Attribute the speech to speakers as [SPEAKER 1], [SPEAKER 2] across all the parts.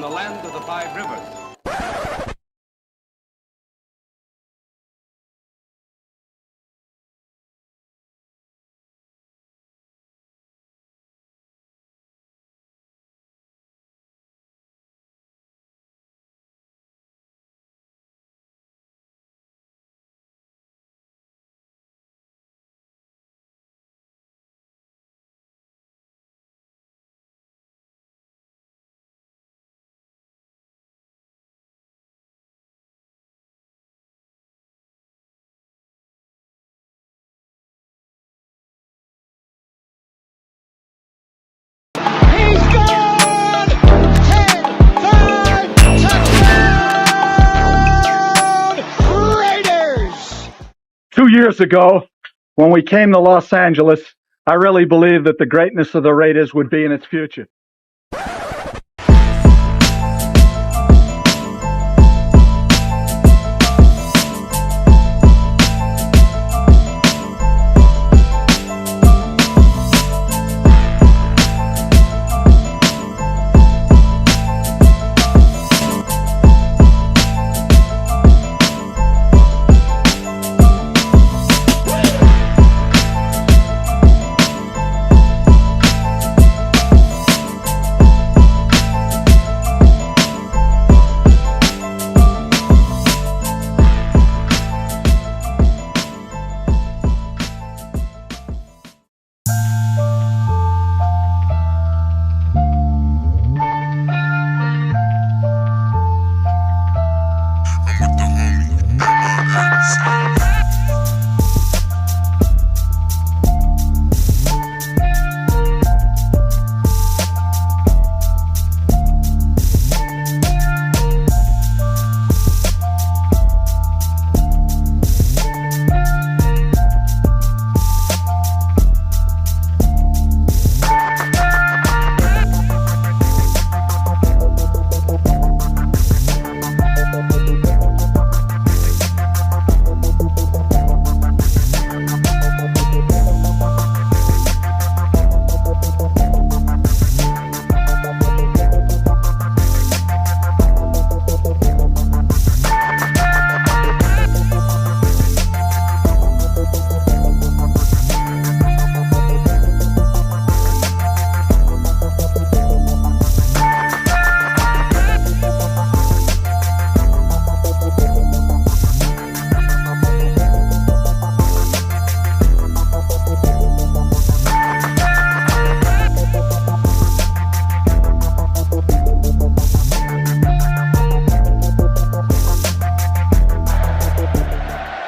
[SPEAKER 1] the land of the five rivers.
[SPEAKER 2] Years ago, when we came to Los Angeles, I really believed that the greatness of the Raiders would be in its future.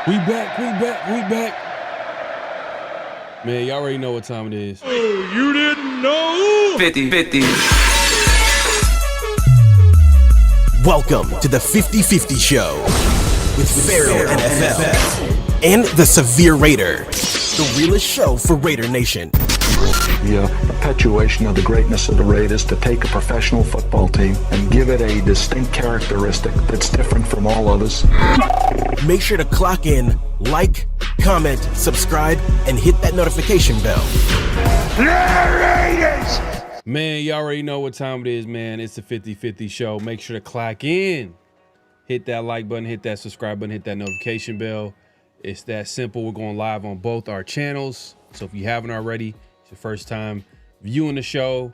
[SPEAKER 3] We back. Man, y'all already know what time it is.
[SPEAKER 4] Oh, you didn't know?
[SPEAKER 1] 50-50.
[SPEAKER 5] Welcome to the 50-50 Show with PharoahNFL and the Severe Raider, the realest show for Raider Nation.
[SPEAKER 6] The perpetuation of the greatness of the Raiders to take a professional football team and give it a distinct characteristic that's different from all others.
[SPEAKER 5] Make sure to clock in, like, comment, subscribe, and hit that notification bell.
[SPEAKER 3] Man, y'all already know what time it is, man. It's the 50-50 Show. Make sure to clock in. Hit that like button, hit that subscribe button, hit that notification bell. It's that simple. We're going live on both our channels. So if you haven't already, it's your first time viewing the show,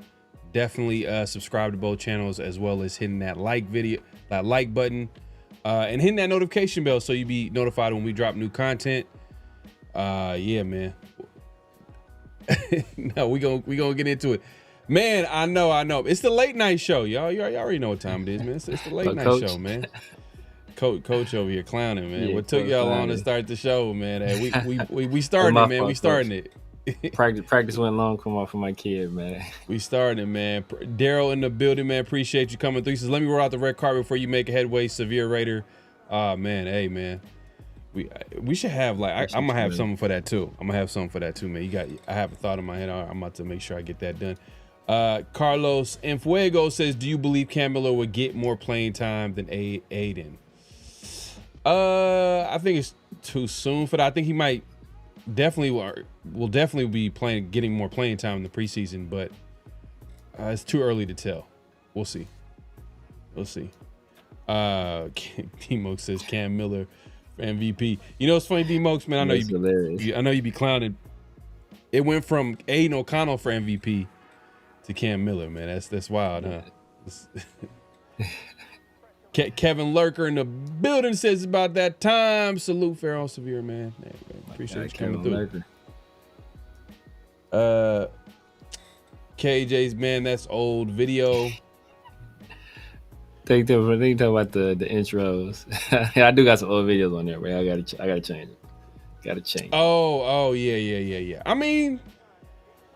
[SPEAKER 3] definitely subscribe to both channels, as well as hitting that like button and hitting that notification bell so you be notified when we drop new content. Yeah, man. No, we gonna get into it, man. I know it's the late night show, y'all already know what time it is, man. It's the late night show, man. Coach over here clowning, man.
[SPEAKER 7] Yeah,
[SPEAKER 3] what took y'all long to start the show, man? Hey, we started it, man. We starting it.
[SPEAKER 7] Practice went long for my kid, man.
[SPEAKER 3] We started, man. Daryl in the building, man. Appreciate you coming through. He says, let me roll out the red carpet before you make a headway. Severe Raider. Man. Hey, man. We should have, like, I'm gonna have something for that too. Man. I have a thought in my head. I'm about to make sure I get that done. Carlos Enfuego says, do you believe Camilo would get more playing time than Aidan? I think it's too soon for that. I think he might will definitely be getting more playing time in the preseason, but it's too early to tell. We'll see. We'll see. D-Moke says Cam Miller for MVP. You know, it's funny, D-Mokes, man. I know you be clowning. It went from Aidan O'Connell for MVP to Cam Miller, man. That's wild, huh? Kevin Lurker in the building says it's about that time. Salute Pharaoh Severe, man. Hey, man. Appreciate you coming through. KJ's, man, that's old video.
[SPEAKER 7] Think about the intros. I do got some old videos on there, but I gotta change it. Gotta change.
[SPEAKER 3] Oh, yeah. I mean,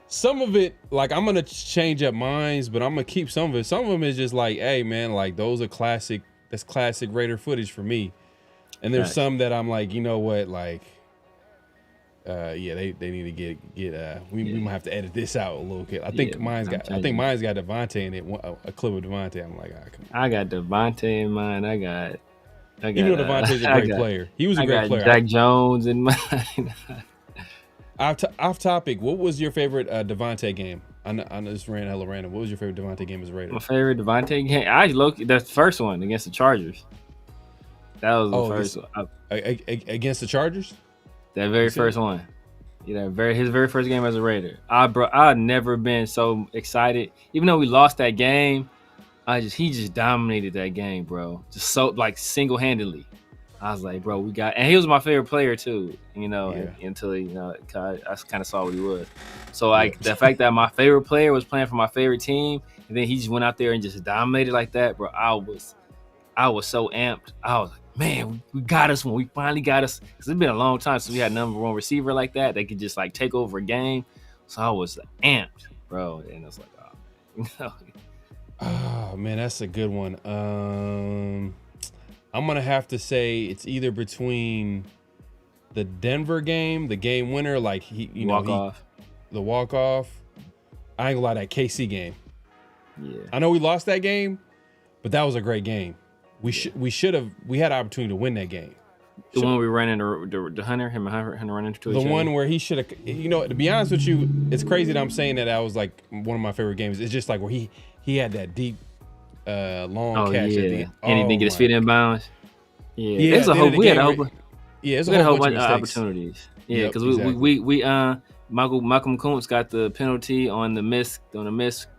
[SPEAKER 3] some of it, like, I'm gonna change up mines, but I'm gonna keep some of it. Some of them is just like, hey, man, like, those are classic. That's classic Raider footage for me. And there's some that I'm like, you know what, like, yeah, they need to get. We might have to edit this out a little bit. I think mine's got Devontae in it. A clip of Devontae. I'm like, come on.
[SPEAKER 7] I got Devontae in mine. I got.
[SPEAKER 3] You know, Devontae's a great player. He was a great player.
[SPEAKER 7] Jack Jones in mine.
[SPEAKER 3] Off topic. What was your favorite Devontae game? I know this ran hella random. What was your favorite Devontae game as a Raider?
[SPEAKER 7] My favorite Devontae game. That's the first one against the Chargers. That was the first one.
[SPEAKER 3] Against the Chargers?
[SPEAKER 7] That very first one. His very first game as a Raider. I've never been so excited. Even though we lost that game, he just dominated that game, bro. Just so, like, single-handedly. I was like, bro, and he was my favorite player too, until I kind of saw what he was. So, like, the fact that my favorite player was playing for my favorite team, and then he just went out there and just dominated like that, bro. I was so amped. I was like, man, we got us one. We finally got us. Because it's been a long time since we had number one receiver like that could just, like, take over a game. So I was amped, bro. And I was like,
[SPEAKER 3] oh, man, that's a good one. I'm going to have to say it's either between the Denver game, the game winner, like the walk-off. I ain't gonna lie, that KC game.
[SPEAKER 7] Yeah.
[SPEAKER 3] I know we lost that game, but that was a great game. We had an opportunity to win that game.
[SPEAKER 7] The one we ran into the Hunter, him and Hunter ran into each other.
[SPEAKER 3] The one where he should have, to be honest with you, it's crazy that I'm saying that was like one of my favorite games. It's just like where he had that deep, long catch at the end.
[SPEAKER 7] And he didn't get his feet in bounds.
[SPEAKER 3] Yeah,
[SPEAKER 7] it's a whole. We had a whole.
[SPEAKER 3] Yeah, it's a whole bunch of
[SPEAKER 7] opportunities. Yeah, because we Malcolm Kuntz got the penalty on the missed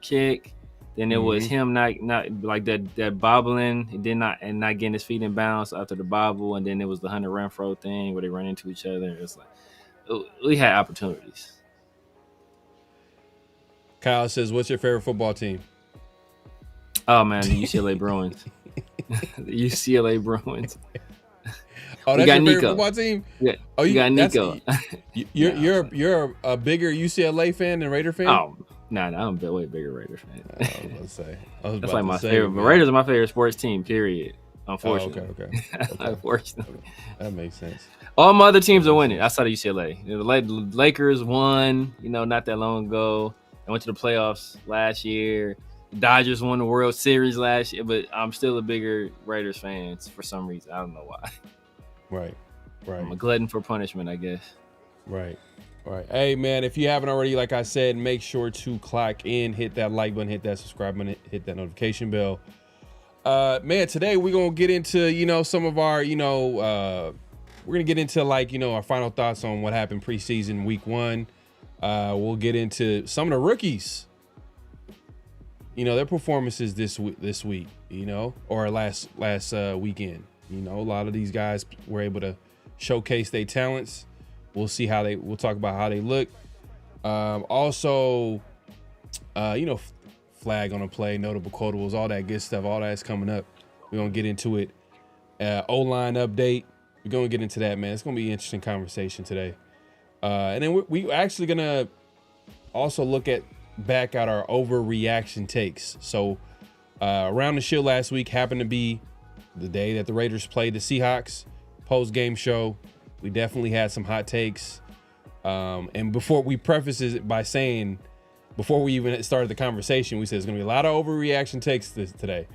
[SPEAKER 7] kick. Then it was him not like that bobbling, and not getting his feet in bounds after the bobble, and then it was the Hunter Renfro thing where they run into each other. It's like we had opportunities.
[SPEAKER 3] Kyle says, "What's your favorite football team?"
[SPEAKER 7] Oh man, the UCLA Bruins. The UCLA Bruins.
[SPEAKER 3] Oh, that's your favorite football team?
[SPEAKER 7] Yeah. Oh, you got Nico.
[SPEAKER 3] You're a bigger UCLA fan than Raider fan?
[SPEAKER 7] Oh, nah, I'm a way bigger Raiders fan.
[SPEAKER 3] I was about to say.
[SPEAKER 7] That's like my favorite. But Raiders are my favorite sports team, period. Unfortunately.
[SPEAKER 3] Oh, okay.
[SPEAKER 7] Unfortunately.
[SPEAKER 3] That makes sense.
[SPEAKER 7] All my other teams are winning outside of UCLA. The Lakers won, not that long ago. I went to the playoffs last year. Dodgers won the World Series last year, but I'm still a bigger Raiders fan for some reason. I don't know why.
[SPEAKER 3] Right.
[SPEAKER 7] I'm a glutton for punishment, I guess.
[SPEAKER 3] Right. Hey, man, if you haven't already, like I said, make sure to clock in, hit that like button, hit that subscribe button, hit that notification bell. Man, today we're going to get into, some of our, we're going to get into our final thoughts on what happened preseason week 1. We'll get into some of the rookies. Their performances this week, or last weekend. A lot of these guys were able to showcase their talents. We'll talk about how they look. Also, flag on a play, notable quotables, all that good stuff. All that's coming up. We're going to get into it. O-line update. We're going to get into that, man. It's going to be an interesting conversation today. And then we actually going to also look back at our overreaction takes. So around the shield last week happened to be the day that the Raiders played the Seahawks. Post-game show, we definitely had some hot takes. And before we preface it by saying, before we even started the conversation, we said there's going to be a lot of overreaction takes today.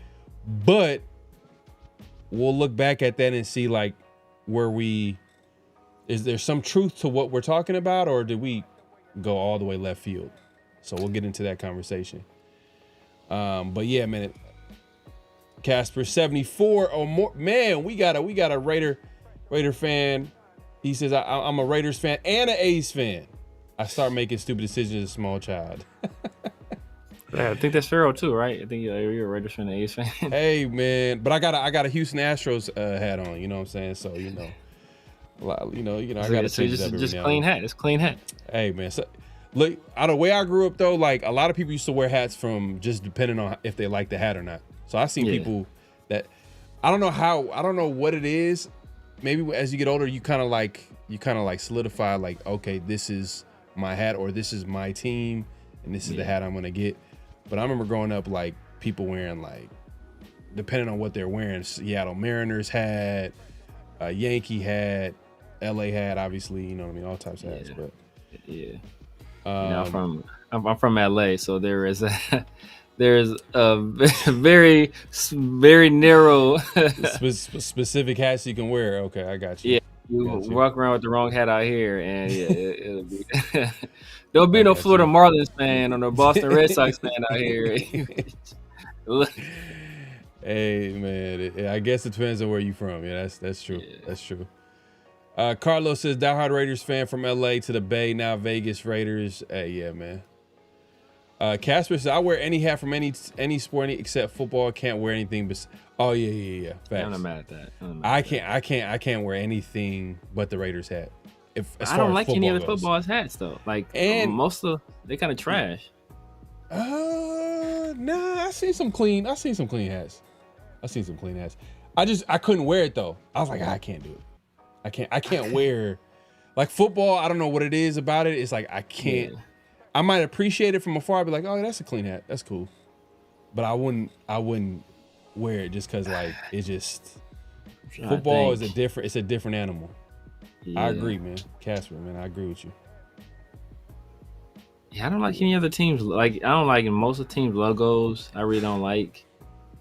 [SPEAKER 3] But we'll look back at that and see is there some truth to what we're talking about, or did we go all the way left field? So we'll get into that conversation. But yeah, man, Casper 74 or more. Man, we got a Raider fan. He says I'm a Raiders fan and an A's fan. I start making stupid decisions as a small child.
[SPEAKER 7] Yeah, I think that's Pharaoh too, right? I think you're a Raiders fan and A's fan.
[SPEAKER 3] Hey man, but I got a Houston Astros hat on. You know what I'm saying? So you know, I got to change it up every
[SPEAKER 7] just
[SPEAKER 3] now
[SPEAKER 7] clean
[SPEAKER 3] and then.
[SPEAKER 7] hat. It's clean hat.
[SPEAKER 3] Hey man, so, look, the way I grew up though, like a lot of people used to wear hats from just depending on if they like the hat or not. So I've seen people that I don't know what it is. Maybe as you get older, you kind of like solidify like, okay, this is my hat or this is my team and this is the hat I'm gonna get. But I remember growing up, like people wearing like, depending on what they're wearing, Seattle Mariners hat, Yankee hat, LA hat, obviously, you know what I mean, all types of hats. But
[SPEAKER 7] I'm from LA, so there's a very very narrow
[SPEAKER 3] specific hats you can wear. Okay, I got you.
[SPEAKER 7] Yeah, you walk around with the wrong hat out here, and it'll be there'll be no Florida Marlins fan or no Boston Red Sox fan out here.
[SPEAKER 3] Hey man, I guess it depends on where you from. Yeah, that's true. Yeah. That's true. Carlos says diehard Raiders fan from LA to the Bay, now Vegas Raiders. Hey, yeah, man. Casper says I wear any hat from any sport except football. Can't wear anything but yeah. Facts.
[SPEAKER 7] I'm not mad at that.
[SPEAKER 3] I can't wear anything but the Raiders hat.
[SPEAKER 7] I don't like any other football's hats though. Like most of they kind of trash.
[SPEAKER 3] Nah, I seen some clean hats. I couldn't wear it though. I was like, I can't do it. I can't wear like football. I don't know what it is about it. It's like I can't. Yeah. I might appreciate it from afar. I'd be like, oh, that's a clean hat. That's cool. But I wouldn't wear it just because like it's just football is a different animal. Yeah. I agree, man. Casper, man, I agree with you.
[SPEAKER 7] Yeah, I don't like any other teams. Like I don't like most of the teams' logos. I really don't like.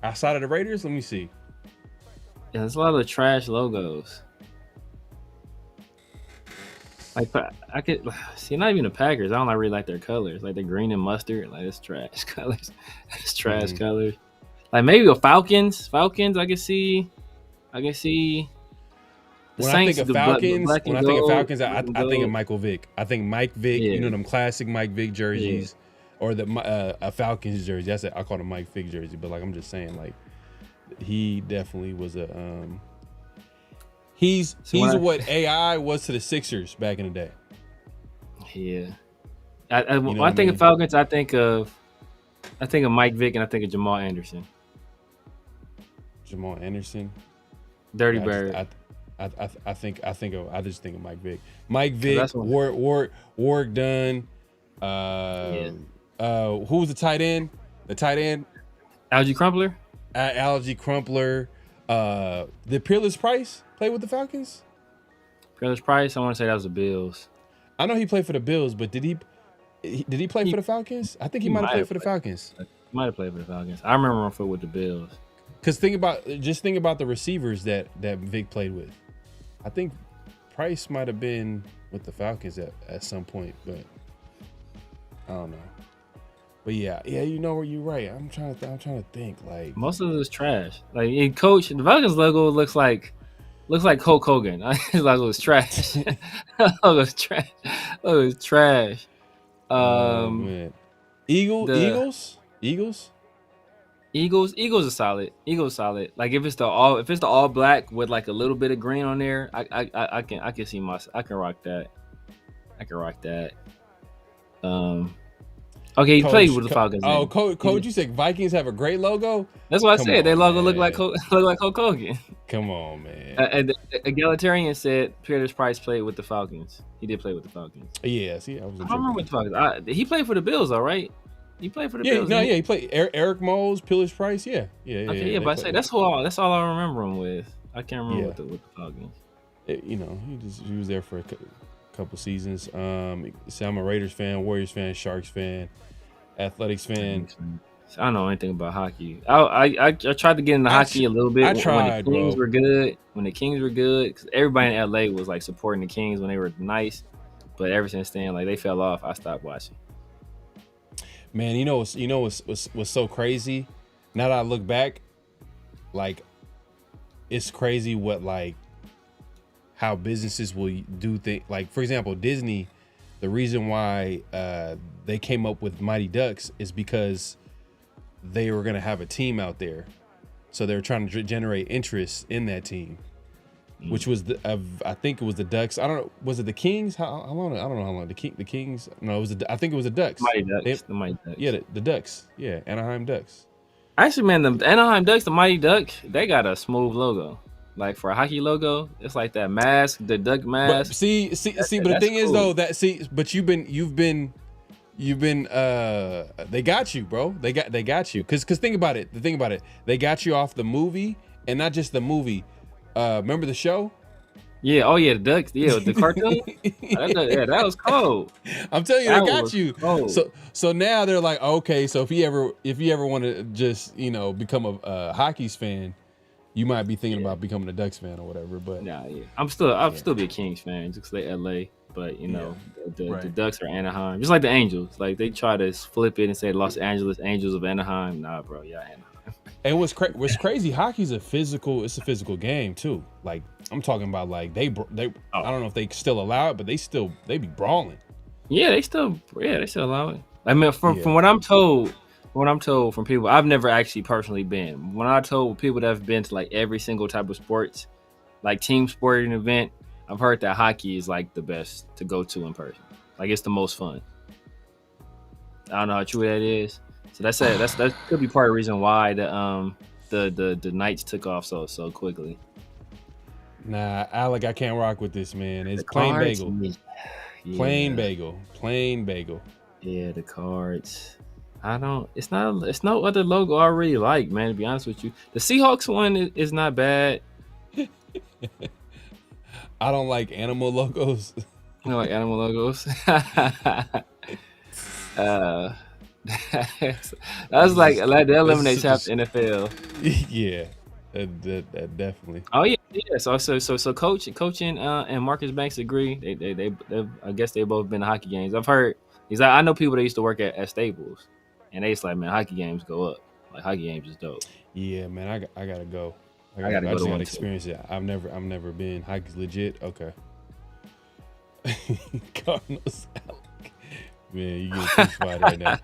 [SPEAKER 3] Outside of the Raiders, let me see.
[SPEAKER 7] Yeah, there's a lot of trash logos. Like I could see, not even the Packers. I don't really like their colors. Like the green and mustard. Like it's trash colors. It's trash colors. Like maybe the Falcons. I can see.
[SPEAKER 3] When I think of Falcons, I think of Michael Vick. I think Mike Vick. You know them classic Mike Vick jerseys, or a Falcons jersey. That's it. I call it a Mike Vick jersey. But like I'm just saying, like he definitely was a. He's what AI was to the Sixers back in the day.
[SPEAKER 7] Yeah, when I think of Falcons, I think of Mike Vick and I think of Jamal Anderson. Dirty Bird.
[SPEAKER 3] I just think of Mike Vick. Mike Vick, Warwick Dunn. Who was the tight end?
[SPEAKER 7] Algie Crumpler.
[SPEAKER 3] Algie Crumpler. Did Peerless Price play with the Falcons?
[SPEAKER 7] Peerless Price, I want to say that was the Bills.
[SPEAKER 3] I know he played for the Bills, but did he play for the Falcons? I think he might have played for the Falcons.
[SPEAKER 7] He might have played for the Falcons. I remember him for with the Bills.
[SPEAKER 3] Because think about the receivers that Vic played with. I think Price might have been with the Falcons at some point, but I don't know. But yeah, you know where you're right. I'm trying to think. Like
[SPEAKER 7] most of it is trash. Like in Coach, the Falcons logo looks like Hulk Hogan. His logo is trash. Logo is trash.
[SPEAKER 3] Man. Eagles are
[SPEAKER 7] solid. Eagles solid. Like if it's the all black with like a little bit of green on there, I can rock that. Okay, he played with the Falcons.
[SPEAKER 3] Coach, you said Vikings have a great logo?
[SPEAKER 7] That's what I said. Their logo look like Hulk Hogan.
[SPEAKER 3] Come on, man.
[SPEAKER 7] And Egalitarian said Peerless Price played with the Falcons. He did play with the Falcons.
[SPEAKER 3] Yeah, see, I
[SPEAKER 7] remember with the Falcons. He played for the Bills, all right? He played for the Bills.
[SPEAKER 3] He played Eric Moles, Peerless Price. Yeah.
[SPEAKER 7] But I say that's all I remember him with. I can't remember with the Falcons.
[SPEAKER 3] He was there for a couple seasons. So I'm a Raiders fan, Warriors fan, Sharks fan, Athletics fan.
[SPEAKER 7] I don't know anything about hockey. I tried to get into hockey a little bit.
[SPEAKER 3] I tried,
[SPEAKER 7] when the Kings were good. When the Kings were good, because everybody in LA was like supporting the Kings when they were nice. But ever since then, like they fell off. I stopped watching.
[SPEAKER 3] Man, what's so crazy? Now that I look back, like it's crazy what like how businesses will do things. Like for example, Disney, the reason why they came up with Mighty Ducks is because they were gonna have a team out there, so they were trying to generate interest in that team, which was I think it was the Ducks. I don't know, was it the Kings? How long? I don't know how long the Kings. No, it was I think it was the Ducks.
[SPEAKER 7] Mighty Ducks. The Mighty Ducks.
[SPEAKER 3] Yeah, the Ducks. Yeah, Anaheim Ducks.
[SPEAKER 7] Actually, man, the Anaheim Ducks, the Mighty Ducks, they got a smooth logo. Like for a hockey logo, it's like that mask, the duck mask.
[SPEAKER 3] But see, but the thing is though but you've been they got you, bro. They got you. Cause think about it. They got you off the movie, and not just the movie. Remember the show?
[SPEAKER 7] Yeah, oh yeah, the Ducks, yeah, the cartoon. That was cold.
[SPEAKER 3] I'm telling you, they got you. Cold. So now they're like, okay, so if you ever want to just become a Hockey's fan, you might be thinking about becoming a Ducks fan or whatever. But
[SPEAKER 7] I'll still be a Kings fan just because they LA. But the Ducks are Anaheim, just like the Angels. Like they try to flip it and say Los Angeles Angels of Anaheim. Nah, bro, Anaheim.
[SPEAKER 3] And what's crazy, hockey's a physical game too. Like I'm talking about like they I don't know if they still allow it, but they be brawling.
[SPEAKER 7] Yeah, they still allow it. I mean, from what I'm told from people, I've never actually personally been. When I told people that have been to like every single type of sports, like team sporting event, I've heard that hockey is like the best to go to in person. Like it's the most fun. I don't know how true that is. So that could be part of the reason why the Knights took off so quickly.
[SPEAKER 3] Nah, Alec, I can't rock with this, man. It's plain bagel. Yeah. Plain bagel.
[SPEAKER 7] Yeah, the Cards. It's no other logo I really like, man, to be honest with you. The Seahawks one is not bad.
[SPEAKER 3] I don't like animal logos.
[SPEAKER 7] You don't like animal logos? That's like that eliminates half the NFL.
[SPEAKER 3] Yeah, that definitely.
[SPEAKER 7] Oh yeah. So coaching and Marcus Banks agree. They I guess they both been to hockey games. I've heard. He's like, I know people that used to work at Staples, and they just like, man, hockey games go up. Like hockey games is dope.
[SPEAKER 3] Yeah, man, I gotta go.
[SPEAKER 7] I gotta go to one
[SPEAKER 3] experience it. I've never been. Hockey's legit. Okay. Cardinals. Man, you get too spot right now.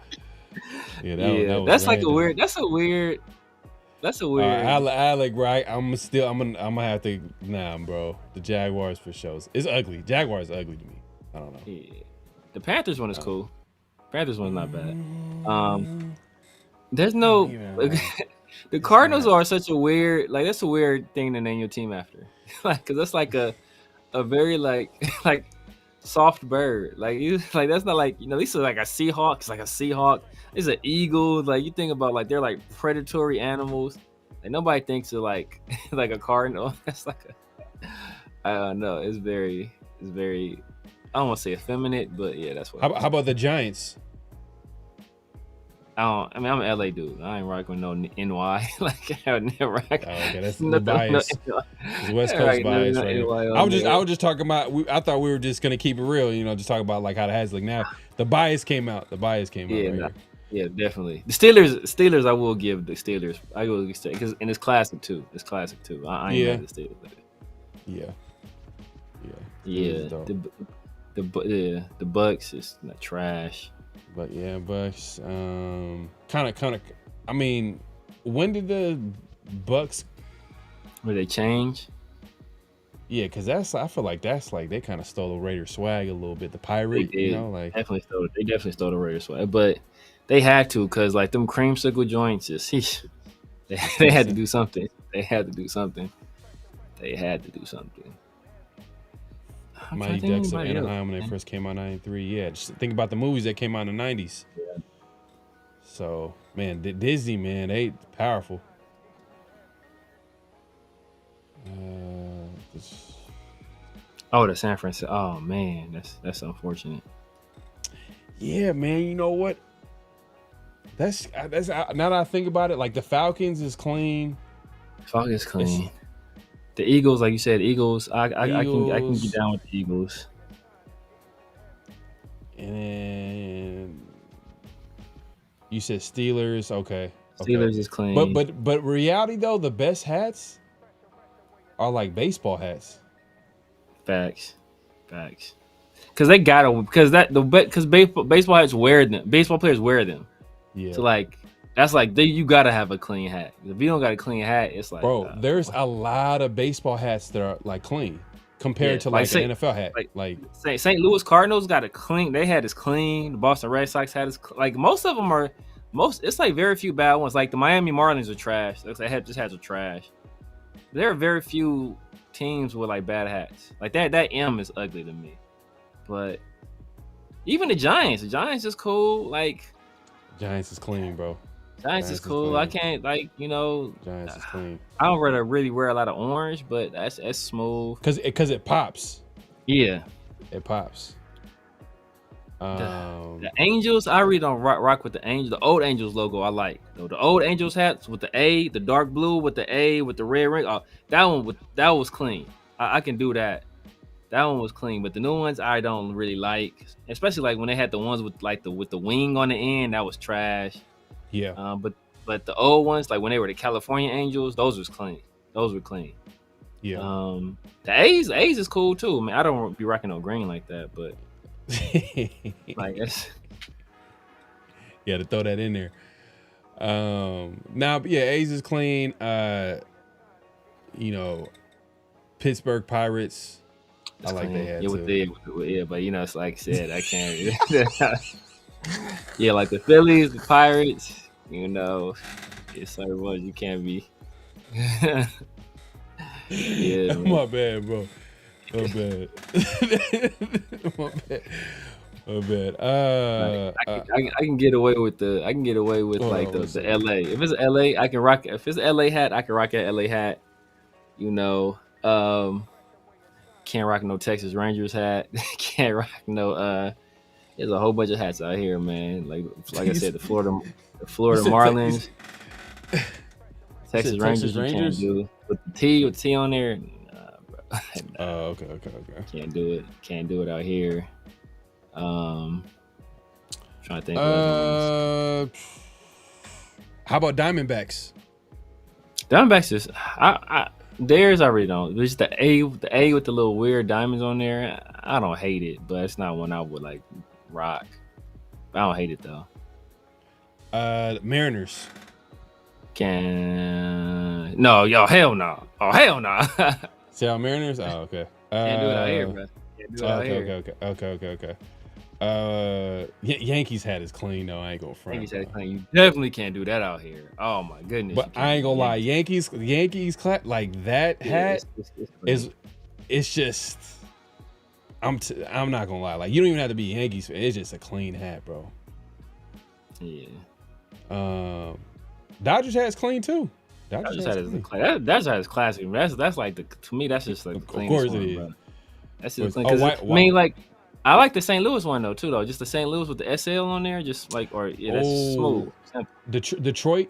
[SPEAKER 3] Yeah, that was
[SPEAKER 7] that's
[SPEAKER 3] random.
[SPEAKER 7] like a weird. That's a weird.
[SPEAKER 3] Alec, right? I'm gonna have to. Nah, bro. The Jaguars for shows. It's ugly. Jaguars ugly to me. I don't know.
[SPEAKER 7] Yeah. The Panthers one is cool. Panthers one's not bad. There's no. The Cardinals are such a weird. Like that's a weird thing to name your team after. Like, cause that's like a very like soft bird. Like that's not like this is like a Seahawk. It's like a Seahawk. It's an eagle. Like you think about like they're like predatory animals. Like nobody thinks of like like a cardinal. That's like I don't know. It's very. I don't want to say effeminate, but yeah, that's what.
[SPEAKER 3] How about the Giants?
[SPEAKER 7] I'm an LA dude. I ain't rocking with no NY. Like I would never rock.
[SPEAKER 3] Oh, okay, that's the bias. It's West Coast bias, right? I was just talking about. I thought we were just gonna keep it real, just talk about like how it has. Like now, the bias came out.
[SPEAKER 7] Yeah, definitely. The Steelers. I will give the Steelers. I will because and it's classic too. I ain't mad at the Steelers. Yeah. The Bucks is not trash.
[SPEAKER 3] But yeah, Bucks. Kind of. I mean, when did the Bucks?
[SPEAKER 7] Where they change?
[SPEAKER 3] Yeah, because I feel like that's like they kind of stole the Raider swag a little bit. The pirate, like
[SPEAKER 7] definitely stole the Raider swag, but they had to because like them creamsicle joints, they had to do something.
[SPEAKER 3] Mighty Ducks of Anaheim when they first came out in '93. Yeah, just think about the movies that came out in the '90s. Yeah. So, man, Disney, man, they powerful.
[SPEAKER 7] The San Francisco. Oh man, that's unfortunate.
[SPEAKER 3] Yeah, man. You know what? That's now that I think about it, like the Falcons is clean.
[SPEAKER 7] Falcons clean. The Eagles, like you said, Eagles. I can get down with the Eagles.
[SPEAKER 3] And you said Steelers, okay.
[SPEAKER 7] Steelers is clean.
[SPEAKER 3] But reality though, the best hats are like baseball hats.
[SPEAKER 7] Facts. Because they gotta because baseball hats wear them. Baseball players wear them.
[SPEAKER 3] Yeah.
[SPEAKER 7] So like that's like you gotta have a clean hat. If you don't got a clean hat, it's like
[SPEAKER 3] there's a lot of baseball hats that are like clean compared to like an NFL hat. Like
[SPEAKER 7] St. Louis Cardinals got a clean. They had is clean. The Boston Red Sox had is like most of them are. It's like very few bad ones. Like the Miami Marlins are trash. Looks like hats are trash. There are very few teams with like bad hats. Like that M is ugly to me. But even the Giants is cool. Like
[SPEAKER 3] Giants is clean, bro.
[SPEAKER 7] Giants is cool. I can't
[SPEAKER 3] Giants is clean.
[SPEAKER 7] I don't really wear a lot of orange, but that's smooth.
[SPEAKER 3] Cause it pops.
[SPEAKER 7] Yeah,
[SPEAKER 3] it pops.
[SPEAKER 7] The Angels, I really don't rock with the Angels. The old Angels logo, I like. The old Angels hats with the A, the dark blue with the A with the red ring. That was clean. I can do that. That one was clean, but the new ones I don't really like, especially like when they had the ones with like with the wing on the end. That was trash.
[SPEAKER 3] Yeah.
[SPEAKER 7] But the old ones, like when they were the California Angels, those was clean. Those were clean.
[SPEAKER 3] Yeah.
[SPEAKER 7] The A's is cool too. Man, I don't be rocking no green like that, but like that's
[SPEAKER 3] yeah, to throw that in there. Now, yeah, A's is clean. Pittsburgh Pirates.
[SPEAKER 7] It's
[SPEAKER 3] I like
[SPEAKER 7] clean.
[SPEAKER 3] they had
[SPEAKER 7] too. But it's like I said, I can't. Yeah, like the Phillies, the Pirates. It's certain ones you can't be. Yeah, man.
[SPEAKER 3] My bad, bro. My bad. My bad.
[SPEAKER 7] I can get away with the LA. If it's LA, I can rock. If it's an LA hat, I can rock that LA hat. Can't rock no Texas Rangers hat. Can't rock no. There's a whole bunch of hats out here, man. Like I said, the Florida Marlins, Texas Rangers. You can't do with the T on there. Nah, bro. Nah.
[SPEAKER 3] Okay.
[SPEAKER 7] Can't do it. Can't do it out here. Trying to think.
[SPEAKER 3] How about Diamondbacks?
[SPEAKER 7] Diamondbacks is theirs. I really don't. There's the A with the little weird diamonds on there. I don't hate it, but it's not one I would like rock. I don't hate it though.
[SPEAKER 3] Mariners.
[SPEAKER 7] No, yo, hell no. Oh, hell no.
[SPEAKER 3] Seattle Mariners. Oh, okay.
[SPEAKER 7] Can't do it out here, bro. Can't do it out here.
[SPEAKER 3] Okay. Yankees hat is clean though. I ain't gonna front.
[SPEAKER 7] Yankees hat is clean. You definitely can't do that out here. Oh my goodness.
[SPEAKER 3] But I ain't gonna lie, Yankees like that hat is. It's just. I'm not gonna lie. Like you don't even have to be a Yankees fan. It's just a clean hat, bro.
[SPEAKER 7] Yeah.
[SPEAKER 3] Dodgers hat is clean too.
[SPEAKER 7] Dodgers hat is classic. That's like to me. That's just like the cleanest
[SPEAKER 3] one. Of course it is.
[SPEAKER 7] Bro. That's just clean. I mean, like I like the St. Louis one though too. Though just the St. Louis with the SL on there, just like that's smooth.
[SPEAKER 3] Detroit.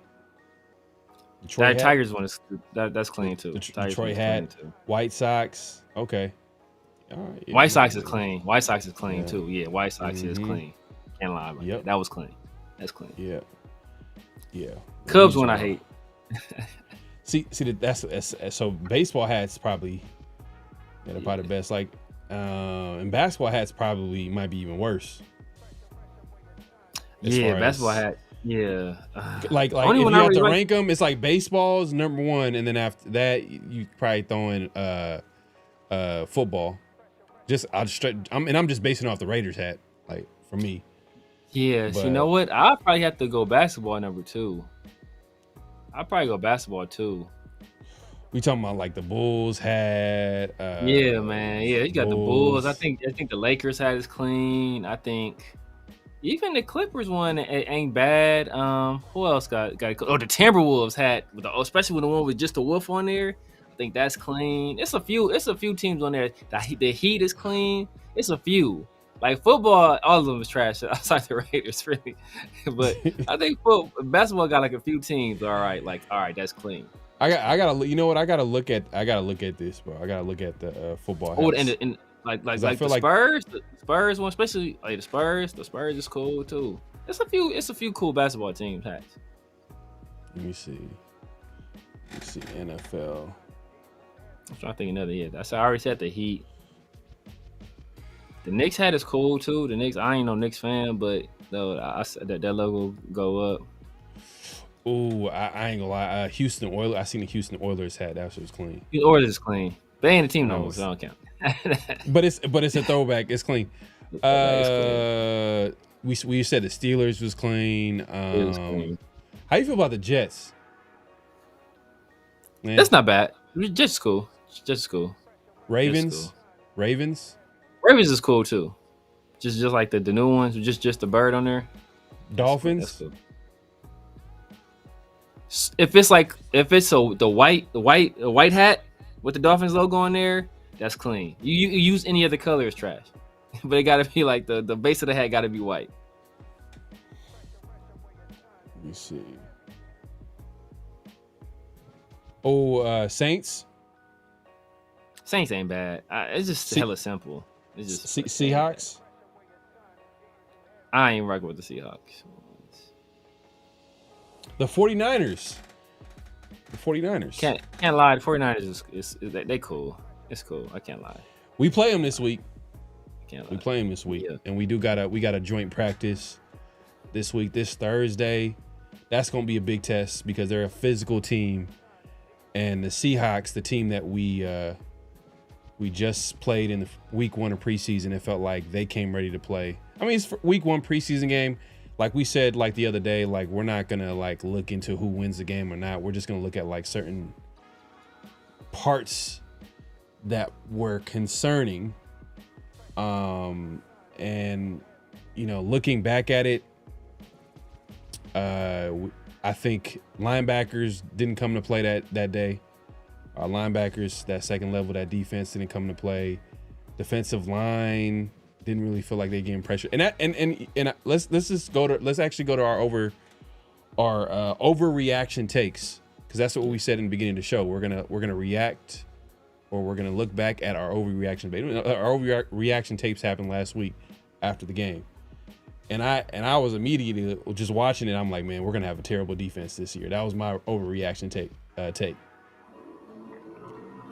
[SPEAKER 7] That Tigers one is that's clean too.
[SPEAKER 3] Detroit hat. Too. White Sox. Okay. All right. Yeah,
[SPEAKER 7] White Sox is clean. White Sox is clean too. Yeah, White Sox is clean. Can't lie about that. That was clean. That's clean.
[SPEAKER 3] Yeah.
[SPEAKER 7] Cubs one I hate.
[SPEAKER 3] see that's so baseball hats probably probably the best. Like and basketball hats probably might be even worse.
[SPEAKER 7] Basketball hat. Yeah.
[SPEAKER 3] Like if you have to rank them, it's like baseball's number one, and then after that you probably throw in football. I'm just basing it off the Raiders hat, like for me.
[SPEAKER 7] Yes, but, you know what? I'll probably have to go basketball number 2. I'll probably go basketball 2.
[SPEAKER 3] We talking about like the Bulls hat.
[SPEAKER 7] Yeah, man. Yeah, you got the Bulls. I think the Lakers hat is clean. I think even the Clippers one ain't bad. Who else got the Timberwolves hat especially with the one with just the wolf on there. I think that's clean. It's a few teams on there. The Heat is clean. It's a few. Like football, all of them is trash outside the Raiders, really. But I think basketball got like a few teams. All right, that's clean.
[SPEAKER 3] I gotta. You know what? I gotta look at this, bro. I gotta look at the football.
[SPEAKER 7] Oh, and like the Spurs, the Spurs one, especially like the Spurs. The Spurs is cool too. It's a few cool basketball teams hats.
[SPEAKER 3] Let me see. NFL.
[SPEAKER 7] I'm trying to think another year. I already said the Heat. The Knicks hat is cool too. The Knicks, I ain't no Knicks fan, but though I said that logo go up.
[SPEAKER 3] Ooh, I ain't gonna lie. Houston Oilers. I seen the Houston Oilers hat. That shit was clean.
[SPEAKER 7] The Oilers is clean. They ain't a team no more, so I don't count.
[SPEAKER 3] But it's a throwback. It's clean. We said the Steelers was clean.
[SPEAKER 7] It was clean.
[SPEAKER 3] How you feel about the Jets? Man.
[SPEAKER 7] That's not bad. Just cool. Just cool.
[SPEAKER 3] Ravens.
[SPEAKER 7] Ravens is cool too. Just like the new ones. Just the bird on there.
[SPEAKER 3] Dolphins.
[SPEAKER 7] That's cool. If it's the white hat with the Dolphins logo on there, that's clean. You use any other color, it's trash. But it gotta be like the base of the hat gotta be white.
[SPEAKER 3] Let me see. Oh, Saints.
[SPEAKER 7] Saints ain't bad. It's just hella simple. It's just
[SPEAKER 3] Seahawks.
[SPEAKER 7] I ain't rocking with the Seahawks.
[SPEAKER 3] The 49ers.
[SPEAKER 7] Can't lie. The 49ers is they cool. It's cool. I can't lie.
[SPEAKER 3] We play them this week.
[SPEAKER 7] Can't lie.
[SPEAKER 3] We play them this week,
[SPEAKER 7] Yeah.
[SPEAKER 3] and we got a joint practice this week, this Thursday. That's gonna be a big test because they're a physical team, and the Seahawks, the team that we just played in the week 1 of preseason, it felt like they came ready to play. I mean, it's week 1 preseason game. Like we said, like the other day, like we're not gonna like look into who wins the game or not. We're just gonna look at like certain parts that were concerning. And looking back at it, I think linebackers didn't come to play that day. Our linebackers, that second level, that defense didn't come to play. Defensive line didn't really feel like they getting pressure. And let's actually go to our overreaction takes, because that's what we said in the beginning of the show. We're gonna react, or we're gonna look back at our overreaction. Our overreaction tapes happened last week after the game, and I was immediately just watching it. I'm like, man, we're gonna have a terrible defense this year. That was my overreaction take.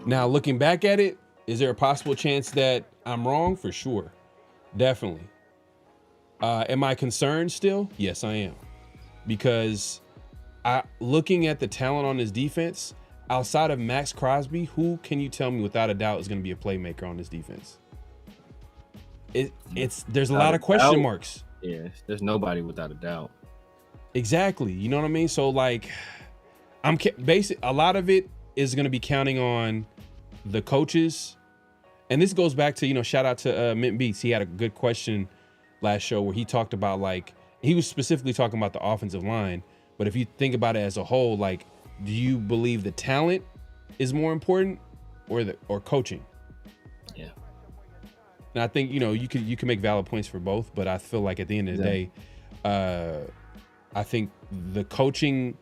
[SPEAKER 3] Now looking back at it, is there a possible chance that I'm wrong? For sure, definitely. Am I concerned still? Yes, I am, because looking at the talent on this defense, outside of Max Crosby, who can you tell me without a doubt is going to be a playmaker on this defense? There's a lot of question marks.
[SPEAKER 7] Yeah, there's nobody without a doubt.
[SPEAKER 3] Exactly. You know what I mean? So like, a lot of it is going to be counting on the coaches. And this goes back to, shout out to Mint Beats. He had a good question last show where he talked about, like, he was specifically talking about the offensive line. But if you think about it as a whole, like, do you believe the talent is more important or coaching?
[SPEAKER 7] Yeah.
[SPEAKER 3] And I think, you can make valid points for both, but I feel like at the end of the day, I think the coaching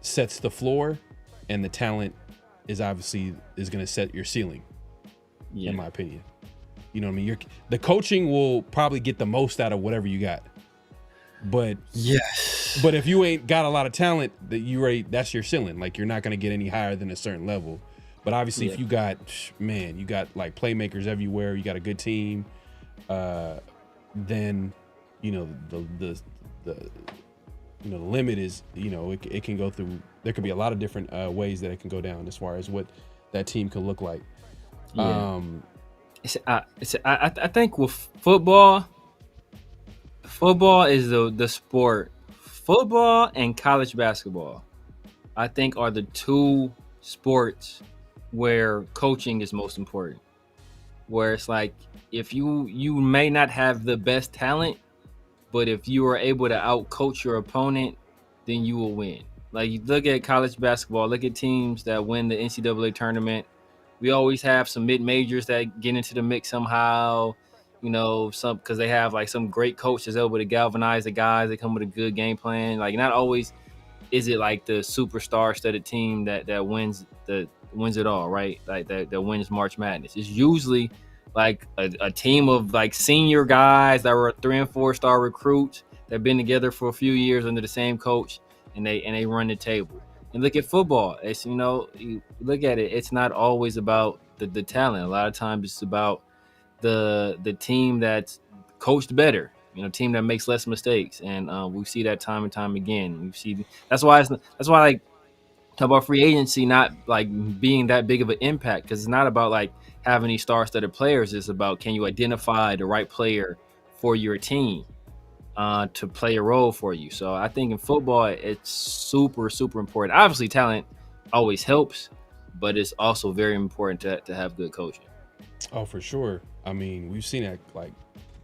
[SPEAKER 3] sets the floor and the talent is obviously going to set your ceiling. Yeah. In my opinion. You know what I mean? The coaching will probably get the most out of whatever you got. But
[SPEAKER 7] yes.
[SPEAKER 3] But if you ain't got a lot of talent, that's your ceiling. Like, you're not going to get any higher than a certain level. But obviously, if you got like playmakers everywhere, you got a good team, then the limit is, it can go through. There could be a lot of different ways that it can go down as far as what that team could look like.
[SPEAKER 7] Yeah. I think with football is the sport. Football and college basketball, I think, are the two sports where coaching is most important. Where it's like, if you may not have the best talent, but if you are able to outcoach your opponent, then you will win. Like, you look at college basketball, look at teams that win the NCAA tournament. We always have some mid-majors that get into the mix somehow, because they have like some great coach that's able to galvanize the guys. They come with a good game plan. Like, not always is it like the superstar-studded team that wins it all, right? Like that wins March Madness. It's usually like a team of like senior guys that were 3- and 4-star recruits that have been together for a few years under the same coach, and they run the table. And look at football. It's, you look at it. It's not always about the talent. A lot of times it's about the team that's coached better. Team that makes less mistakes, and we see that time and time again. We see that's why like talk about free agency not like being that big of an impact, because it's not about like having these star-studded players. It's about, can you identify the right player for your team to play a role for you. So I think in football, it's super, super important. Obviously, talent always helps, but it's also very important to have good coaching.
[SPEAKER 3] Oh, for sure. I mean, we've seen that like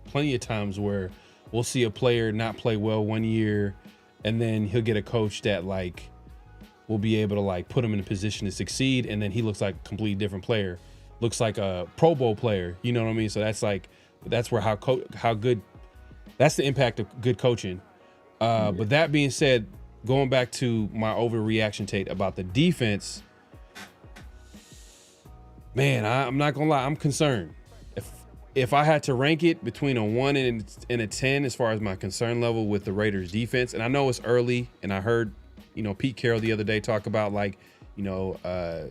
[SPEAKER 3] plenty of times where we'll see a player not play well one year, and then he'll get a coach that like will be able to like put him in a position to succeed, and then he looks like a completely different player, looks like a Pro Bowl player. You know what I mean? So that's where how good, that's the impact of good coaching. But that being said, going back to my overreaction take about the defense, man, I'm not gonna lie, I'm concerned. If I had to rank it between a 1 and a 10 as far as my concern level with the Raiders defense, and I know it's early, and I heard, Pete Carroll the other day talk about like, a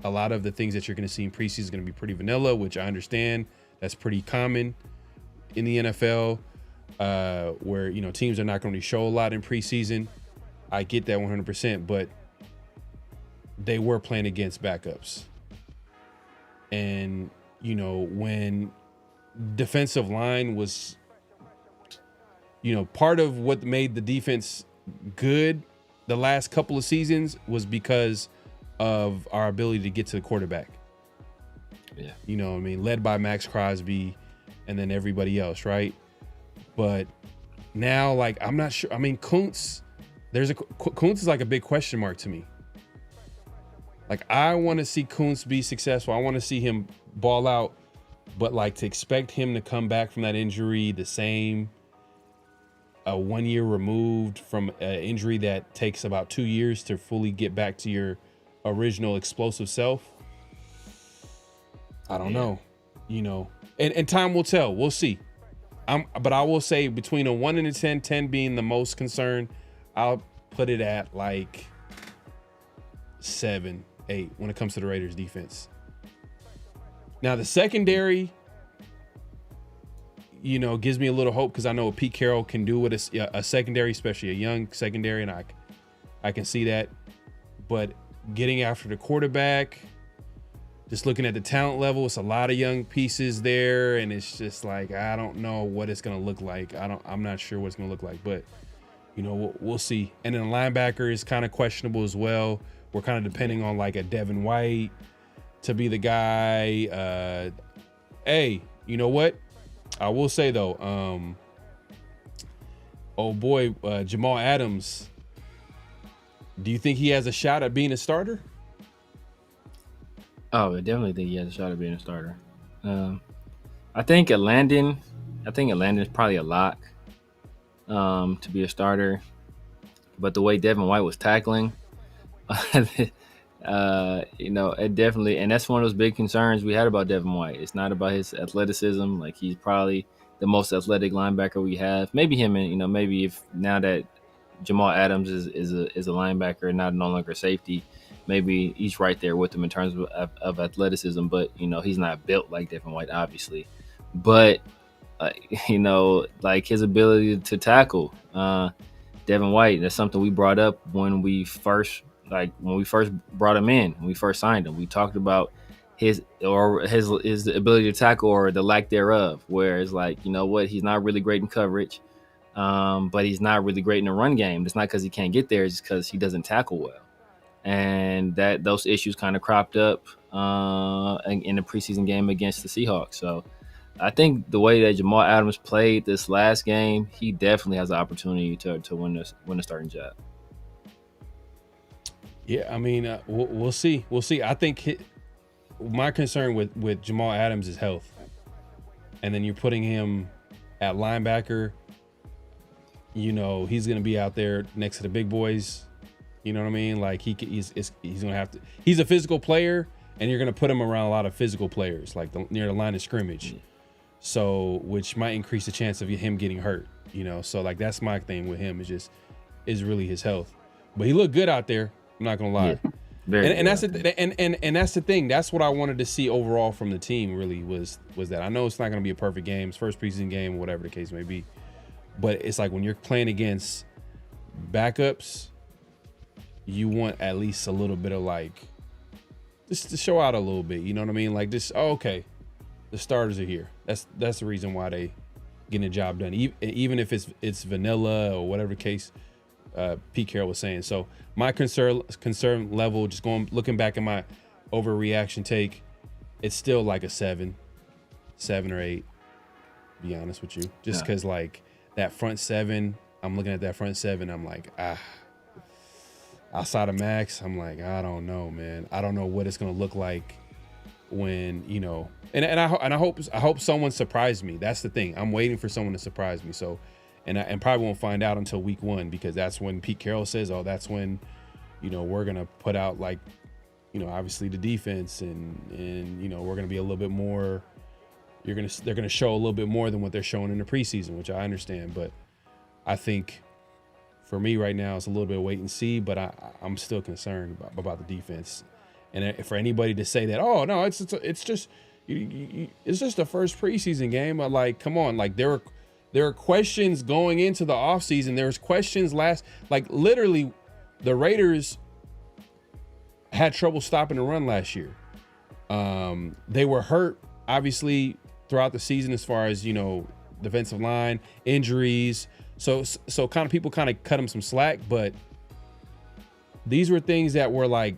[SPEAKER 3] lot of the things that you're going to see in preseason is going to be pretty vanilla, which I understand. That's pretty common in the NFL, where, teams are not going to show a lot in preseason. I get that 100%, but they were playing against backups. And, when defensive line was, part of what made the defense good the last couple of seasons was because of our ability to get to the quarterback.
[SPEAKER 7] Yeah.
[SPEAKER 3] Led by Max Crosby and then everybody else, right? But now, like, I'm not sure. I mean, Kuntz is like a big question mark to me. Like, I want to see Kuntz be successful. I want to see him ball out, but like to expect him to come back from that injury the same, 1 year removed from an injury that takes about 2 years to fully get back to your original explosive self. I don't know, and time will tell. We'll see. But I will say between a 1 and a 10 being the most concerned, I'll put it at like 7, 8 when it comes to the Raiders defense. Now the secondary, gives me a little hope, because I know what Pete Carroll can do with a secondary, especially a young secondary, and I can see that. But getting after the quarterback, just looking at the talent level, it's a lot of young pieces there, and it's just like, I don't know what it's gonna look like. I'm not sure what it's gonna look like, but we'll see. And then the linebacker is kind of questionable as well. We're kind of depending on like a Devin White to be the guy. Hey, you know what? I will say though, Jamal Adams, do you think he has a shot at being a starter?
[SPEAKER 7] Oh, I definitely think he has a shot at being a starter. I think Landon is probably a lock to be a starter. But the way Devin White was tackling, it definitely, and that's one of those big concerns we had about Devin White. It's not about his athleticism. Like, he's probably the most athletic linebacker we have. Maybe him, and maybe if now that Jamal Adams is a linebacker and no longer a safety, maybe he's right there with him in terms of athleticism. But he's not built like Devin White, obviously. But like his ability to tackle, Devin White, that's something we brought up when we first brought him in, when we first signed him. We talked about his ability to tackle, or the lack thereof, where it's like, he's not really great in coverage, but he's not really great in the run game. It's not because he can't get there, it's just because he doesn't tackle well. And that those issues kind of cropped up in the preseason game against the Seahawks. So I think the way that Jamal Adams played this last game, he definitely has the opportunity to win the starting job.
[SPEAKER 3] Yeah, I mean, we'll see. We'll see. I think my concern with Jamal Adams is health. And then you're putting him at linebacker. He's going to be out there next to the big boys. You know what I mean? Like, he's going to have to. He's a physical player, and you're going to put him around a lot of physical players, like near the line of scrimmage. So, which might increase the chance of him getting hurt. So, like, that's my thing with him, is just is really his health. But he looked good out there. I'm not gonna lie.
[SPEAKER 7] Yeah,
[SPEAKER 3] and that's and that's the thing. That's what I wanted to see overall from the team. Really was that. I know it's not gonna be a perfect game. It's first preseason game, whatever the case may be. But it's like when you're playing against backups, you want at least a little bit of like, just to show out a little bit. You know what I mean? Like this. Oh, okay, the starters are here. That's the reason why they getting the job done. Even if it's vanilla or whatever the case. Pete Carroll was saying. So my concern level, just looking back at my overreaction take, it's still like a 7 or 8. To be honest with you, just because like that front 7, I'm looking at that front 7, I'm like outside of Max, I'm like I don't know, man. I don't know what it's gonna look like when and I hope someone surprised me. That's the thing. I'm waiting for someone to surprise me. So. And probably won't find out until week 1 because that's when Pete Carroll says, oh, that's when, we're going to put out like, obviously the defense and we're going to be a little bit more, they're going to show a little bit more than what they're showing in the preseason, which I understand. But I think for me right now, it's a little bit of wait and see, but I'm still concerned about the defense. And for anybody to say that, oh, no, it's just the first preseason game. I'm like, come on, like there are questions going into the offseason. There was questions literally the Raiders had trouble stopping the run last year. They were hurt, obviously, throughout the season as far as, defensive line, injuries. So kind of people kind of cut them some slack, but these were things that were like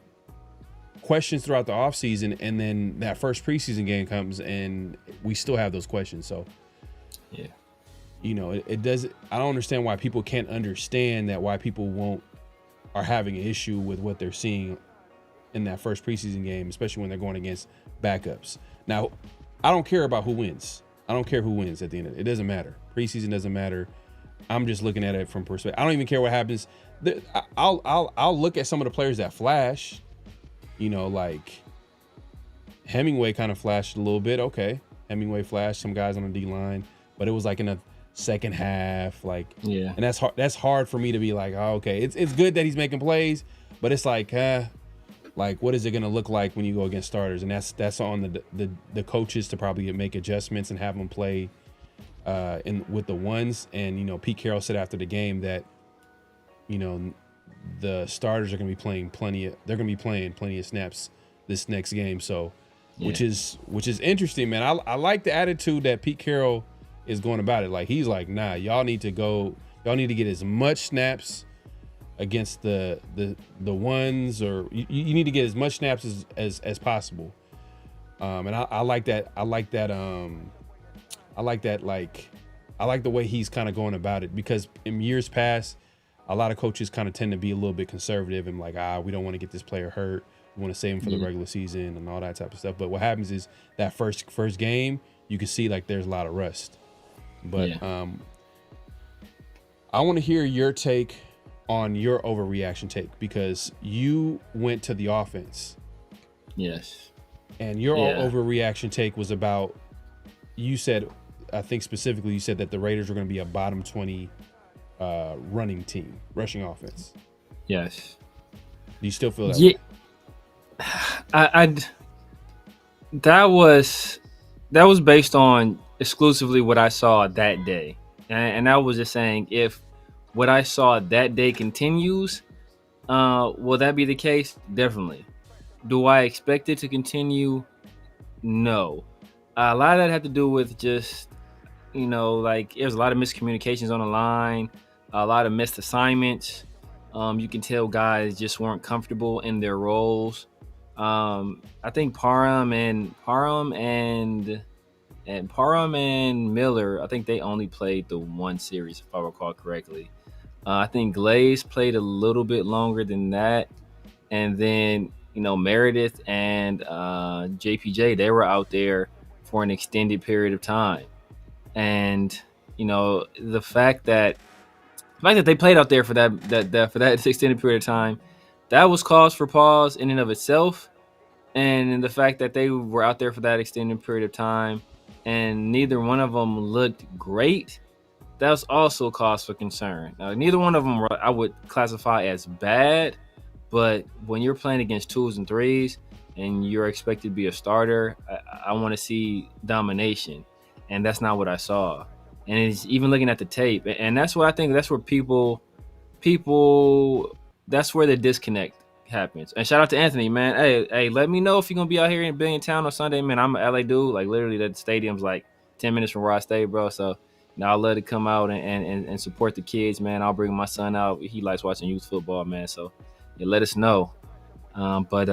[SPEAKER 3] questions throughout the offseason, and then that first preseason game comes and we still have those questions. So, yeah. It does. I don't understand why people can't understand that. Why people are having an issue with what they're seeing in that first preseason game, especially when they're going against backups. Now, I don't care about who wins. I don't care who wins at the end of it. It doesn't matter. Preseason doesn't matter. I'm just looking at it from perspective. I don't even care what happens. I'll look at some of the players that flash. Like Hemingway kind of flashed a little bit. Okay, Hemingway flashed some guys on the D line, but it was like in a second half, and that's hard for me to be like, oh, okay, it's good that he's making plays, but it's like what is it gonna look like when you go against starters? And that's on the coaches to probably make adjustments and have them play with the ones. And Pete Carroll said after the game that the starters are gonna be playing plenty of snaps this next game. So which is interesting, man. I like the attitude that Pete Carroll is going about it. Like he's like, nah, y'all need to get as much snaps against the ones, or you need to get as much snaps as possible. And I like that. I like the way he's kind of going about it, because in years past, a lot of coaches kind of tend to be a little bit conservative and like, we don't want to get this player hurt. We want to save him for the regular season and all that type of stuff. But what happens is that first game, you can see like there's a lot of rust. But I want to hear your take on your overreaction take, because you went to the offense.
[SPEAKER 7] Yes.
[SPEAKER 3] And your overreaction take was about, you said, I think specifically you said that the Raiders were going to be a bottom 20 running team, rushing offense.
[SPEAKER 7] Yes.
[SPEAKER 3] Do you still feel that way?
[SPEAKER 7] That was based on exclusively what I saw that day. And I was just saying, if what I saw that day continues, will that be the case? Definitely. Do I expect it to continue? No. A lot of that had to do with just, like there was a lot of miscommunications on the line, a lot of missed assignments. You can tell guys just weren't comfortable in their roles. I think Parham and Miller, I think they only played the one series, if I recall correctly. I think Glaze played a little bit longer than that. And then, Meredith and JPJ, they were out there for an extended period of time. And, the fact that they played out there for that extended period of time, that was cause for pause in and of itself. And the fact that they were out there for that extended period of time and neither one of them looked great, that's also cause for concern. Neither one of them I would classify as bad, but when you're playing against 2s and 3s and you're expected to be a starter, I want to see domination, and that's not what I saw. And it's even looking at the tape, and that's what I think. That's where people, that's where the disconnect happens. And shout out to Anthony, man. Hey, let me know if you're gonna be out here in Billiontown on Sunday, man. I'm an LA dude. Like literally, that stadium's like 10 minutes from where I stay, bro. So I'd love to come out and support the kids, man. I'll bring my son out. He likes watching youth football, man. So yeah, let us know. But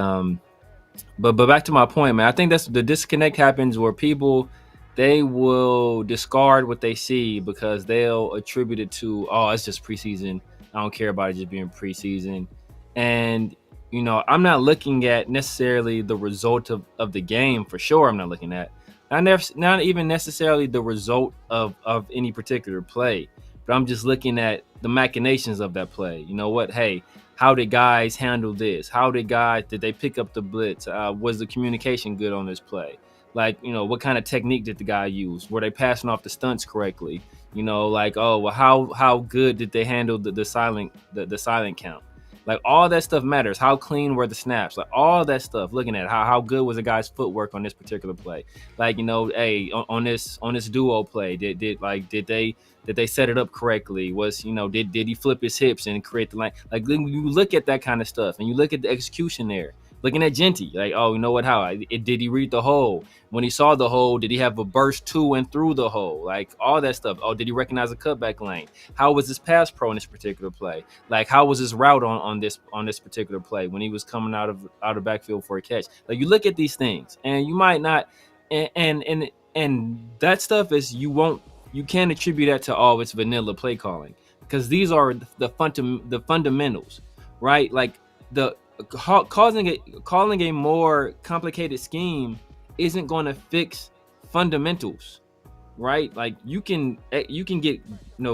[SPEAKER 7] back to my point, man. I think that's the disconnect happens where people, they will discard what they see because they'll attribute it to, oh, it's just preseason. I don't care about it just being preseason. And, I'm not looking at necessarily the result of the game for sure. I'm not looking at not even necessarily the result of any particular play, but I'm just looking at the machinations of that play. You know what? Hey, how did guys handle this? Did they pick up the blitz? Was the communication good on this play? Like, what kind of technique did the guy use? Were they passing off the stunts correctly? How good did they handle the silent count? Like all that stuff matters. How clean were the snaps? Like all that stuff. Looking at how good was the guy's footwork on this particular play? Like hey, on this duo play, did they set it up correctly? Was did he flip his hips and create the line? Like you look at that kind of stuff and you look at the execution there. Looking at Genty, like, oh, you know what? Did he read the hole? When he saw the hole, did he have a burst to and through the hole? Like all that stuff. Oh, did he recognize the cutback lane? How was his pass pro in this particular play? Like how was his route on this particular play when he was coming out of backfield for a catch? Like you look at these things and you might not, and that stuff is you can't attribute that to it's vanilla play calling, because these are the fundamentals, right? Like calling a more complicated scheme isn't going to fix fundamentals, right? Like you can get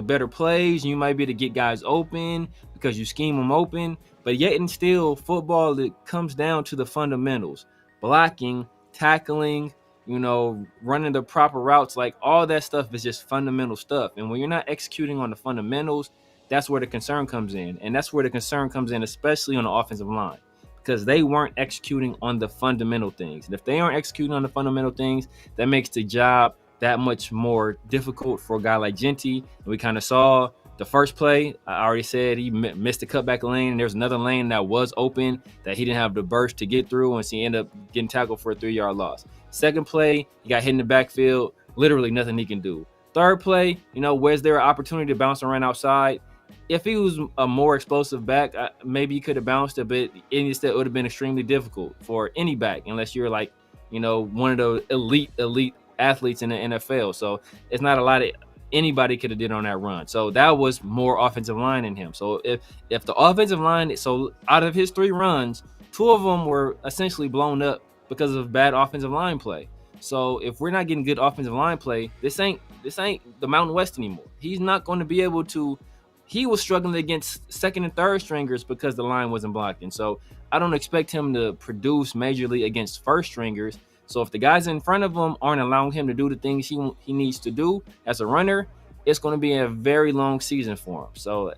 [SPEAKER 7] better plays. You might be able to get guys open because you scheme them open, but yet and still football, it comes down to the fundamentals: blocking, tackling, running the proper routes. Like all that stuff is just fundamental stuff. And when you're not executing on the fundamentals, that's where the concern comes in. And that's where the concern comes in, especially on the offensive line, because they weren't executing on the fundamental things. And if they aren't executing on the fundamental things, that makes the job that much more difficult for a guy like Genty. And we kind of saw the first play. I already said he missed the cutback lane. And there's another lane that was open that he didn't have the burst to get through, and so he ended up getting tackled for a 3-yard loss. Second play, he got hit in the backfield. Literally nothing he can do. Third play, where's there an opportunity to bounce around outside? If he was a more explosive back, maybe he could have bounced a bit. Instead, it would have been extremely difficult for any back, unless you're like, one of the elite athletes in the NFL. So it's not a lot of anybody could have did on that run. So that was more offensive line in him. So if the offensive line, so out of his 3 runs, 2 of them were essentially blown up because of bad offensive line play. So if we're not getting good offensive line play, this ain't the Mountain West anymore. He's not going to be able to. He was struggling against second and third stringers because the line wasn't blocking. So I don't expect him to produce majorly against first stringers. So if the guys in front of him aren't allowing him to do the things he needs to do as a runner, it's going to be a very long season for him. So,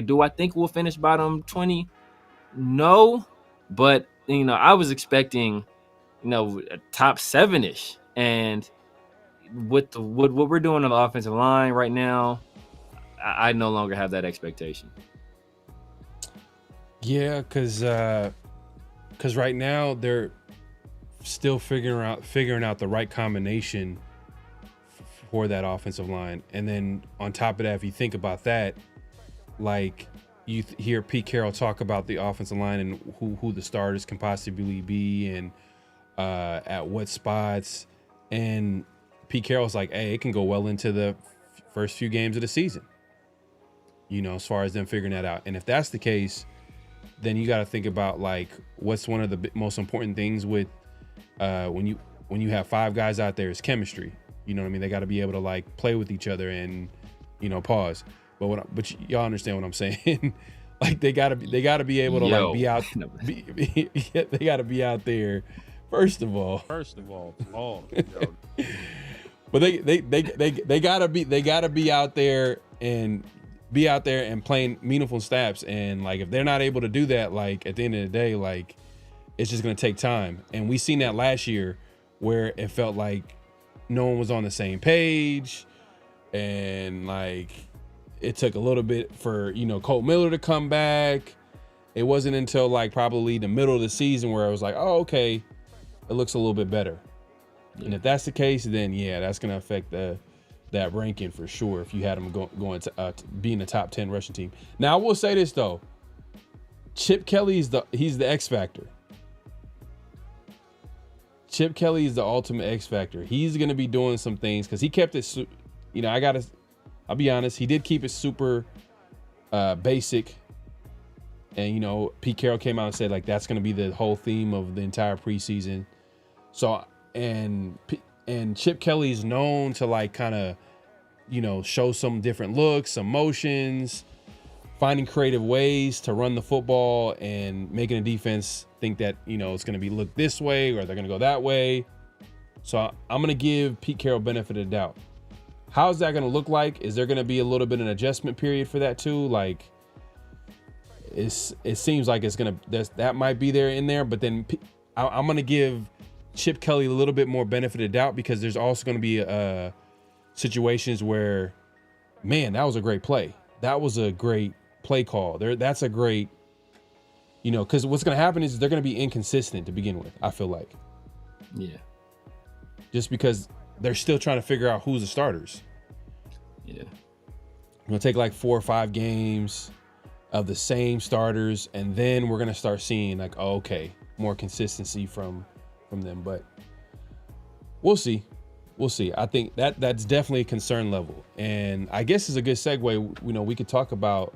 [SPEAKER 7] do I think we'll finish bottom 20? No, but I was expecting, a top 7-ish, and with what we're doing on the offensive line right now, I no longer have that expectation.
[SPEAKER 3] Yeah, because right now they're still figuring out the right combination for that offensive line. And then on top of that, if you think about that, like you hear Pete Carroll talk about the offensive line and who the starters can possibly be and at what spots. And Pete Carroll's like, hey, it can go well into the first few games of the season, as far as them figuring that out. And if that's the case, then you got to think about like what's one of the most important things with when you have 5 guys out there is chemistry. You know what I mean? They got to be able to like play with each other and pause. But y'all understand what I'm saying? Like they got to be able to like be out. They got to be out there. First of all, But they gotta be out there and playing meaningful snaps. And like if they're not able to do that, like at the end of the day, like it's just gonna take time. And we seen that last year where it felt like no one was on the same page, and like it took a little bit for Colt Miller to come back. It wasn't until like probably the middle of the season where I was like, oh, okay, it looks a little bit better. And if that's the case, then yeah, that's going to affect that ranking for sure. If you had them going to being a top 10 rushing team. Now I will say this though, Chip Kelly he's the X factor. Chip Kelly is the ultimate X factor. He's going to be doing some things because he kept it. I'll be honest, he did keep it super basic. And Pete Carroll came out and said like that's going to be the whole theme of the entire preseason. So. And Chip Kelly is known to like kind of, show some different looks, some motions, finding creative ways to run the football and making a defense think that, it's going to be looked this way or they're going to go that way. So I'm going to give Pete Carroll benefit of the doubt. How's that going to look like? Is there going to be a little bit of an adjustment period for that too? Like it seems like that might be in there, but then I'm going to give Chip Kelly a little bit more benefit of doubt because there's also going to be situations where, man, that was a great play. That was a great play call. That's a great, because what's going to happen is they're going to be inconsistent to begin with. I feel like,
[SPEAKER 7] yeah,
[SPEAKER 3] just because they're still trying to figure out who's the starters.
[SPEAKER 7] Yeah,
[SPEAKER 3] going to take like 4 or 5 games of the same starters, and then we're going to start seeing like, oh, okay, more consistency from them, but we'll see. I think that's definitely a concern level, and I guess it's a good segue. We could talk about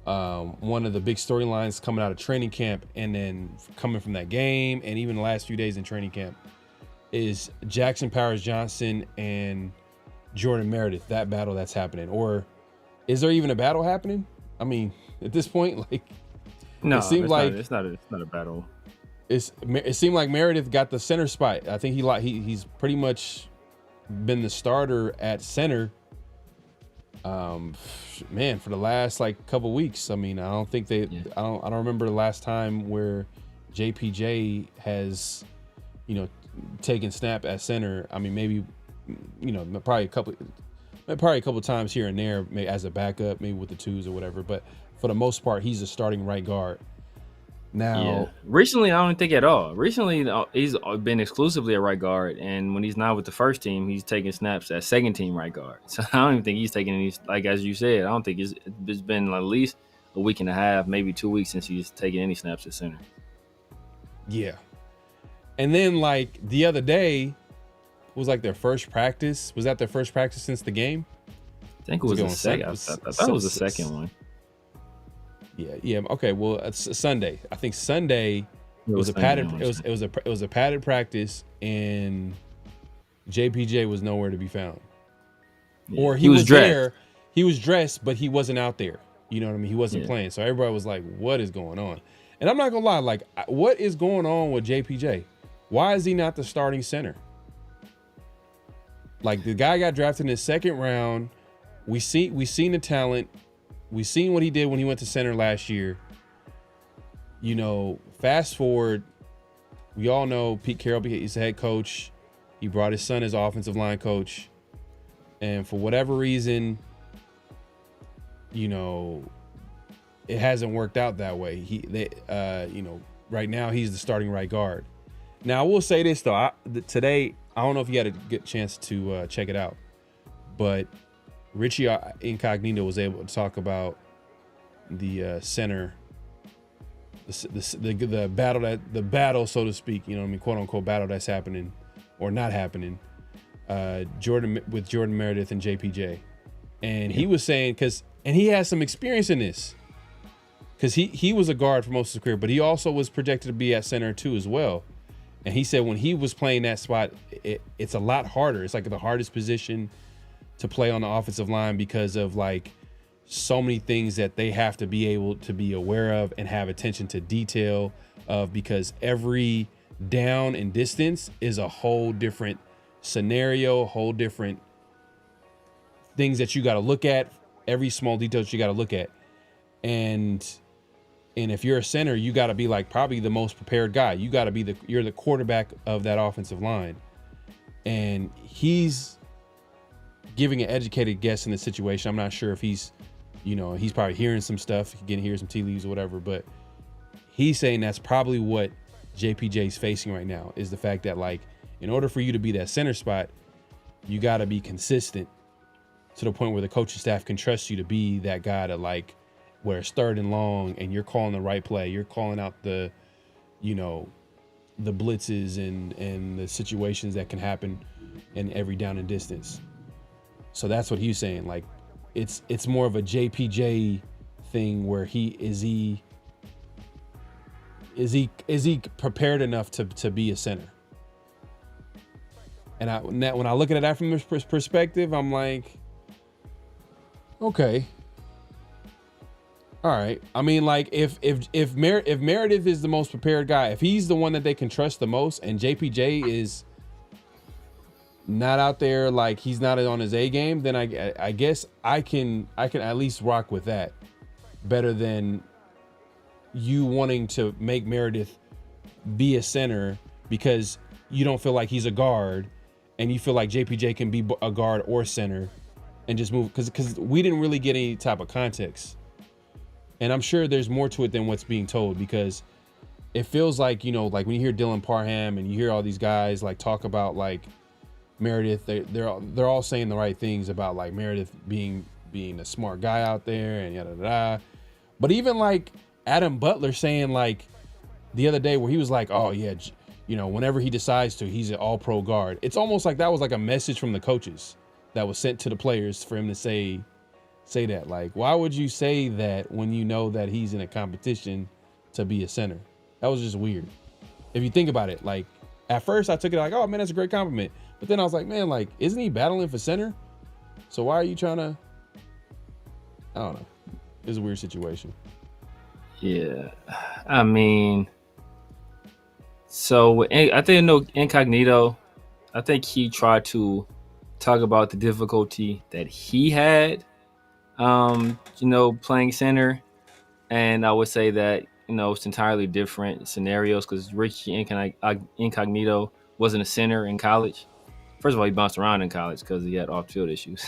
[SPEAKER 3] one of the big storylines coming out of training camp, and then coming from that game, and even the last few days in training camp, is Jackson Powers-Johnson and Jordan Meredith. That battle that's happening, or is there even a battle happening? I mean, at this point, like,
[SPEAKER 7] no,
[SPEAKER 3] it seems like
[SPEAKER 7] it's not a battle.
[SPEAKER 3] It seemed like Meredith got the center spot. I think he's pretty much been the starter at center, for the last like couple weeks. I mean, I don't think I don't remember the last time where JPJ has, taken snap at center. I mean, maybe, probably a couple times here and there, maybe as a backup, maybe with the twos or whatever. But for the most part, he's a starting right guard. Now,
[SPEAKER 7] recently, I don't think at all. Recently, he's been exclusively a right guard, and when he's not with the first team, he's taking snaps at second team right guard. So I don't even think he's taking any. Like as you said, I don't think it's been at least a week and a half, maybe 2 weeks since he's taken any snaps at center.
[SPEAKER 3] Yeah, and then like the other day was like their first practice. Was that their first practice since the game?
[SPEAKER 7] I think it was the second. I thought it was the second one.
[SPEAKER 3] Yeah. Okay. Well, it's Sunday. I think Sunday it was a padded. It was a padded practice, and JPJ was nowhere to be found. Yeah. Or he was dressed. There. He was dressed, but he wasn't out there. You know what I mean? He wasn't playing. So everybody was like, "What is going on?" And I'm not gonna lie. Like, what is going on with JPJ? Why is he not the starting center? Like, the guy got drafted in the second round. We seen the talent. We seen what he did when he went to center last year. Fast forward, we all know Pete Carroll, he's a head coach. He brought his son as offensive line coach. And for whatever reason, it hasn't worked out that way. Right now he's the starting right guard. Now I will say this though, today, I don't know if you had a good chance to check it out, but Richie Incognito was able to talk about the center, the battle, so to speak, quote unquote battle that's happening or not happening, Jordan Meredith and JPJ. And he was saying, and he has some experience in this, because he was a guard for most of his career, but he also was projected to be at center too as well. And he said when he was playing that spot, it's a lot harder. It's like the hardest position to play on the offensive line because of like so many things that they have to be able to be aware of and have attention to detail of, because every down and distance is a whole different scenario, whole different things that you got to look at, every small detail that you got to look at. And if you're a center, you got to be like probably the most prepared guy. You got to be you're the quarterback of that offensive line. And he's giving an educated guess in the situation. I'm not sure if he's probably hearing some stuff, he can hear some tea leaves or whatever, but he's saying that's probably what JPJ's facing right now, is the fact that, like, in order for you to be that center spot, you got to be consistent to the point where the coaching staff can trust you to be that guy to, like, where it's 3rd and long and you're calling the right play. You're calling out the blitzes and the situations that can happen in every down and distance. So that's what he's saying. Like, it's more of a JPJ thing where is he prepared enough to be a center? And when I look at that from this perspective, I'm like, okay, all right. I mean, like, if Meredith is the most prepared guy, if he's the one that they can trust the most, and JPJ is not out there, like, he's not on his A game, then I guess I can at least rock with that better than you wanting to make Meredith be a center because you don't feel like he's a guard and you feel like JPJ can be a guard or center and just move, because we didn't really get any type of context. And I'm sure there's more to it than what's being told, because it feels like, like when you hear Dylan Parham and you hear all these guys like talk about like Meredith, they're all saying the right things about like Meredith being a smart guy out there and yada yada. But even like Adam Butler saying like the other day where he was like, oh yeah, whenever he decides to, he's an all-pro guard. It's almost like that was like a message from the coaches that was sent to the players for him to say that. Like, why would you say that when you know that he's in a competition to be a center? That was just weird. If you think about it, like, at first I took it like, oh man, that's a great compliment. But then I was like, man, like, isn't he battling for center? So why are you trying to, I don't know. It's a weird situation.
[SPEAKER 7] Yeah. I mean, so I think Incognito, I think he tried to talk about the difficulty that he had, playing center. And I would say that, it's entirely different scenarios, because Richie Incognito wasn't a center in college. First of all, he bounced around in college because he had off-field issues.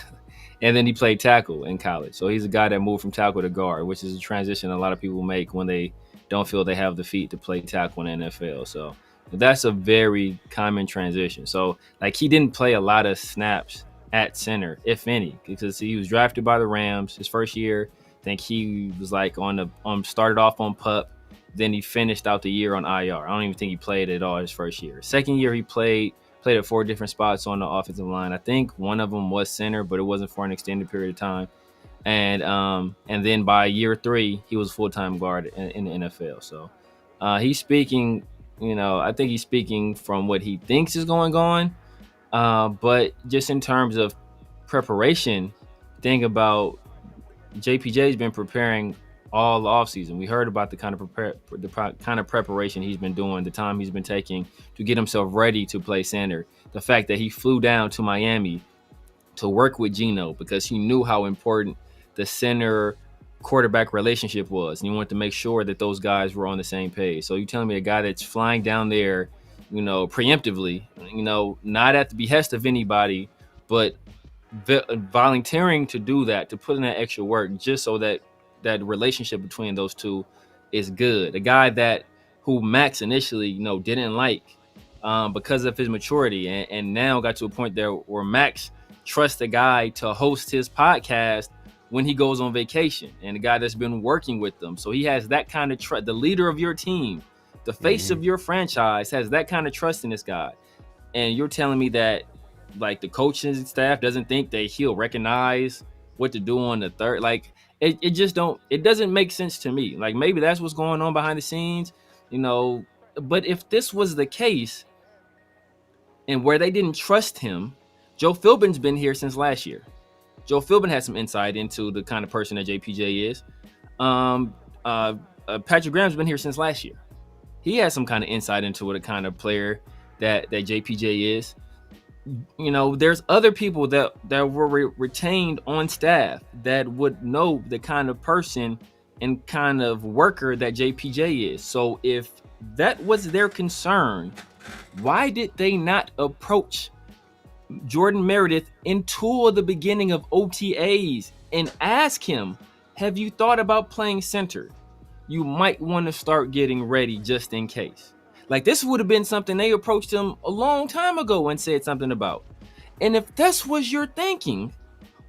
[SPEAKER 7] And then he played tackle in college. So he's a guy that moved from tackle to guard, which is a transition a lot of people make when they don't feel they have the feet to play tackle in the NFL. So that's a very common transition. So, like, he didn't play a lot of snaps at center, if any, because he was drafted by the Rams his first year. I think he was like started off on PUP. Then he finished out the year on IR. I don't even think he played at all his first year. Second year, he played at 4 different spots on the offensive line. I think one of them was center, but it wasn't for an extended period of time. And then by year 3, he was a full-time guard in the NFL. So he's speaking, I think he's speaking from what he thinks is going on. But just in terms of preparation, think about JPJ's been preparing all offseason. We heard about the kind of preparation he's been doing, the time he's been taking to get himself ready to play center. The fact that he flew down to Miami to work with Geno because he knew how important the center quarterback relationship was, and he wanted to make sure that those guys were on the same page. So you're telling me a guy that's flying down there, preemptively, not at the behest of anybody, but volunteering to do that, to put in that extra work just so that relationship between those two is good. A guy who Max initially, didn't like because of his maturity, and now got to a point there where Max trusts a guy to host his podcast when he goes on vacation, and a guy that's been working with them. So he has that kind of trust. The leader of your team, the face of your franchise, has that kind of trust in this guy. And you're telling me that, like, the coaching staff doesn't think that he'll recognize what to do on the third? Like, it doesn't make sense to me. Like, maybe that's what's going on behind the scenes, but if this was the case and where they didn't trust him, Joe Philbin's been here since last year. Joe Philbin has some insight into the kind of person that JPJ is. Patrick Graham's been here since last year. He has some kind of insight into what a kind of player that JPJ is. there's other people that were retained on staff that would know the kind of person and kind of worker that JPJ is. So if that was their concern, why did they not approach Jordan Meredith until the beginning of OTAs and ask him, have you thought about playing center? You might want to start getting ready just in case. Like, this would have been something they approached him a long time ago and said something about. And if this was your thinking,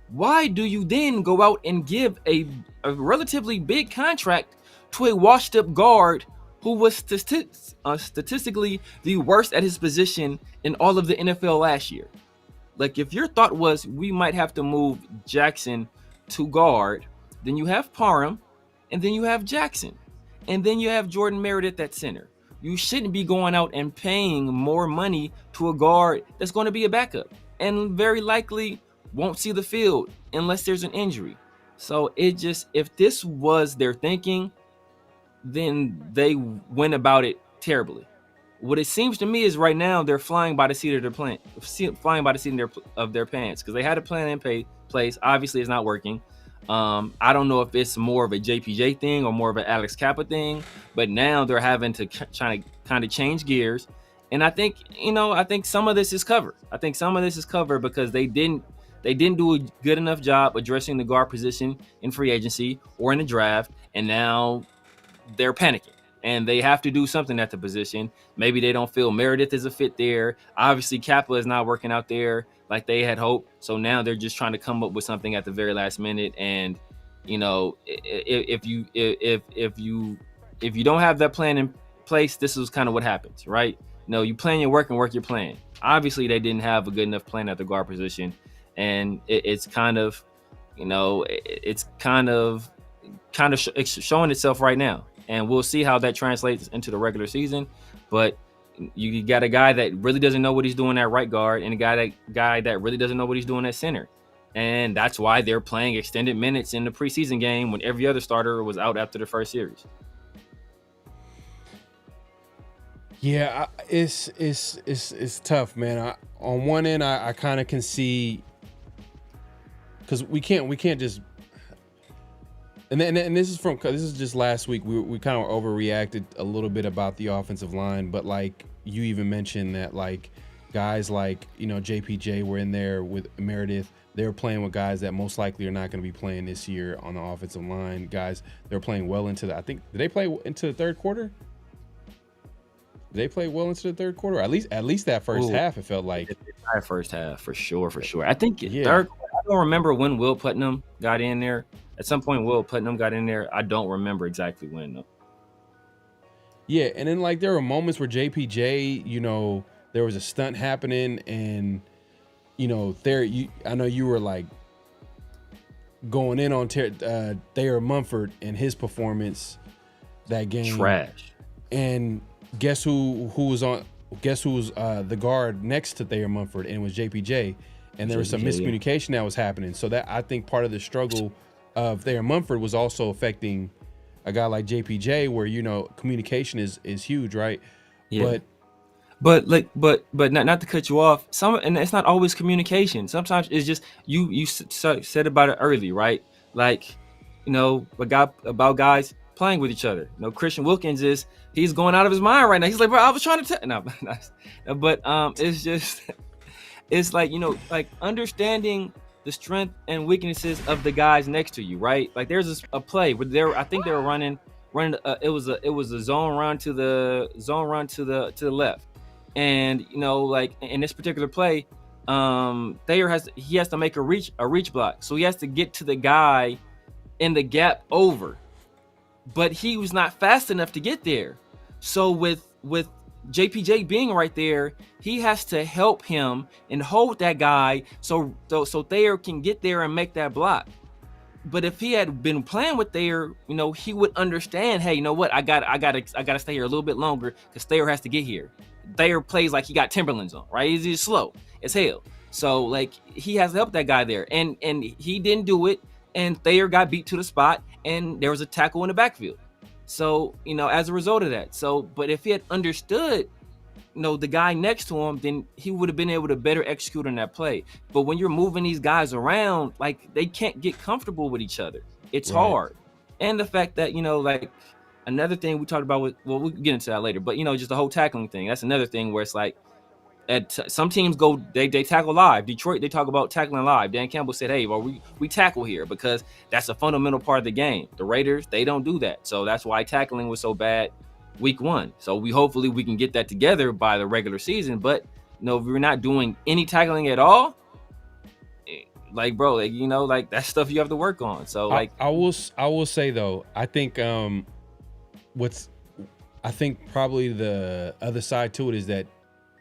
[SPEAKER 7] why do you then go out and give a relatively big contract to a washed up guard who was statistically the worst at his position in all of the NFL last year? Like, if your thought was we might have to move Jackson to guard, then you have Parham, and then you have Jackson, and then you have Jordan Meredith at center. You shouldn't be going out and paying more money to a guard that's going to be a backup and very likely won't see the field unless there's an injury. So if this was their thinking, then they went about it terribly. What it seems to me is right now they're flying by the seat of their pants, because they had a plan in place. Obviously, it's not working. I don't know if it's more of a JPJ thing or more of an Alex Kappa thing, but now they're having to try to kind of change gears. And I think some of this is covered. I think some of this is covered because they didn't do a good enough job addressing the guard position in free agency or in the draft, and now they're panicking. And they have to do something at the position. Maybe they don't feel Meredith is a fit there. Obviously, Kappa is not working out there like they had hoped. So now they're just trying to come up with something at the very last minute. And if you don't have that plan in place, this is kind of what happens, right? You plan your work and work your plan. Obviously, they didn't have a good enough plan at the guard position, and it's kind of showing itself right now. And we'll see how that translates into the regular season. But you got a guy that really doesn't know what he's doing at right guard, and a guy that really doesn't know what he's doing at center. And that's why they're playing extended minutes in the preseason game when every other starter was out after the first series.
[SPEAKER 3] Yeah, it's tough, man. On one end, I kind of can see, because we can't just. And this is just last week. We kind of overreacted a little bit about the offensive line, but like you even mentioned that like guys like JPJ were in there with Meredith. They were playing with guys that most likely are not going to be playing this year on the offensive line. Guys, they're playing well into the. I think did they play into the third quarter? They played well into the third quarter. At least that first half, it felt like.
[SPEAKER 7] That first half for sure. I think third. I don't remember when Will Putnam got in there. At some point, Will Putnam got in there. I don't remember exactly when, though.
[SPEAKER 3] Yeah, and then like there were moments where JPJ, there was a stunt happening, and I know you were like going in on Thayer Munford and his performance that game.
[SPEAKER 7] Trash.
[SPEAKER 3] And guess who was the guard next to Thayer Munford, and it was JPJ. And there was some miscommunication that was happening. So that I think part of the struggle of Thayer Munford was also affecting a guy like JPJ, where communication is huge, right?
[SPEAKER 7] Yeah. But not to cut you off. And it's not always communication. Sometimes it's just you said about it early, right? Like about guys playing with each other. Christian Wilkins he's going out of his mind right now. He's like, bro, I was trying to tell. No, but it's just it's like like understanding the strength and weaknesses of the guys next to you, right? Like there's a play where I think they were running. It was a zone run to the left, and like in this particular play, Thayer has to make a reach block, so he has to get to the guy in the gap over, but he was not fast enough to get there. So with JPJ being right there, he has to help him and hold that guy so Thayer can get there and make that block. But if he had been playing with Thayer, he would understand, hey, you know what? I gotta stay here a little bit longer because Thayer has to get here. Thayer plays like he got Timberlands on, right? He's slow as hell. So like he has to help that guy there. And he didn't do it, and Thayer got beat to the spot, and there was a tackle in the backfield. So, as a result of that. But if he had understood the guy next to him, then he would have been able to better execute on that play. But when you're moving these guys around, like, they can't get comfortable with each other. It's hard. And the fact that, like, another thing we talked about we'll get into that later, but, just the whole tackling thing. That's another thing where it's like, some teams they tackle live. Detroit, they talk about tackling live. Dan Campbell said, hey, well, we tackle here because that's a fundamental part of the game. The Raiders, they don't do that. So that's why tackling was so bad week 1. So hopefully we can get that together by the regular season. But if we're not doing any tackling at all, like, bro, like, like, that's stuff you have to work on. So like,
[SPEAKER 3] I will say though, I think probably the other side to it is that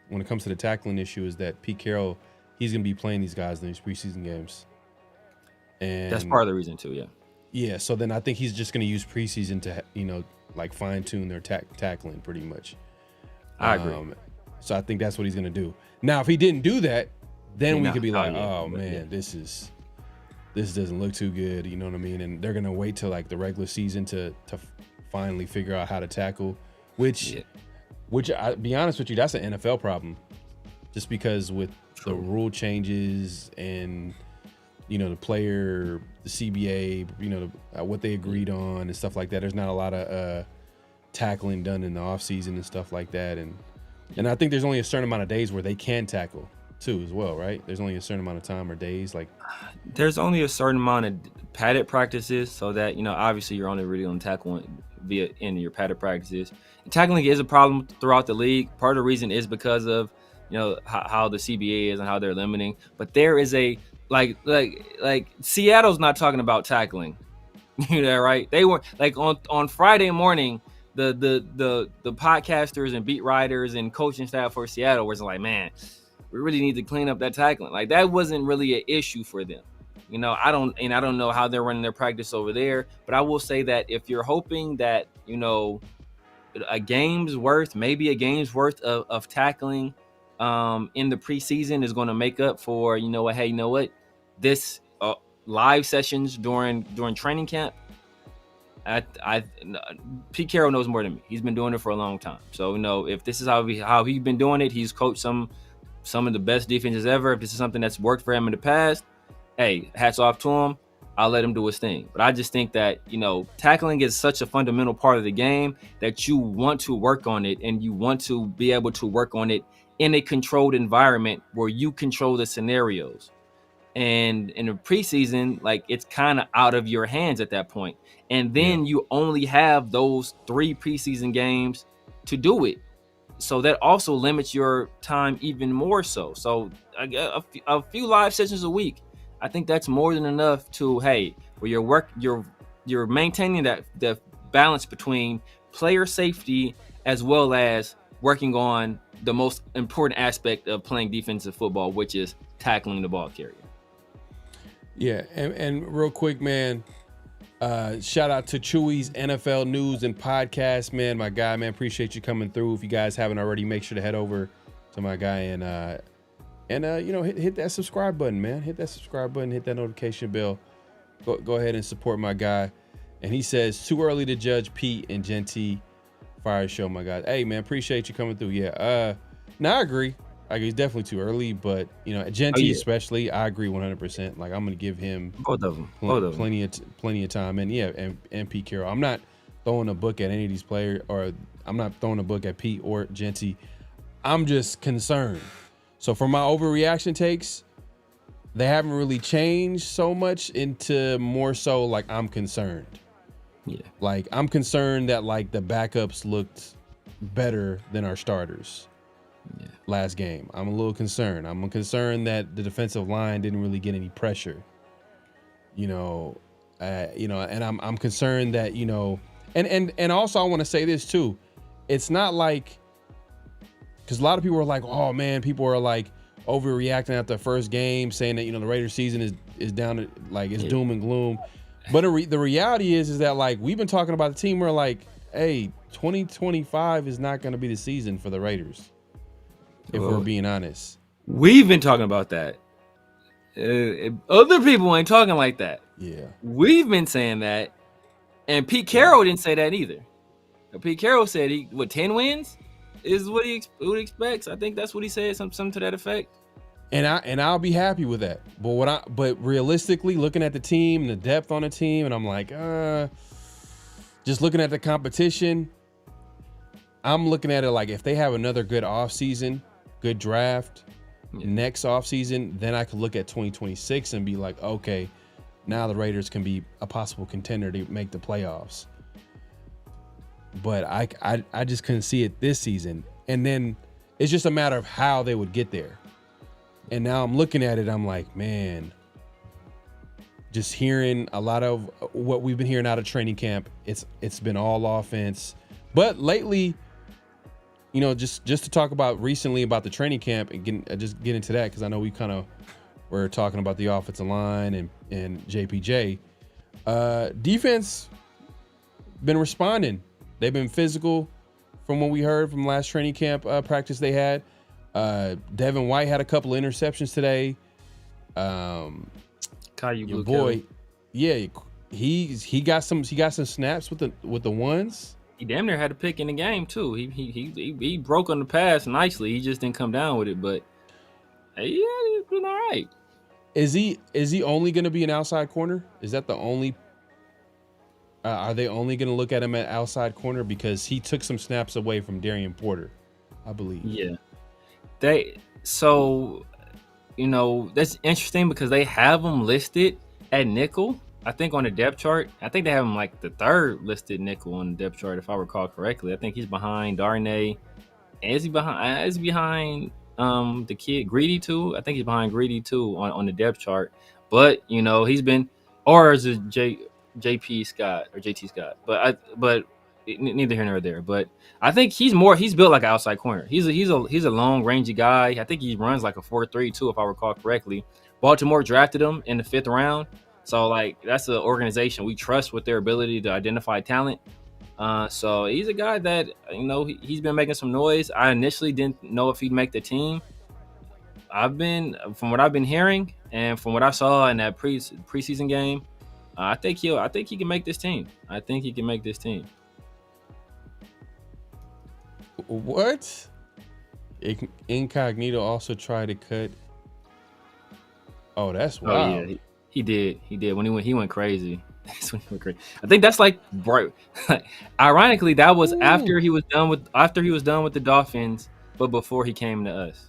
[SPEAKER 3] when it comes to the tackling issue is that Pete Carroll, he's going to be playing these guys in these preseason games. And
[SPEAKER 7] that's part of the reason too, yeah.
[SPEAKER 3] Yeah, so then I think he's just going to use preseason to, like, fine-tune their tackling pretty much.
[SPEAKER 7] I agree.
[SPEAKER 3] So I think that's what he's going to do. Now, if he didn't do that, then we could be like, oh, man, this doesn't look too good, you know what I mean? And they're going to wait till, like, the regular season to finally figure out how to tackle, which I'll be honest with you, that's an NFL problem. Just because with the rule changes and, the player, the CBA, what they agreed on and stuff like that, there's not a lot of tackling done in the offseason and stuff like that. And I think there's only a certain amount of days where they can tackle too as well, right? There's only a certain amount of time or days. Like,
[SPEAKER 7] there's only a certain amount of padded practices, so that, obviously you're only really on tackling via in your padded practices. Tackling is a problem throughout the league. Part of the reason is because of how the CBA is and how they're limiting. But there is a like Seattle's not talking about tackling, right? They were like on Friday morning, the podcasters and beat writers and coaching staff for Seattle was like, man, we really need to clean up that tackling. Like, that wasn't really an issue for them. I don't know how they're running their practice over there, but I will say that if you're hoping that, a game's worth of tackling in the preseason is going to make up for, this live sessions during training camp. Pete Carroll knows more than me. He's been doing it for a long time. So, if this is how he's been doing it, he's coached some of the best defenses ever. If this is something that's worked for him in the past, hey, hats off to him. I'll let him do his thing. But I just think that, tackling is such a fundamental part of the game that you want to work on it, and you want to be able to work on it in a controlled environment where you control the scenarios. And in the preseason, like, it's kind of out of your hands at that point. And then you only have those 3 preseason games to do it. So that also limits your time even more so. So a few live sessions a week, I think that's more than enough to, hey, where you're maintaining the balance between player safety as well as working on the most important aspect of playing defensive football, which is tackling the ball carrier.
[SPEAKER 3] Yeah, and real quick, man, shout out to Chewy's NFL News and Podcast, man, my guy, man. Appreciate you coming through. If you guys haven't already, make sure to head over to my guy and hit that subscribe button, man. Hit that subscribe button, hit that notification bell. Go ahead and support my guy. And he says, too early to judge Pete and Genty Fire Show, my guy. Hey, man, appreciate you coming through. Yeah, I agree. He's definitely too early, but Genty especially, I agree 100%. Like, I'm gonna give him
[SPEAKER 7] both of them
[SPEAKER 3] plenty of time, and Pete Carroll. I'm not throwing a book at any of these players, or I'm not throwing a book at Pete or Genty. I'm just concerned. So for my overreaction takes, they haven't really changed so much into more so like I'm concerned. Yeah, like I'm concerned that like the backups looked better than our starters. Yeah. Last game, I'm a little concerned. I'm concerned that the defensive line didn't really get any pressure. And I'm concerned that and also I want to say this too. It's not like, because a lot of people are like, oh man, people are like overreacting after the first game, saying that the Raiders season is down to like it's doom and gloom. But the reality is that like we've been talking about the team. We're like, hey, 2025 is not going to be the season for the Raiders. If we're being honest,
[SPEAKER 7] we've been talking about that. Other people ain't talking like that.
[SPEAKER 3] Yeah,
[SPEAKER 7] we've been saying that, and Pete Carroll didn't say that either. Pete Carroll said 10 wins. is what he expects. I think that's what he said, something to that effect.
[SPEAKER 3] And I'll be happy with that. But realistically, looking at the team, the depth on the team, and I'm like, just looking at the competition, I'm looking at it like if they have another good offseason, good draft, next offseason, then I could look at 2026 and be like, okay, now the Raiders can be a possible contender to make the playoffs. But I just couldn't see it this season. And then it's just a matter of how they would get there. And now I'm looking at it, I'm like, man, just hearing a lot of what we've been hearing out of training camp, it's been all offense. But lately, you know, just to talk about recently about the training camp and get into that, because I know we kind of were talking about the offensive line and JPJ. Defense been responding. They've been physical from what we heard from last training camp practice they had. Devin White had a couple of interceptions today. Your boy, yeah, he got some snaps with the ones.
[SPEAKER 7] He damn near had a pick in the game too. He broke on the pass nicely. He just didn't come down with it, but yeah, he's been all right.
[SPEAKER 3] Is he only going to be an outside corner? Is that the only? Are they only going to look at him at outside corner because he took some snaps away from Darian Porter, I believe.
[SPEAKER 7] Yeah, so you know that's interesting because they have him listed at nickel. I think on the depth chart, I think they have him like the third listed nickel on the depth chart, if I recall correctly. I think he's behind Darnay. Is he behind the kid Greedy too? I think he's behind Greedy too on the depth chart. But you know he's been, or is it JP Scott or JT Scott? But neither here nor there. But I think he's built like an outside corner. He's a long rangy guy. I think he runs like a 4.3 too, if I recall correctly. Baltimore drafted him in the 5th round. So, like, that's an organization we trust with their ability to identify talent. So he's a guy that, you know, he's been making some noise. I initially didn't know if he'd make the team. From what I've been hearing and from what I saw in that preseason game, I think he can make this team. I think he can make this team.
[SPEAKER 3] What? Incognito also tried to cut. Oh, that's wild.
[SPEAKER 7] Oh, yeah. He did when he went crazy. That's when he went crazy. I think that's like, bro. Ironically, that was after he was done with the Dolphins, but before he came to us.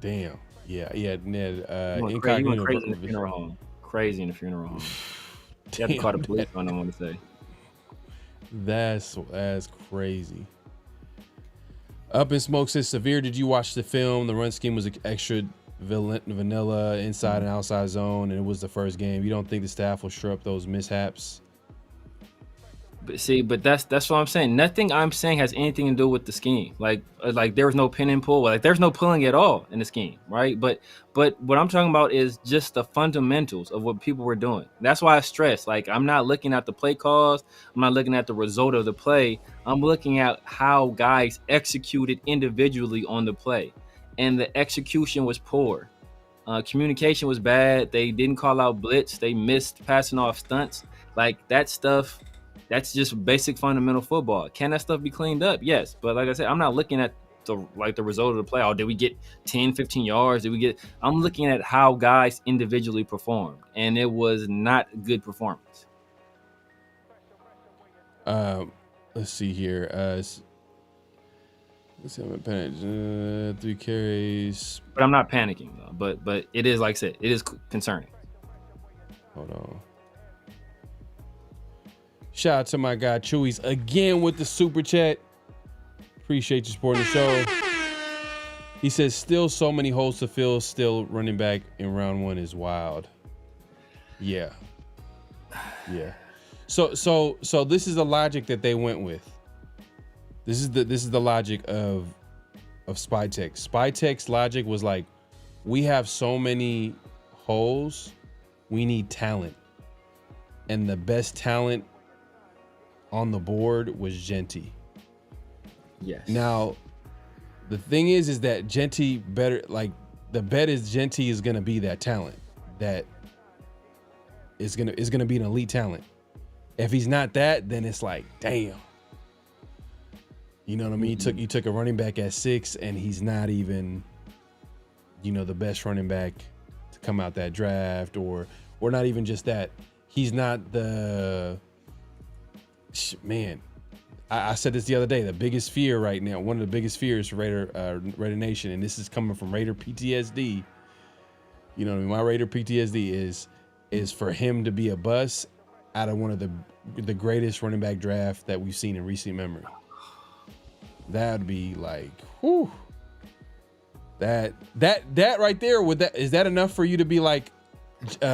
[SPEAKER 3] Damn. Yeah. Ned.
[SPEAKER 7] He went crazy in the funeral home. Crazy in the funeral home. You have to call the police on him. I want to say.
[SPEAKER 3] That's crazy. Up in Smoke says, Severe, did you watch the film? The run scheme was extra vanilla inside and outside zone, and it was the first game. You don't think the staff will shore up those mishaps?
[SPEAKER 7] But that's what I'm saying. Nothing I'm saying has anything to do with the scheme. Like there was no pin and pull. Like there's no pulling at all in the scheme, right? But what I'm talking about is just the fundamentals of what people were doing. That's why I stress. Like I'm not looking at the play calls. I'm not looking at the result of the play. I'm looking at how guys executed individually on the play. And the execution was poor. Communication was bad. They didn't call out blitz. They missed passing off stunts. Like that stuff, that's just basic fundamental football. Can that stuff be cleaned up? Yes. But like I said, I'm not looking at the result of the play. Oh, did we get 10, 15 yards? I'm looking at how guys individually performed. And it was not a good performance.
[SPEAKER 3] Let's see here. Let's see, I'm panicking. 3 carries.
[SPEAKER 7] But I'm not panicking though. But it is, like I said, it is concerning.
[SPEAKER 3] Hold on. Shout out to my guy Chewy's again with the super chat. Appreciate you supporting the show. He says, still so many holes to fill. Still running back in round 1 is wild. Yeah. So this is the logic that they went with. This is the logic of SpyTech. SpyTech's logic was like, we have so many holes, we need talent. And the best talent on the board was Genty.
[SPEAKER 7] Yes.
[SPEAKER 3] Now, the thing is that Genty better, like, the bet is Genty is gonna be that talent that is gonna be an elite talent. If he's not that, then it's like, damn. You know what I mean? You took a running back at 6, and he's not even, the best running back to come out that draft, or not even just that. He's not the man. I said this the other day. The biggest fear right now, one of the biggest fears for Raider Nation, and this is coming from Raider PTSD. You know what I mean? My Raider PTSD is for him to be a bust out of one of the greatest running back draft that we've seen in recent memory. That would be like, whew. That right there, is that enough for you to be like,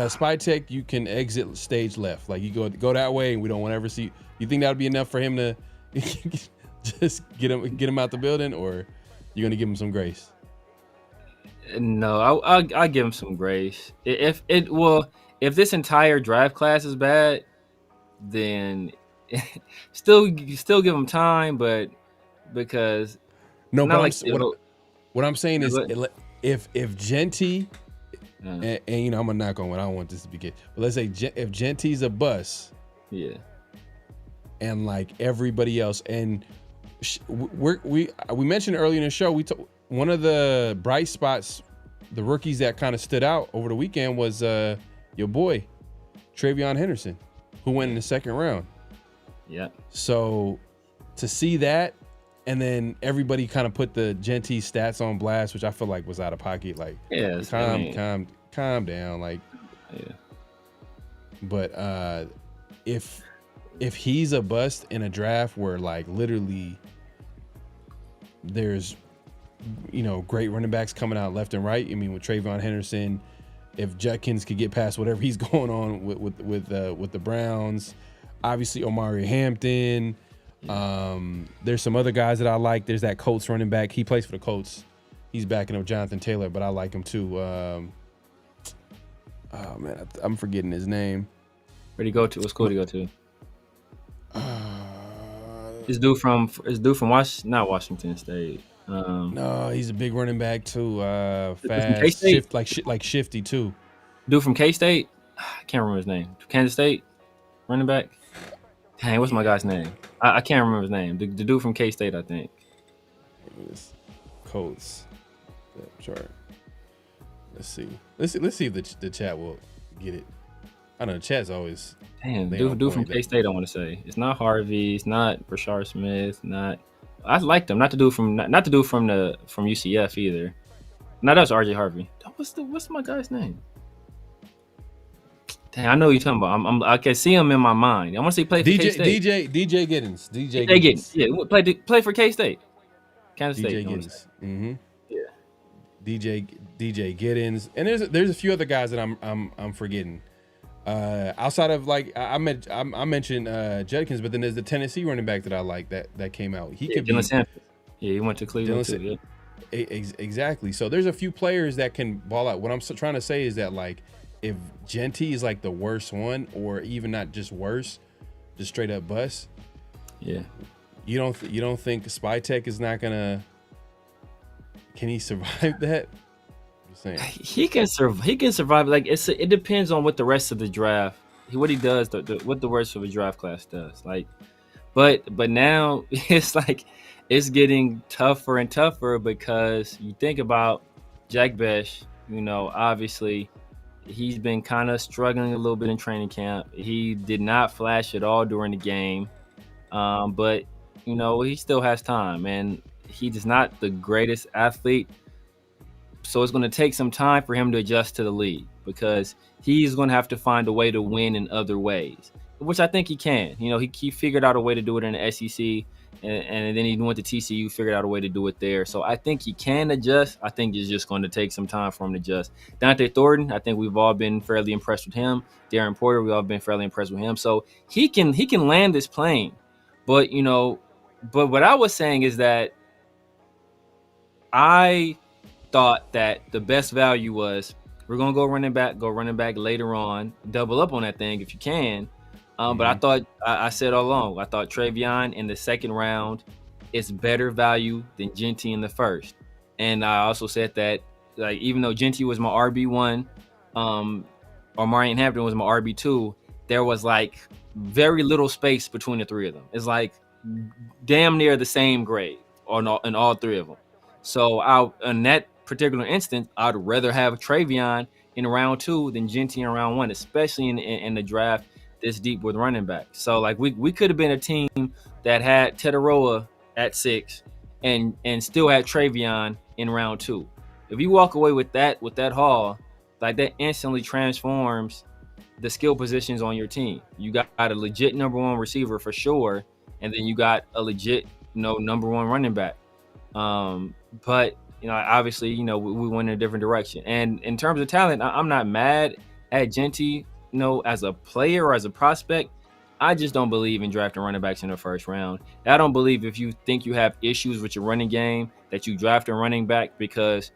[SPEAKER 3] Spy Tech, you can exit stage left, like you go that way, and we don't want to ever see you? Think that would be enough for him to just get him out the building, or you're gonna give him some grace?
[SPEAKER 7] No, I'll give him some grace. If this entire draft class is bad, then still give him time, but because
[SPEAKER 3] no, but
[SPEAKER 7] like
[SPEAKER 3] what I'm saying is, if Genty, and I'm gonna knock on what I don't want this to be good, but let's say if Genty's a bust,
[SPEAKER 7] yeah,
[SPEAKER 3] and like everybody else, and we mentioned earlier in the show, one of the bright spots, the rookies that kind of stood out over the weekend was your boy Travion Henderson, who went in the second round.
[SPEAKER 7] Yeah.
[SPEAKER 3] So to see that, and then everybody kind of put the Genty stats on blast, which I feel like was out of pocket. Like, calm down. Like,
[SPEAKER 7] yeah.
[SPEAKER 3] But if he's a bust in a draft where like literally there's great running backs coming out left and right. I mean, with Travion Henderson, if Judkins could get past whatever he's going on with the Browns, obviously Omari Hampton. There's some other guys that I like. There's that Colts running back. He plays for the Colts. He's backing up Jonathan Taylor, but I like him too. Oh man, I'm forgetting his name.
[SPEAKER 7] Where'd he go to? What school did he go to? This dude from not Washington State.
[SPEAKER 3] No, he's a big running back too. Fast, like shifty too.
[SPEAKER 7] Dude from K-State. I can't remember his name. Kansas State running back. Dang, what's my guy's name? I can't remember his name. The dude from K-State, I think.
[SPEAKER 3] Colts. Chart. Let's see if the chat will get it. I know the chat's always.
[SPEAKER 7] Damn, dude from K-State. I want to say it's not Harvey. It's not Rashard Smith. Not. I liked him. Not the dude from UCF either. No, that was RJ Harvey. What's my guy's name? Dang, I know who you're talking about. I can see him in my mind. I want to see play for K-State.
[SPEAKER 3] DJ Giddens. DJ
[SPEAKER 7] Giddens. Yeah, play for K-State. Kansas State.
[SPEAKER 3] DJ Giddens. Mm-hmm.
[SPEAKER 7] Yeah.
[SPEAKER 3] DJ Giddens, and there's a few other guys that I'm forgetting. Outside of like I mentioned Judkins, but then there's the Tennessee running back that I like that came out. He could be. Yeah,
[SPEAKER 7] he went to Cleveland too. Yeah.
[SPEAKER 3] Exactly. So there's a few players that can ball out. What I'm trying to say is that like if Genty is like the worst one, or even not just worse, just straight up bust.
[SPEAKER 7] Yeah. You
[SPEAKER 3] don't think Spy Tech is not gonna? Can he survive that?
[SPEAKER 7] He can survive. Like it depends on what the rest of the draft, what he does, what the rest of the draft class does. Like, but now it's like it's getting tougher and tougher because you think about Jack Besh. Obviously, he's been kind of struggling a little bit in training camp. He did not flash at all during the game, but he still has time, and he is not the greatest athlete. So it's going to take some time for him to adjust to the league because he's going to have to find a way to win in other ways, which I think he can. He figured out a way to do it in the SEC, and then he went to TCU, figured out a way to do it there. So I think he can adjust. I think it's just going to take some time for him to adjust. Dante Thornton, I think we've all been fairly impressed with him. Darren Porter, we've all been fairly impressed with him. So he can land this plane. But, but what I was saying is that I thought that the best value was we're gonna go running back later on, double up on that thing if you can. But I thought I said all along, I thought Travion in the second round is better value than Genty in the first. And I also said that like even though Genty was my RB1, or Marion Hampton was my RB2, there was like very little space between the three of them. It's like damn near the same grade in all three of them. So in that particular instance, I'd rather have Travion in round 2 than Genty in round 1, especially in the draft this deep with running back. So like we could have been a team that had Tetaroa at 6 and still had Travion in round 2. If you walk away with that haul, like that instantly transforms the skill positions on your team. You got a legit number 1 receiver for sure, and then you got a legit number 1 running back. But obviously, we went in a different direction. And in terms of talent, I'm not mad at Genty, as a player or as a prospect. I just don't believe in drafting running backs in the first round. I don't believe if you think you have issues with your running game that you draft a running back, because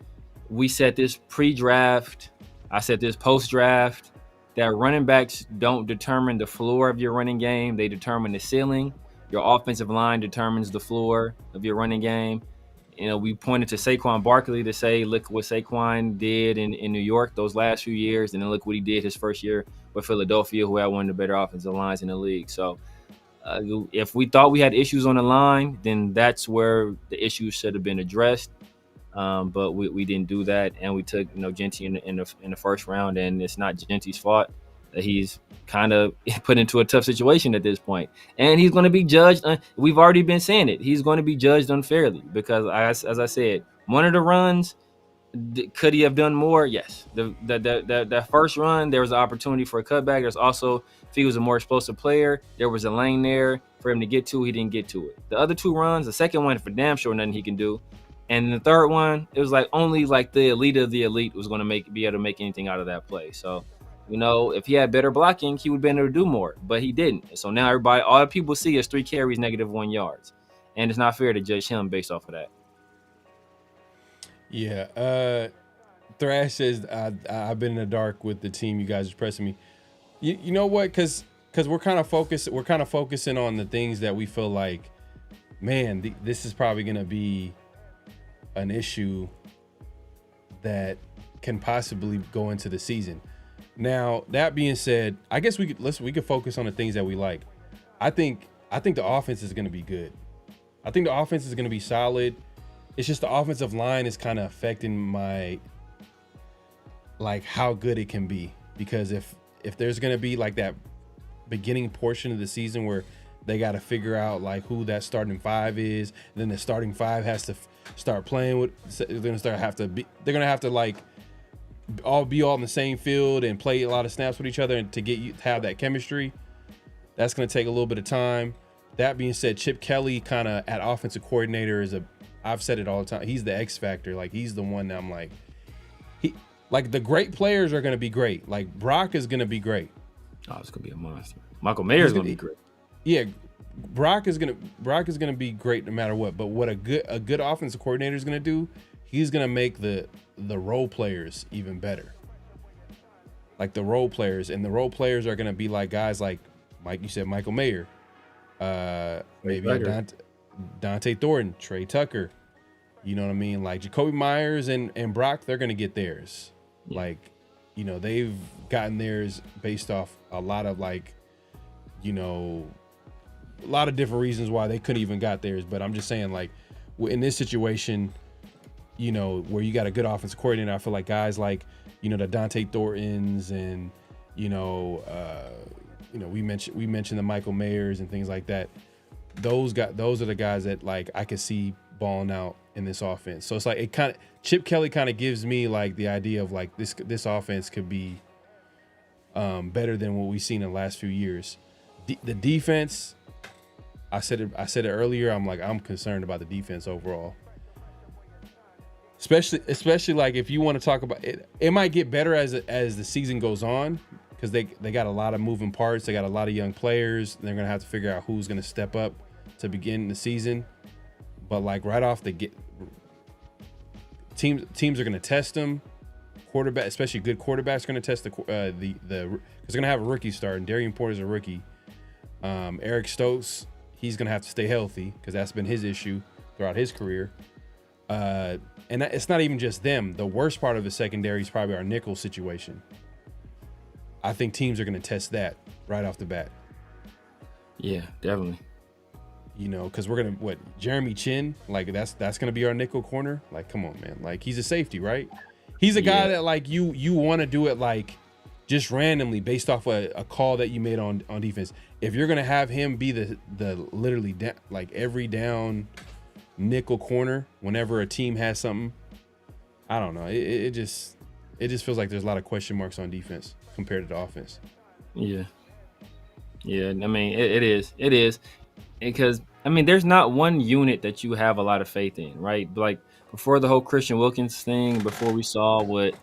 [SPEAKER 7] we said this pre-draft, I said this post-draft, that running backs don't determine the floor of your running game. They determine the ceiling. Your offensive line determines the floor of your running game. We pointed to Saquon Barkley to say, look what Saquon did in New York those last few years, and then look what he did his first year with Philadelphia, who had one of the better offensive lines in the league. So if we thought we had issues on the line, then that's where the issues should have been addressed. But we didn't do that, and we took Genty in the first round, and it's not Genty's fault that he's kind of put into a tough situation at this point, and he's going to be judged. We've already been saying it. He's going to be judged unfairly because, as I said, one of the runs, could he have done more? Yes. The first run, there was an opportunity for a cutback. There's also, if he was a more explosive player, there was a lane there for him to get to. He didn't get to it. The other 2 runs, the second one, for damn sure, nothing he can do. And the third one, it was like only like the elite of the elite was going to be able to make anything out of that play. So, if he had better blocking, he would be able to do more, but he didn't. So now all the people see is 3 carries, -1 yards. And it's not fair to judge him based off of that.
[SPEAKER 3] Yeah. Thrash says, I've been in the dark with the team. You guys are pressing me. You know what? Because we're kind of focusing on the things that we feel like, man, this is probably going to be an issue that can possibly go into the season. Now, that being said, I guess we could focus on the things that we like. I think the offense is going to be good. I think the offense is going to be solid. It's just the offensive line is kind of affecting my, like, how good it can be. Because if there's going to be like that beginning portion of the season where they got to figure out like who that starting 5 is, and then the starting 5 has to start playing with. They're going to have to like all be on the same field and play a lot of snaps with each other, and to have that chemistry. That's going to take a little bit of time. That being said, Chip Kelly kind of at offensive coordinator I've said it all the time. He's the X factor. Like, he's the one that I'm like, the great players are going to be great. Like, Brock is going to be great.
[SPEAKER 7] Oh, it's going to be a monster. Michael Mayer's going to be great.
[SPEAKER 3] Yeah. Brock is gonna be great no matter what. But what a good offensive coordinator is gonna do, he's gonna make the role players even better. Like the role players, and the role players are gonna be like guys like Mike. You said Michael Mayer, maybe Dante Thornton, Trey Tucker. You know what I mean? Like Jacoby Myers and Brock, they're gonna get theirs. Yeah. Like, they've gotten theirs based off a lot of like, a lot of different reasons why they couldn't even got theirs. But I'm just saying, like, in this situation, where you got a good offensive coordinator, I feel like guys like, the Dante Thorntons and, we mentioned the Michael Mayers and things like that. Those are the guys that like I could see balling out in this offense. So it's like Chip Kelly kind of gives me like the idea of like this offense could be better than what we've seen in the last few years. The defense. I said it earlier. I'm concerned about the defense overall, especially like if you want to talk about it. It might get better as the season goes on because they got a lot of moving parts. They got a lot of young players. They're gonna have to figure out who's gonna step up to begin the season. But like right off the get, teams are gonna test them. Quarterback, especially good quarterbacks, are gonna test because they're gonna have a rookie starting. Darian Porter's a rookie. Eric Stokes. He's going to have to stay healthy because that's been his issue throughout his career. And it's not even just them. The worst part of the secondary is probably our nickel situation. I think teams are going to test that right off the bat.
[SPEAKER 7] Yeah, definitely.
[SPEAKER 3] you know, because we're gonna Jeremy Chin, like that's gonna be our nickel corner. Like, come on, man. Like, he's a safety, right? He's a guy that like you want to do it like just randomly based off a call that you made on defense. If you're gonna have him be the literally like every down nickel corner whenever a team has something, I don't know. It just feels like there's a lot of question marks on defense compared to the offense.
[SPEAKER 7] Yeah. I mean, it is because I mean, there's not one unit that you have a lot of faith in, right? Like before the whole Christian Wilkins thing, before we saw what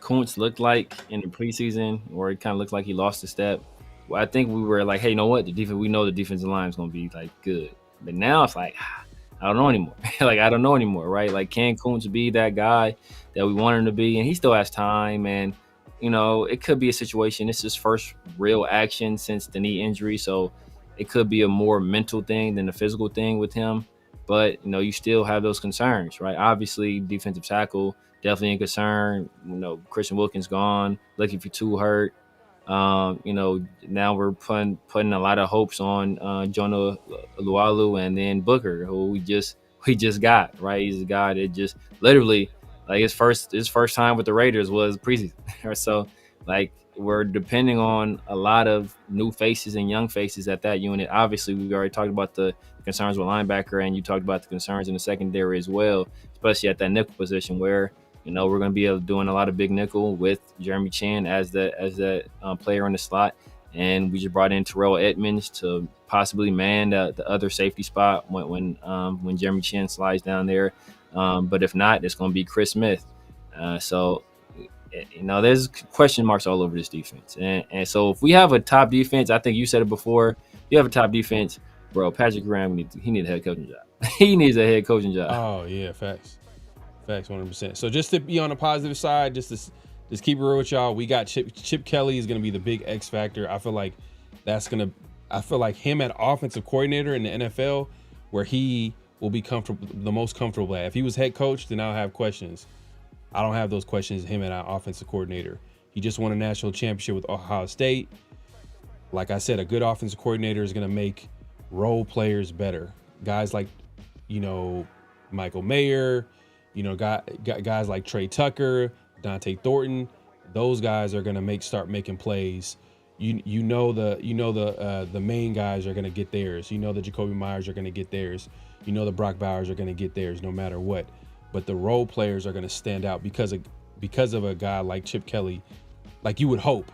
[SPEAKER 7] Kuntz looked like in the preseason, where it kind of looked like he lost a step. Well, I think we were like, hey, you know what? We know the defensive line is going to be like good, but now it's like, I don't know anymore. Like, I don't know anymore, right? Like, can Kuntz be that guy that we want him to be? And he still has time, and you know, it could be a situation. It's his first real action since the knee injury, so it could be a more mental thing than a physical thing with him. But you know, you still have those concerns, right? Obviously, defensive tackle definitely a concern. You know, Christian Wilkins gone, looking for two hurt. You know, now we're putting a lot of hopes on Jonah Lualu and then Booker, who we just got, right? He's a guy that just literally like his first time with the Raiders was preseason. So like we're depending on a lot of new faces and young faces at that unit. Obviously, we already talked about the concerns with linebacker, and you talked about the concerns in the secondary as well, especially at that nickel position where, you know, we're going to be doing a lot of big nickel with Jeremy Chin as that player in the slot. And we just brought in Terrell Edmonds to possibly man the other safety spot when Jeremy Chin slides down there. But if not, it's going to be Chris Smith. So, you know, there's question marks all over this defense. And so if we have a top defense, I think you said it before, if you have a top defense, bro, Patrick Graham, he needs a head coaching job. He needs a head coaching job.
[SPEAKER 3] Oh, yeah, facts. Facts, 100%. So just to be on the positive side, just keep it real with y'all. We got Chip Kelly is going to be the big X factor. I feel like him at offensive coordinator in the NFL, where he will be the most comfortable at. If he was head coach, then I'll have questions. I don't have those questions. Him at our offensive coordinator. He just won a national championship with Ohio State. Like I said, a good offensive coordinator is going to make role players better. Guys like, you know, Michael Mayer. You know, guys like Trey Tucker, Dante Thornton, those guys are gonna start making plays. You know the main guys are gonna get theirs. You know the Jacoby Myers are gonna get theirs. You know the Brock Bowers are gonna get theirs no matter what. But the role players are gonna stand out because of a guy like Chip Kelly, like you would hope.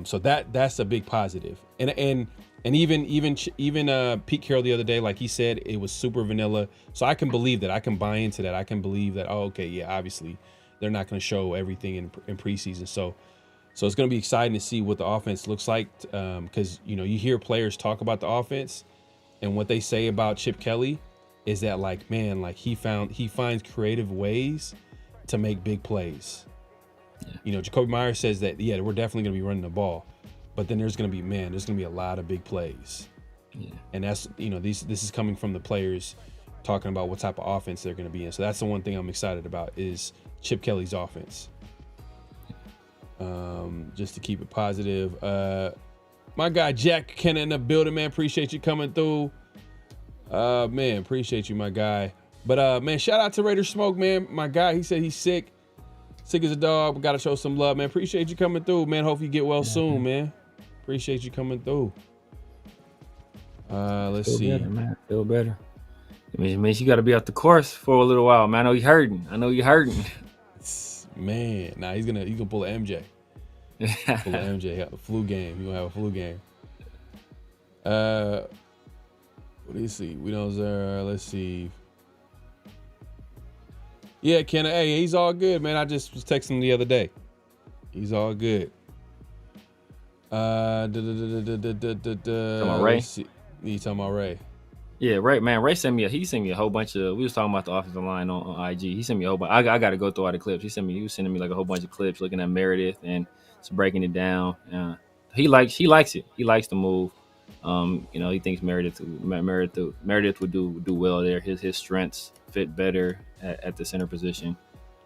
[SPEAKER 3] So that's a big positive. And even Pete Carroll the other day, like he said, it was super vanilla. So I can believe that. I can buy into that. I can believe that, oh, okay, yeah, obviously they're not going to show everything in preseason. So it's going to be exciting to see what the offense looks like because, you know, you hear players talk about the offense and what they say about Chip Kelly is that, like, man, like he finds creative ways to make big plays. Yeah. You know, Jacoby Myers says that, yeah, we're definitely going to be running the ball. But then there's going to be a lot of big plays. Yeah. And that's, you know, this is coming from the players talking about what type of offense they're going to be in. So that's the one thing I'm excited about is Chip Kelly's offense. Just to keep it positive. My guy Jack Kenna in the building, man. Appreciate you coming through. Man, appreciate you, my guy. But man, shout out to Raider Smoke, man. My guy, he said he's sick. Sick as a dog. We got to show some love, man. Appreciate you coming through, man. Hope you get well soon, man. Appreciate you coming through. Let's see.
[SPEAKER 7] Better, man. Feel better. It means you got to be off the course for a little while, man. I know you're hurting.
[SPEAKER 3] Man, nah, he's gonna pull an MJ. Pull an MJ. A flu game. He's gonna have a flu game. What do you see? We don't. Let's see. Yeah, Ken. Hey, he's all good, man. I just was texting him the other day. He's all good.
[SPEAKER 7] Talking about Ray?
[SPEAKER 3] You talking about Ray?
[SPEAKER 7] Yeah, Ray, man. Ray sent me a whole bunch of. We was talking about the offensive line on IG. He sent me a whole bunch. I got to go through all the clips. He was sending me like a whole bunch of clips, looking at Meredith and just breaking it down. He likes it. He likes the move. You know, he thinks Meredith would do well there. His strengths fit better at the center position.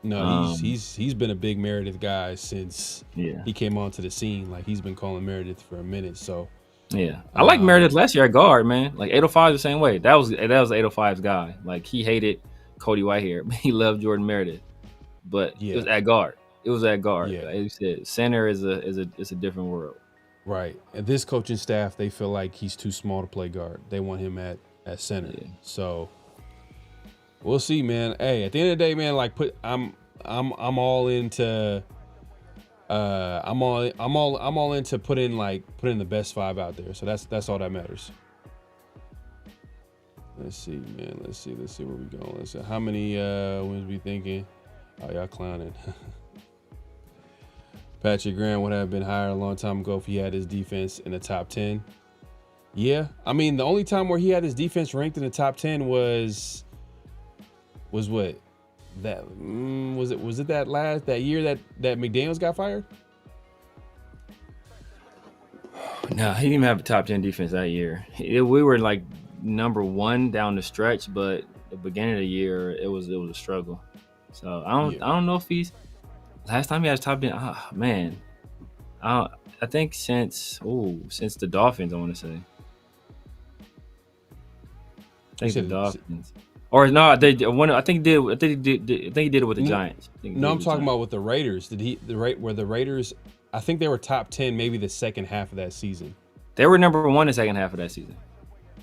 [SPEAKER 3] No, he's been a big Meredith guy since he came onto the scene. Like he's been calling Meredith for a minute. So
[SPEAKER 7] Yeah, I like Meredith last year at guard, man. Like 805 the same way. That was 805's guy. Like he hated Cody Whitehair, but he loved Jordan Meredith. But it was at guard. It was at guard.
[SPEAKER 3] Yeah.
[SPEAKER 7] Like you said, center is a different world.
[SPEAKER 3] Right. And this coaching staff, they feel like he's too small to play guard. They want him at center. Yeah. So we'll see, man. Hey, at the end of the day, man, like I'm all into I'm all into putting the best 5 out there. So that's all that matters. Let's see, man. Let's see where we going. Let's see how many wins we thinking. Oh, y'all clowning. Patrick Graham would have been hired a long time ago if he had his defense in the top 10. Yeah, I mean the only time where he had his defense ranked in the top 10 was what? That was it that year that McDaniels got fired?
[SPEAKER 7] No, he didn't even have a top 10 defense that year. We were like number 1 down the stretch, but the beginning of the year it was a struggle. So I don't know if he's last time he had a top 10. Oh, man, I think since the Dolphins, I want to say. I think the Dolphins. Or no, I think he did it with the Giants.
[SPEAKER 3] No, I'm talking about with the Raiders. Were the Raiders? I think they were top 10 maybe the second half of that season.
[SPEAKER 7] They were number 1 the second half of that season.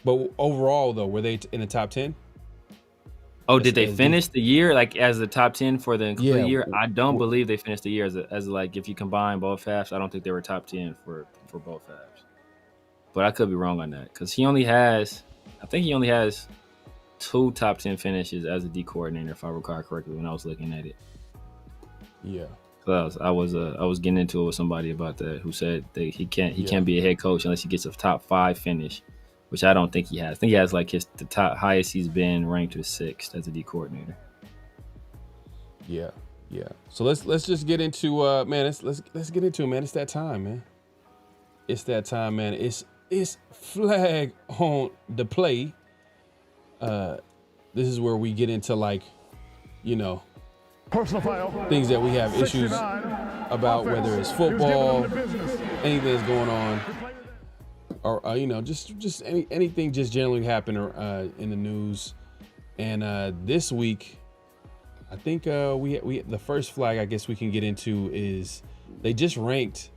[SPEAKER 3] But overall, though, were they in the top 10?
[SPEAKER 7] Oh, did they finish the year like as the top 10 for the complete year? I don't believe they finished the year as like if you combine both halves. I don't think they were top 10 for both halves. But I could be wrong on that because he only has 2 top 10 finishes as a D coordinator, if I recall correctly, when I was looking at it.
[SPEAKER 3] Yeah.
[SPEAKER 7] I was getting into it with somebody about that who said that he can't be a head coach unless he gets a top 5 finish, which I don't think he has. I think he has like the top highest he's been ranked is 6th as a D coordinator.
[SPEAKER 3] Yeah. So let's just get into man. Let's get into it, man. It's that time, man. It's that time, man. It's flag on the play. This is where we get into things that we have issues about, whether it's football, anything that's going on, or just anything just generally happen in the news. And this week, I think we the first flag I guess we can get into is they just ranked,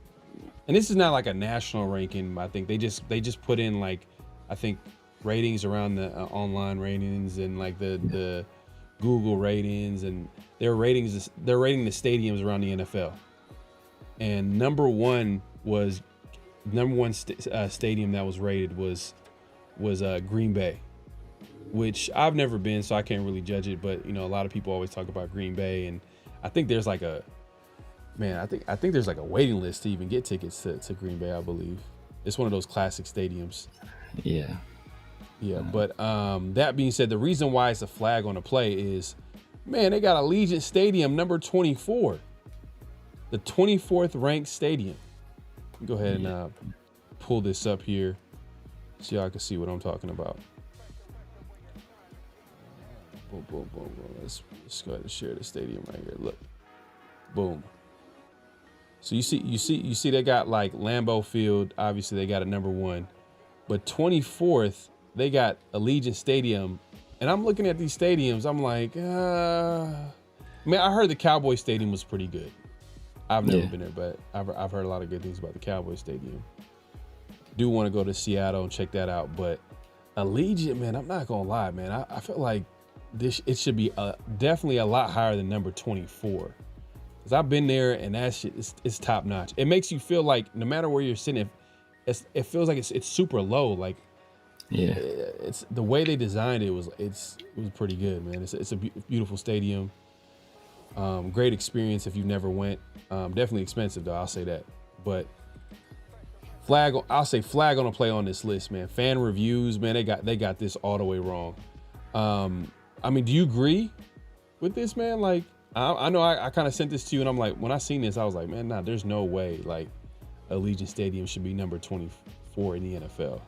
[SPEAKER 3] and this is not like a national ranking. I think they just put in I think ratings around the online ratings and like the Google ratings, and they're rating the stadiums around the NFL. And number one stadium that was rated was Green Bay, which I've never been, so I can't really judge it. But a lot of people always talk about Green Bay, and I think there's I think there's a waiting list to even get tickets to Green Bay. I believe it's one of those classic stadiums. Yeah, but that being said, the reason why it's a flag on the play is, man, they got Allegiant Stadium number 24, the 24th ranked stadium. Go ahead and pull this up here so y'all can see what I'm talking about. Boom, boom, boom, boom. Let's go ahead and share the stadium right here. Look, boom. So you see they got like Lambeau Field. Obviously, they got a number 1, but 24th. They got Allegiant Stadium, and I'm looking at these stadiums. I'm like, man, I heard the Cowboy Stadium was pretty good. I've never been there, but I've heard a lot of good things about the Cowboy Stadium. Do want to go to Seattle and check that out, but Allegiant, man, I'm not gonna lie, man. I feel like it should be definitely a lot higher than number 24, because I've been there and that shit is top notch. It makes you feel like no matter where you're sitting, it feels like it's super low, like. Yeah, it's the way they designed it was pretty good, man. It's a beautiful stadium. Great experience if you've never went. Definitely expensive though, I'll say that. But I'll say flag on a play on this list, man. Fan reviews, man, they got this all the way wrong. I mean, do you agree with this, man? Like, I know I kind of sent this to you, and I'm like, when I seen this, I was like, man, nah, there's no way like Allegiant Stadium should be number 24 in the NFL.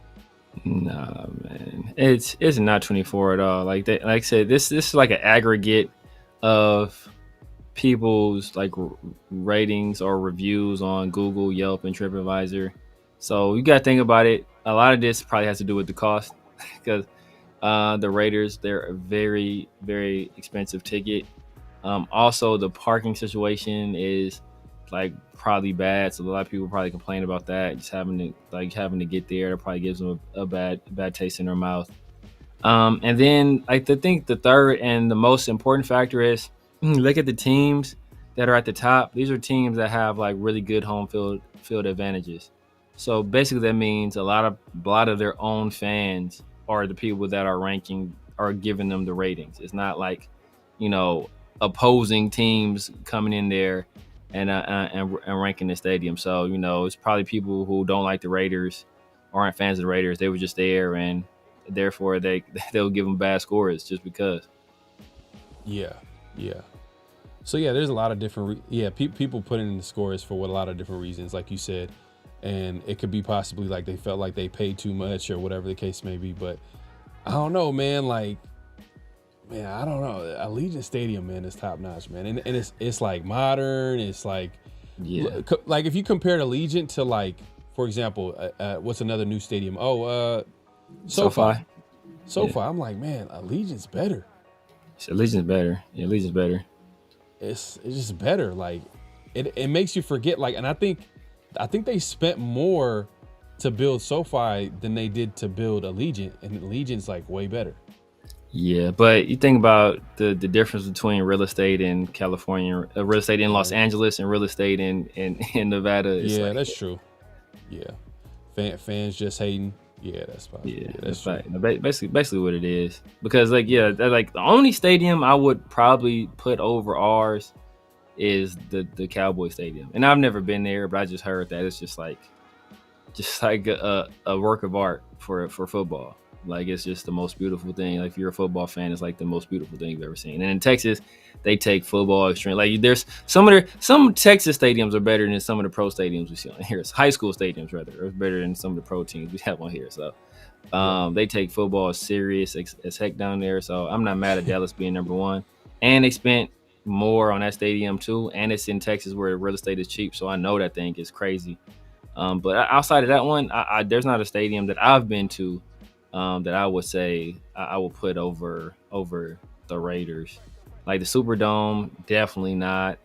[SPEAKER 7] Nah, man, it's not 24 at all. Like I said, this is like an aggregate of people's like ratings or reviews on Google, Yelp, and TripAdvisor, So you got to think about it. A lot of this probably has to do with the cost because the Raiders, they're a very, very expensive ticket. Also, the parking situation is like probably bad. So a lot of people probably complain about that. Just having to get there, it probably gives them a bad taste in their mouth. And then I think the third and the most important factor is look at the teams that are at the top. These are teams that have like really good home field advantages. So basically that means a lot of their own fans are the people that are giving them the ratings. It's not like, opposing teams coming in there and ranking the stadium. So, it's probably people who don't like the Raiders or aren't fans of the Raiders. They were just there and therefore they'll give them bad scores just because.
[SPEAKER 3] Yeah. So yeah, there's a lot of different people put in the scores for a lot of different reasons, like you said, and it could be possibly like they felt like they paid too much or whatever the case may be. But I don't know, man. I don't know. Allegiant Stadium, man, is top notch, man, and it's like modern. It's like like if you compare Allegiant to like, for example, what's another new stadium? SoFi. I'm like, man, Allegiant's better.
[SPEAKER 7] Allegiant's better. Yeah, Allegiant's better.
[SPEAKER 3] It's just better. Like it makes you forget. Like, and I think they spent more to build SoFi than they did to build Allegiant, and Allegiant's like way better.
[SPEAKER 7] Yeah, but you think about the difference between real estate in California, real estate in Los Angeles, and real estate in Nevada.
[SPEAKER 3] Yeah, that's true. Yeah, fans just hating. Yeah, that's fine.
[SPEAKER 7] Yeah, that's right. Basically what it is. Because the only stadium I would probably put over ours is the Cowboy Stadium, and I've never been there, but I just heard that it's just like a work of art for football. Like it's just the most beautiful thing. Like if you're a football fan, it's like the most beautiful thing you've ever seen. And in Texas, they take football extreme. Like there's some Texas stadiums are better than some of the pro stadiums we see on here. High school stadiums rather are better than some of the pro teams we have on here. So they take football serious as heck down there. So I'm not mad at Dallas being number one. And they spent more on that stadium too. And it's in Texas where real estate is cheap. So I know that thing is crazy. But outside of that one, there's not a stadium that I've been to that I would say I will put over the Raiders. Like the Superdome, definitely not.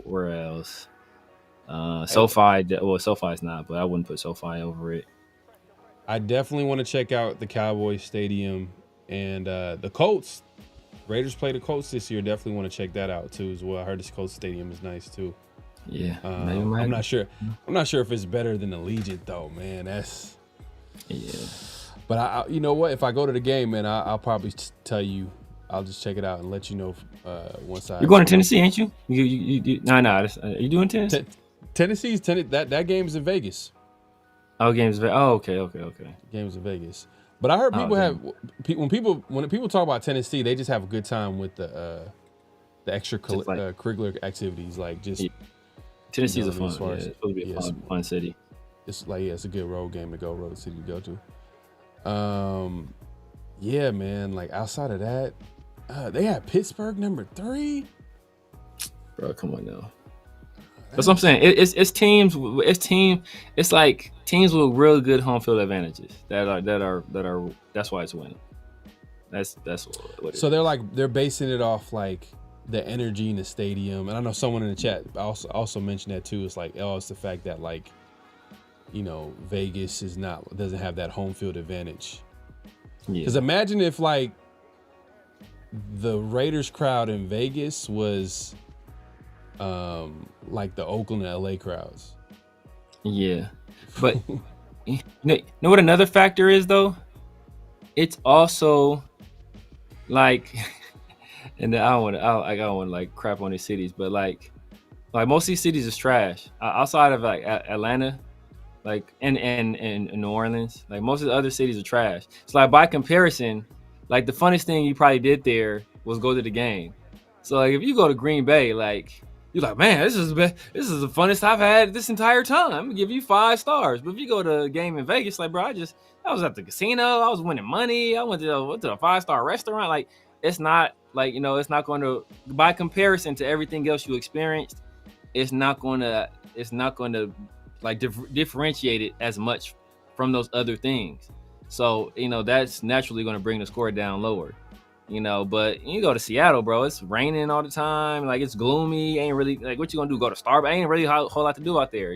[SPEAKER 7] Where else? SoFi. Well, SoFi's not, but I wouldn't put SoFi over it.
[SPEAKER 3] I definitely want to check out the Cowboys Stadium and the Colts. Raiders play the Colts this year. Definitely want to check that out too as well. I heard this Colts Stadium is nice too.
[SPEAKER 7] Yeah,
[SPEAKER 3] I'm not sure. I'm not sure if it's better than Allegiant though, man. That's But I you know what? If I go to the game, man, I'll probably tell you. I'll just check it out and let you know once I.
[SPEAKER 7] You're going to Tennessee, ain't you? No. Are you doing Tennessee?
[SPEAKER 3] That game's in Vegas.
[SPEAKER 7] Oh, game's Vegas. Oh, okay.
[SPEAKER 3] Game's in Vegas. But I heard when people talk about Tennessee, they just have a good time with the extracurricular activities, like just.
[SPEAKER 7] Yeah. Tennessee's it's supposed to be a fun city.
[SPEAKER 3] It's like it's a good road game to go, road city to go to. Yeah, man. Like outside of that, they have Pittsburgh number 3.
[SPEAKER 7] Bro, come on now. That's what I'm saying. It's teams. It's like teams with really good home field advantages that are. That's why it's winning. That's what.
[SPEAKER 3] So they're basing it off like the energy in the stadium, and I know someone in the chat also mentioned that too. It's like, it's the fact that like, Vegas doesn't have that home field advantage. Because imagine if like the Raiders crowd in Vegas was like the Oakland and LA crowds. Yeah, but you know what another factor is though? It's also like. And then I don't want to like crap on these cities, but like most of these cities is trash. Outside of like Atlanta, like and New Orleans, like most of the other cities are trash. So like by comparison, like the funniest thing you probably did there was go to the game. So like if you go to Green Bay, like you're like, man, this is the funnest I've had this entire time. I'm gonna give you 5 stars. But if you go to a game in Vegas, like bro, I was at the casino, I was winning money, I went to a 5-star restaurant. Like it's not. Like, it's not going to, by comparison to everything else you experienced, it's not going to
[SPEAKER 7] it's not going to like differentiate it as much from those other things. So, that's naturally going to bring the score down lower, but you go to Seattle, bro, it's raining all the time. Like, it's gloomy. Ain't really, like, what you going to do? Go to Starbucks? Ain't really a whole lot to do out there,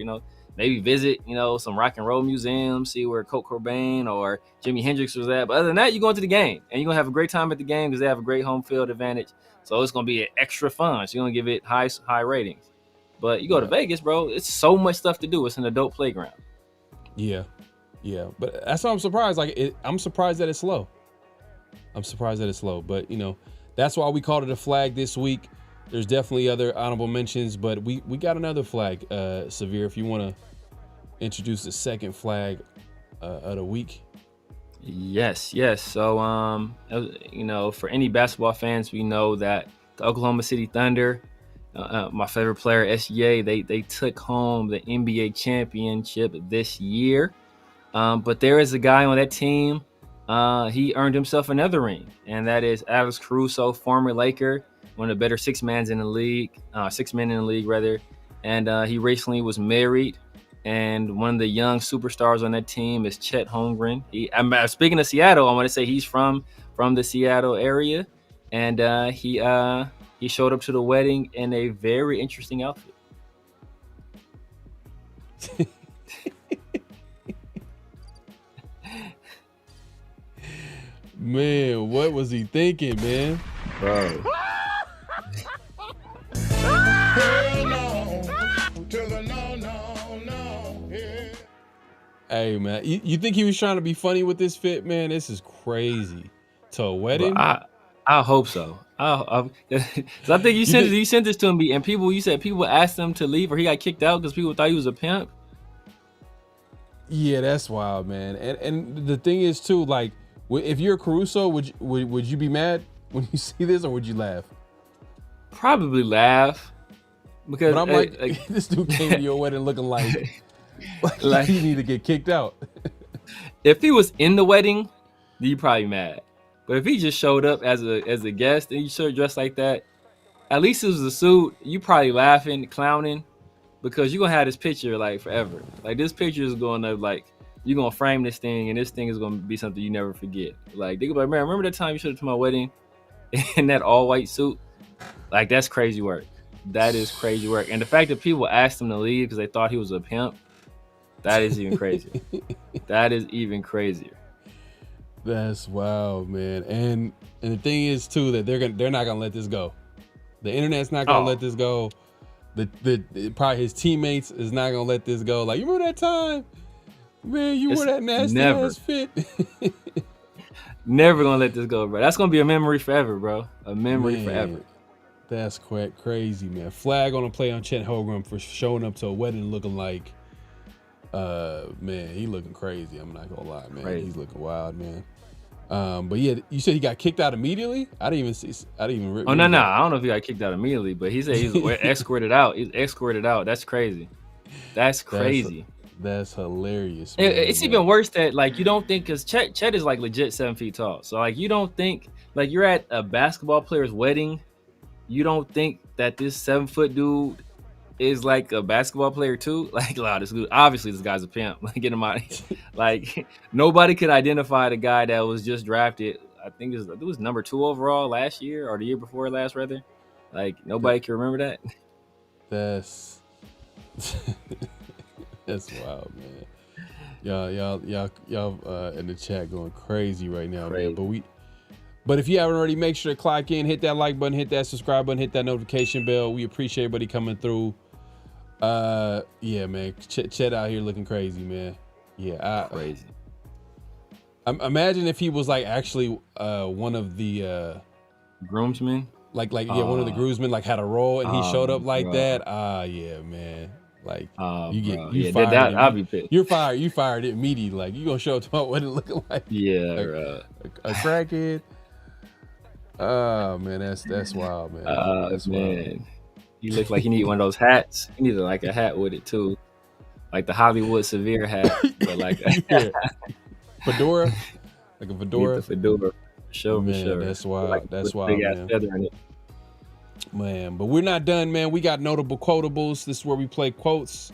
[SPEAKER 7] maybe visit, some rock and roll museums, see where Kurt Cobain or Jimi Hendrix was at. But other than that, you're going to the game and you're going to have a great time at the game because they have a great home field advantage. So it's going to be extra fun. So you're going to give it high ratings. But you go to Vegas, bro, it's so much stuff to do. It's an adult playground.
[SPEAKER 3] Yeah. But that's why I'm surprised. I'm surprised that it's slow. But, that's why we called it a flag this week. There's definitely other honorable mentions, but we got another flag, Severe, if you want to introduce the second flag of the week.
[SPEAKER 7] Yes. So, for any basketball fans, we know that the Oklahoma City Thunder, my favorite player, SGA, they took home the NBA championship this year. But there is a guy on that team. He earned himself another ring, and that is Alex Caruso, former Laker, one of the better six men in the league, and he recently was married. And one of the young superstars on that team is Chet Holmgren. Speaking of Seattle, I want to say he's from the Seattle area, and he showed up to the wedding in a very interesting outfit.
[SPEAKER 3] Man, what was he thinking, man?
[SPEAKER 7] Bro.
[SPEAKER 3] Hey, man, you think he was trying to be funny with this fit, man? This is crazy. To a wedding?
[SPEAKER 7] Bro, I hope so. I think you sent this to me, and you said people asked him to leave or he got kicked out because people thought he was a pimp.
[SPEAKER 3] Yeah, that's wild, man. And the thing is too, like, if you're Caruso, would you be mad when you see this, or would you laugh?
[SPEAKER 7] Probably laugh, because
[SPEAKER 3] but I'm like this dude came to your wedding looking like he need to get kicked out.
[SPEAKER 7] If he was in the wedding, then you probably mad. But if he just showed up as a guest and you should dressed like that, at least it was a suit. You probably laughing, clowning, because you're gonna have this picture like forever. Like, this picture is going to, like, you're gonna frame this thing, and this thing is gonna be something you never forget. Like, they go like, man, remember that time you showed up to my wedding in that all white suit? Like, that's crazy work. That is crazy work. And the fact that people asked him to leave because they thought he was a pimp, that is even crazier. That is even crazier.
[SPEAKER 3] That's wild, man. And the thing is too that they're not gonna let this go. The internet's not gonna let this go. The probably his teammates is not gonna let this go. Like, you remember that time? Man, you wore that nasty ass fit.
[SPEAKER 7] Never gonna let this go, bro. That's gonna be a memory forever, bro. A memory forever.
[SPEAKER 3] That's quite crazy, man. Flag on a play on Chet Holmgren for showing up to a wedding looking like, man, he looking crazy. I'm not gonna lie, man. Crazy. He's looking wild, man. But yeah, you said he got kicked out immediately? I didn't even.
[SPEAKER 7] Oh, no. I don't know if he got kicked out immediately, but he said he's escorted out. He's escorted out. That's crazy. That's crazy.
[SPEAKER 3] That's hilarious, man.
[SPEAKER 7] It's even worse that, like, you don't think, because Chet is like legit 7 feet tall. So, like, you don't think, like, you're at a basketball player's wedding, you don't think that this 7 foot dude is like a basketball player too? Like, this dude, obviously this guy's a pimp. Like, get him out of here. Like, nobody could identify the guy that was just drafted. I think it was number 2 overall last year, or the year before last, rather. Like, nobody can remember that.
[SPEAKER 3] That's that's wild, man. Y'all in the chat going crazy right now, man. But if you haven't already, make sure to clock in, hit that like button, hit that subscribe button, hit that notification bell. We appreciate everybody coming through. Yeah, man. Chet out here looking crazy, man. Yeah,
[SPEAKER 7] crazy.
[SPEAKER 3] Imagine if he was like actually one of the
[SPEAKER 7] groomsmen.
[SPEAKER 3] Like one of the groomsmen, like, had a role and he showed up like that. Yeah, man. Like, you fired.
[SPEAKER 7] I'll be pissed.
[SPEAKER 3] You're fired. You fired immediately. Like, you gonna show up to my wedding looking like a crackhead. Oh man, that's wild, man. That's
[SPEAKER 7] man.
[SPEAKER 3] Wild.
[SPEAKER 7] He looked like he needed one of those hats. He needed like a hat with it too, like the Hollywood Severe hat, but like
[SPEAKER 3] fedora, like a fedora.
[SPEAKER 7] The fedora, for sure.
[SPEAKER 3] That's wild.
[SPEAKER 7] Like,
[SPEAKER 3] that's wild,
[SPEAKER 7] big
[SPEAKER 3] man.
[SPEAKER 7] ass feather in it.
[SPEAKER 3] Man, but we're not done, man. We got notable quotables. This is where we play quotes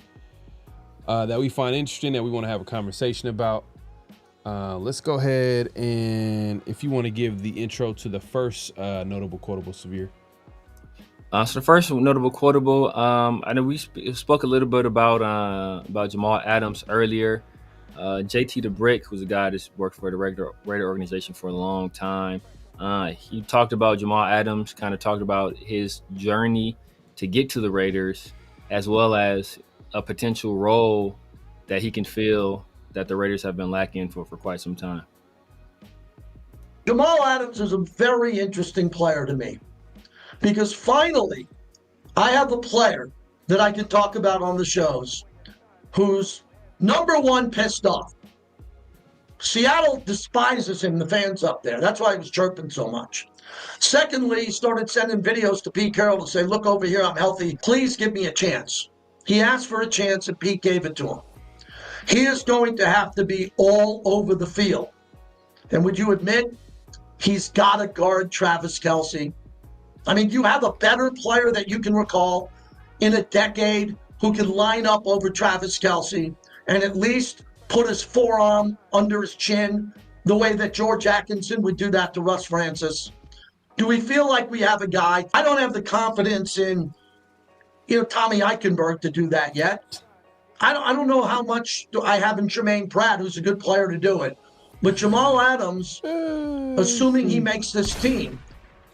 [SPEAKER 3] that we find interesting, that we want to have a conversation about. Let's go ahead and if you want to give the intro to the first notable quotable, Zamir.
[SPEAKER 7] So the first notable quotable, I know we spoke a little bit about Jamal Adams earlier. JT the Brick, who's a guy that's worked for the Raider organization for a long time. He talked about Jamal Adams, kind of talked about his journey to get to the Raiders, as well as a potential role that he can fill that the Raiders have been lacking for quite some time.
[SPEAKER 8] Jamal Adams is a very interesting player to me because finally I have a player that I can talk about on the shows who's number one pissed off. Seattle despises him, the fans up there. That's why he was chirping so much. Secondly, he started sending videos to Pete Carroll to say, look over here, I'm healthy. Please give me a chance. He asked for a chance and Pete gave it to him. He is going to have to be all over the field. And would you admit, he's got to guard Travis Kelce? I mean, do you have a better player that you can recall in a decade who can line up over Travis Kelce and at least put his forearm under his chin the way that George Atkinson would do that to Russ Francis? Do we feel like we have a guy? I don't have the confidence in, Tommy Eichenberg to do that yet. I don't know how much I have in Jermaine Pratt, who's a good player, to do it. But Jamal Adams, assuming he makes this team,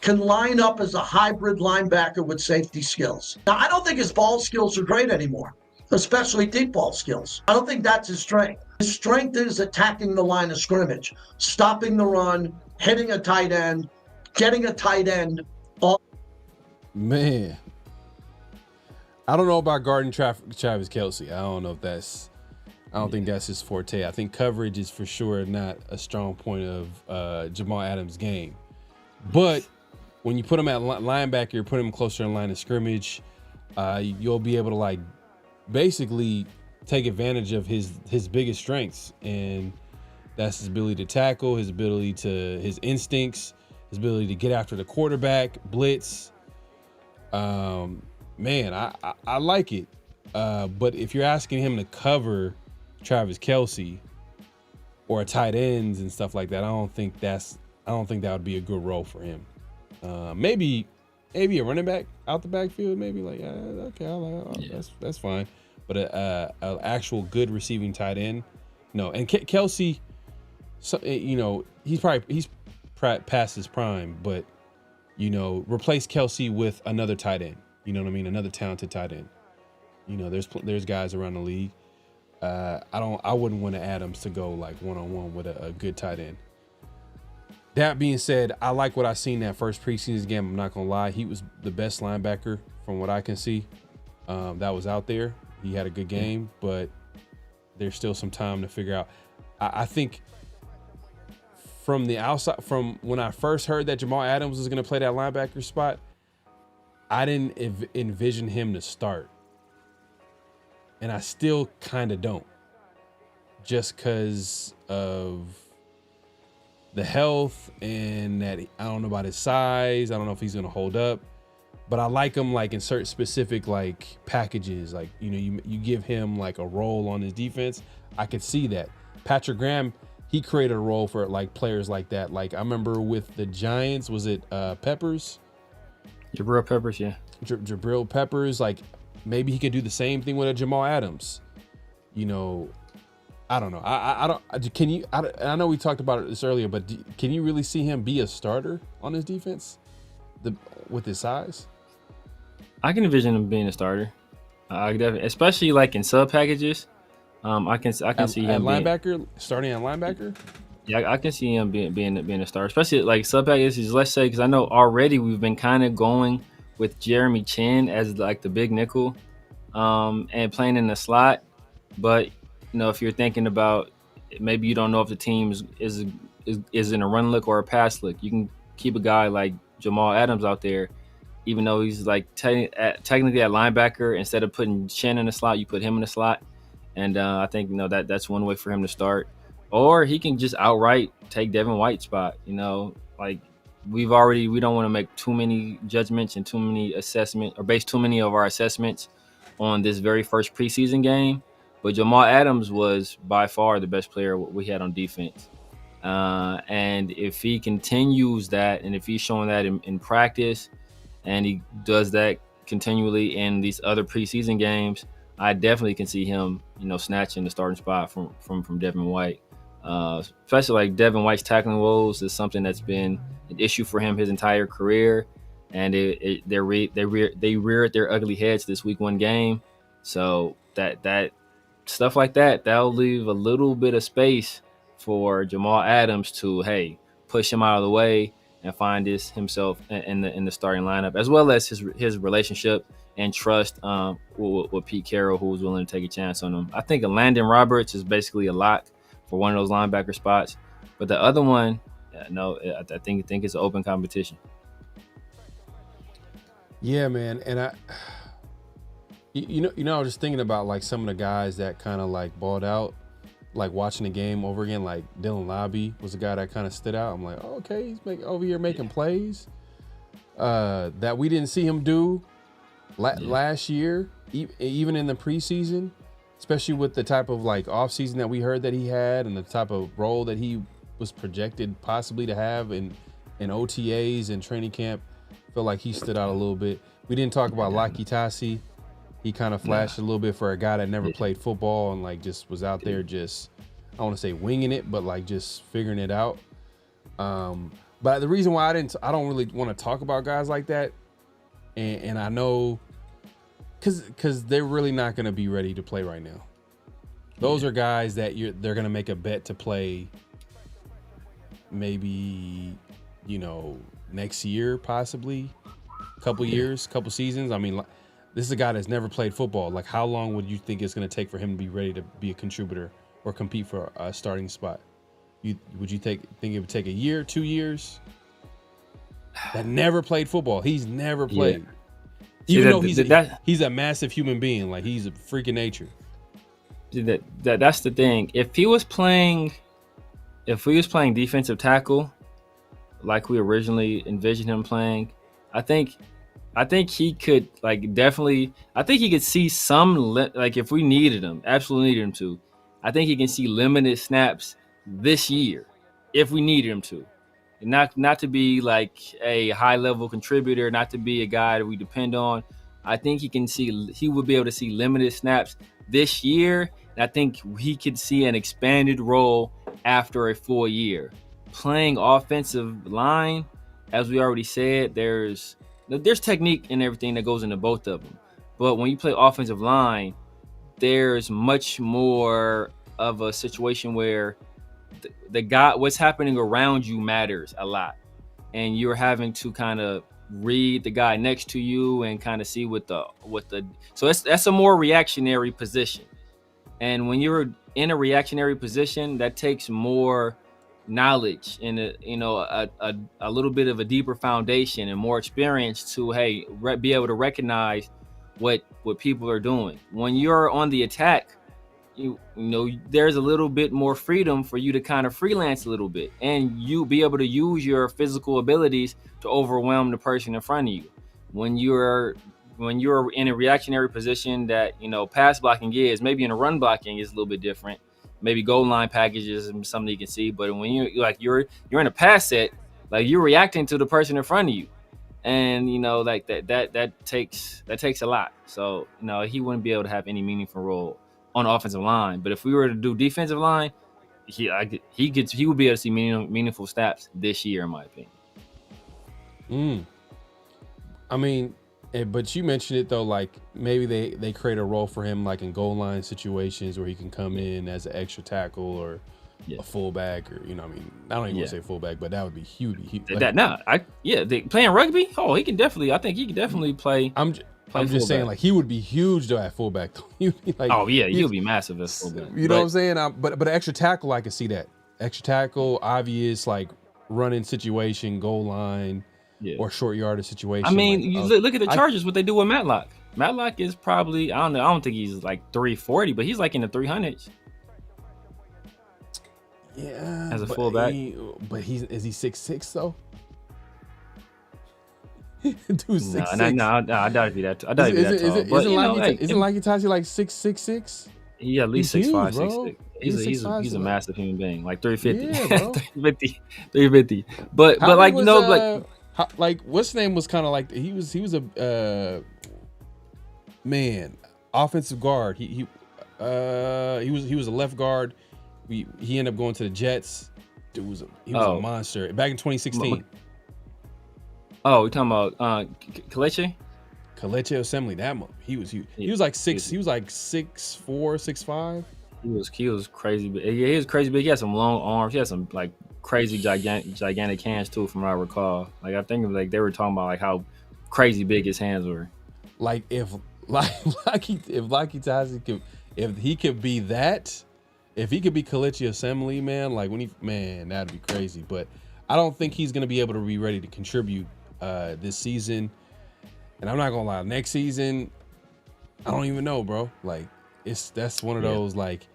[SPEAKER 8] can line up as a hybrid linebacker with safety skills. Now, I don't think his ball skills are great anymore, especially deep ball skills. I don't think that's his strength. His strength is attacking the line of scrimmage, stopping the run, hitting a tight end, getting a tight end off.
[SPEAKER 3] Man, I don't know about guarding Travis Kelce. I don't think that's his forte. I think coverage is for sure not a strong point of Jamal Adams' game. But when you put him at linebacker, you put him closer in line of scrimmage, you'll be able to basically take advantage of his biggest strengths, and that's his ability to tackle, his instincts, his ability to get after the quarterback, blitz. Man, I like it. But if you're asking him to cover Travis Kelce or tight ends and stuff like that, I don't think that would be a good role for him. Maybe a running back out the backfield, maybe that's fine. But an actual good receiving tight end, no. And Kelce, he's past his prime, but replace Kelce with another tight end. You know what I mean? Another talented tight end. There's guys around the league. I wouldn't want Adams to go one-on-one with a good tight end. That being said, I like what I seen that first preseason game. I'm not gonna lie, he was the best linebacker from what I can see. That was out there. He had a good game, but there's still some time to figure out. I think from the outside, from when I first heard that Jamal Adams was gonna play that linebacker spot, I didn't envision him to start. And I still kind of don't. Just because of the health and that I don't know about his size. I don't know if he's going to hold up. But I like him in certain specific packages. You give him a role on his defense. I could see that. Patrick Graham, he created a role for players like that. I remember with the Giants, was it Peppers?
[SPEAKER 7] Jabril Peppers, yeah.
[SPEAKER 3] Jabril Peppers, maybe he could do the same thing with a Jamal Adams. I don't know. I don't. Can you? I know we talked about this earlier, but can you really see him be a starter on his defense, with his size?
[SPEAKER 7] I can envision him being a starter. I definitely, especially in sub packages. I can see him
[SPEAKER 3] starting at linebacker.
[SPEAKER 7] Yeah, I can see him being a starter, especially sub packages. Let's say, because I know already we've been kind of going with Jeremy Chin as the big nickel, and playing in the slot. But if you're thinking about, maybe you don't know if the team is in a run look or a pass look, you can keep a guy like Jamal Adams out there, even though he's technically at linebacker. Instead of putting Chin in the slot, you put him in the slot, and I think that's one way for him to start. Or he can just outright take Devin White's spot. we don't want to make too many judgments and too many assessment or base too many of our assessments on this very first preseason game. But Jamal Adams was by far the best player we had on defense. And if he continues that, and if he's showing that in practice, and he does that continually in these other preseason games, I definitely can see him, snatching the starting spot from Devin White. Especially like Devin White's tackling woes is something that's been an issue for him his entire career, and they reared their ugly heads this week 1 game. So that stuff like that'll leave a little bit of space for Jamal Adams to push him out of the way and find himself in the starting lineup, as well as his relationship and trust with Pete Carroll, who was willing to take a chance on him. I think Landon Roberts is basically a lock for one of those linebacker spots, but the other one, I think it's an open competition.
[SPEAKER 3] Yeah, man, and I was just thinking about like some of the guys that kind of like balled out, like watching the game over again. Like Dylan Lobby was a guy that kind of stood out. I'm like, oh, okay, he's over here making plays that we didn't see him do last year, even in the preseason, especially with the type of like offseason that we heard that he had and the type of role that he was projected possibly to have in OTAs and training camp. Feel like he stood out a little bit. We didn't talk about Laki Tassi. He kind of flashed a little bit for a guy that never played football and like just was out there just, I don't want to say winging it, but like just figuring it out. But the reason why I don't really want to talk about guys like that, and I know because they're really not going to be ready to play right now. Those are guys that they're going to make a bet to play maybe, next year, possibly couple years, couple seasons. I mean, this is a guy that's never played football. Like, how long would you think it's going to take for him to be ready to be a contributor or compete for a starting spot? Would you think it would take a year, 2 years? That never played football. He's never played. Even though he's a massive human being. Like, he's a freak of nature.
[SPEAKER 7] That's the thing. If he was playing defensive tackle, like we originally envisioned him playing, I think he could definitely. I think he could see some if we needed him, absolutely needed him to. I think he can see limited snaps this year if we needed him to, and not to be like a high level contributor, not to be a guy that we depend on. I think he would be able to see limited snaps this year. And I think he could see an expanded role after a full year. Playing offensive line, as we already said, there's technique and everything that goes into both of them. But when you play offensive line, there's much more of a situation where the guy, what's happening around you matters a lot. And you're having to kind of read the guy next to you and kind of see so that's a more reactionary position. And when you're in a reactionary position, that takes more knowledge and a little bit of a deeper foundation and more experience to be able to recognize what people are doing. When you're on the attack, there's a little bit more freedom for you to kind of freelance a little bit, and you be able to use your physical abilities to overwhelm the person in front of you. When you're in a reactionary position that pass blocking is, maybe in a run blocking is a little bit different. Maybe goal line packages and something you can see, but when you're in a pass set, like you're reacting to the person in front of you, and that takes a lot. So he wouldn't be able to have any meaningful role on the offensive line. But if we were to do defensive line, he would be able to see meaningful snaps this year, in my opinion.
[SPEAKER 3] I mean, but you mentioned it though, like maybe they create a role for him like in goal line situations where he can come in as an extra tackle or a fullback, or I mean, I don't even want to say fullback, but that would be huge.
[SPEAKER 7] Playing rugby, he can definitely. I think he can definitely play.
[SPEAKER 3] I'm just saying, like he would be huge though at fullback. He'll
[SPEAKER 7] be massive at fullback.
[SPEAKER 3] You know what I'm saying? But an extra tackle, I can see that. Extra tackle, obvious like running situation, goal line. Or short yardage situation.
[SPEAKER 7] I mean, you look at the Chargers, what they do with Matlock. Matlock is probably, I don't think he's like 340, but he's like in the 300s.
[SPEAKER 3] Yeah.
[SPEAKER 7] As a fullback.
[SPEAKER 3] Is he 6'6" though? Dude, 6'6".
[SPEAKER 7] No, I doubt it'd be that. I doubt it'd be that tall. But,
[SPEAKER 3] Isn't Like Itachi like 6'6"?
[SPEAKER 7] He at least
[SPEAKER 3] He's
[SPEAKER 7] 6'5",
[SPEAKER 3] huge, bro.
[SPEAKER 7] 6'6". He's a massive human being, like 350.
[SPEAKER 3] Yeah, bro.
[SPEAKER 7] 350. But like
[SPEAKER 3] like what's his name was kind of like he was a man, offensive guard. He was a left guard. He ended up going to the Jets. Dude was a monster back in 2016.
[SPEAKER 7] Oh, we're talking about Kelechi?
[SPEAKER 3] Kelechi Assembly. He was huge. He was like 6'4", 6'5".
[SPEAKER 7] He was crazy big. Yeah, he was crazy big. He had some long arms. He had some like crazy gigantic hands too, from what I recall. Like I think like they were talking about like how crazy big his hands were.
[SPEAKER 3] Like if Itachi could be that, if he could be Kelechi Assembly, man, like that'd be crazy. But I don't think he's gonna be able to be ready to contribute this season. And I'm not gonna lie, next season, I don't even know, bro. Like that's one of those like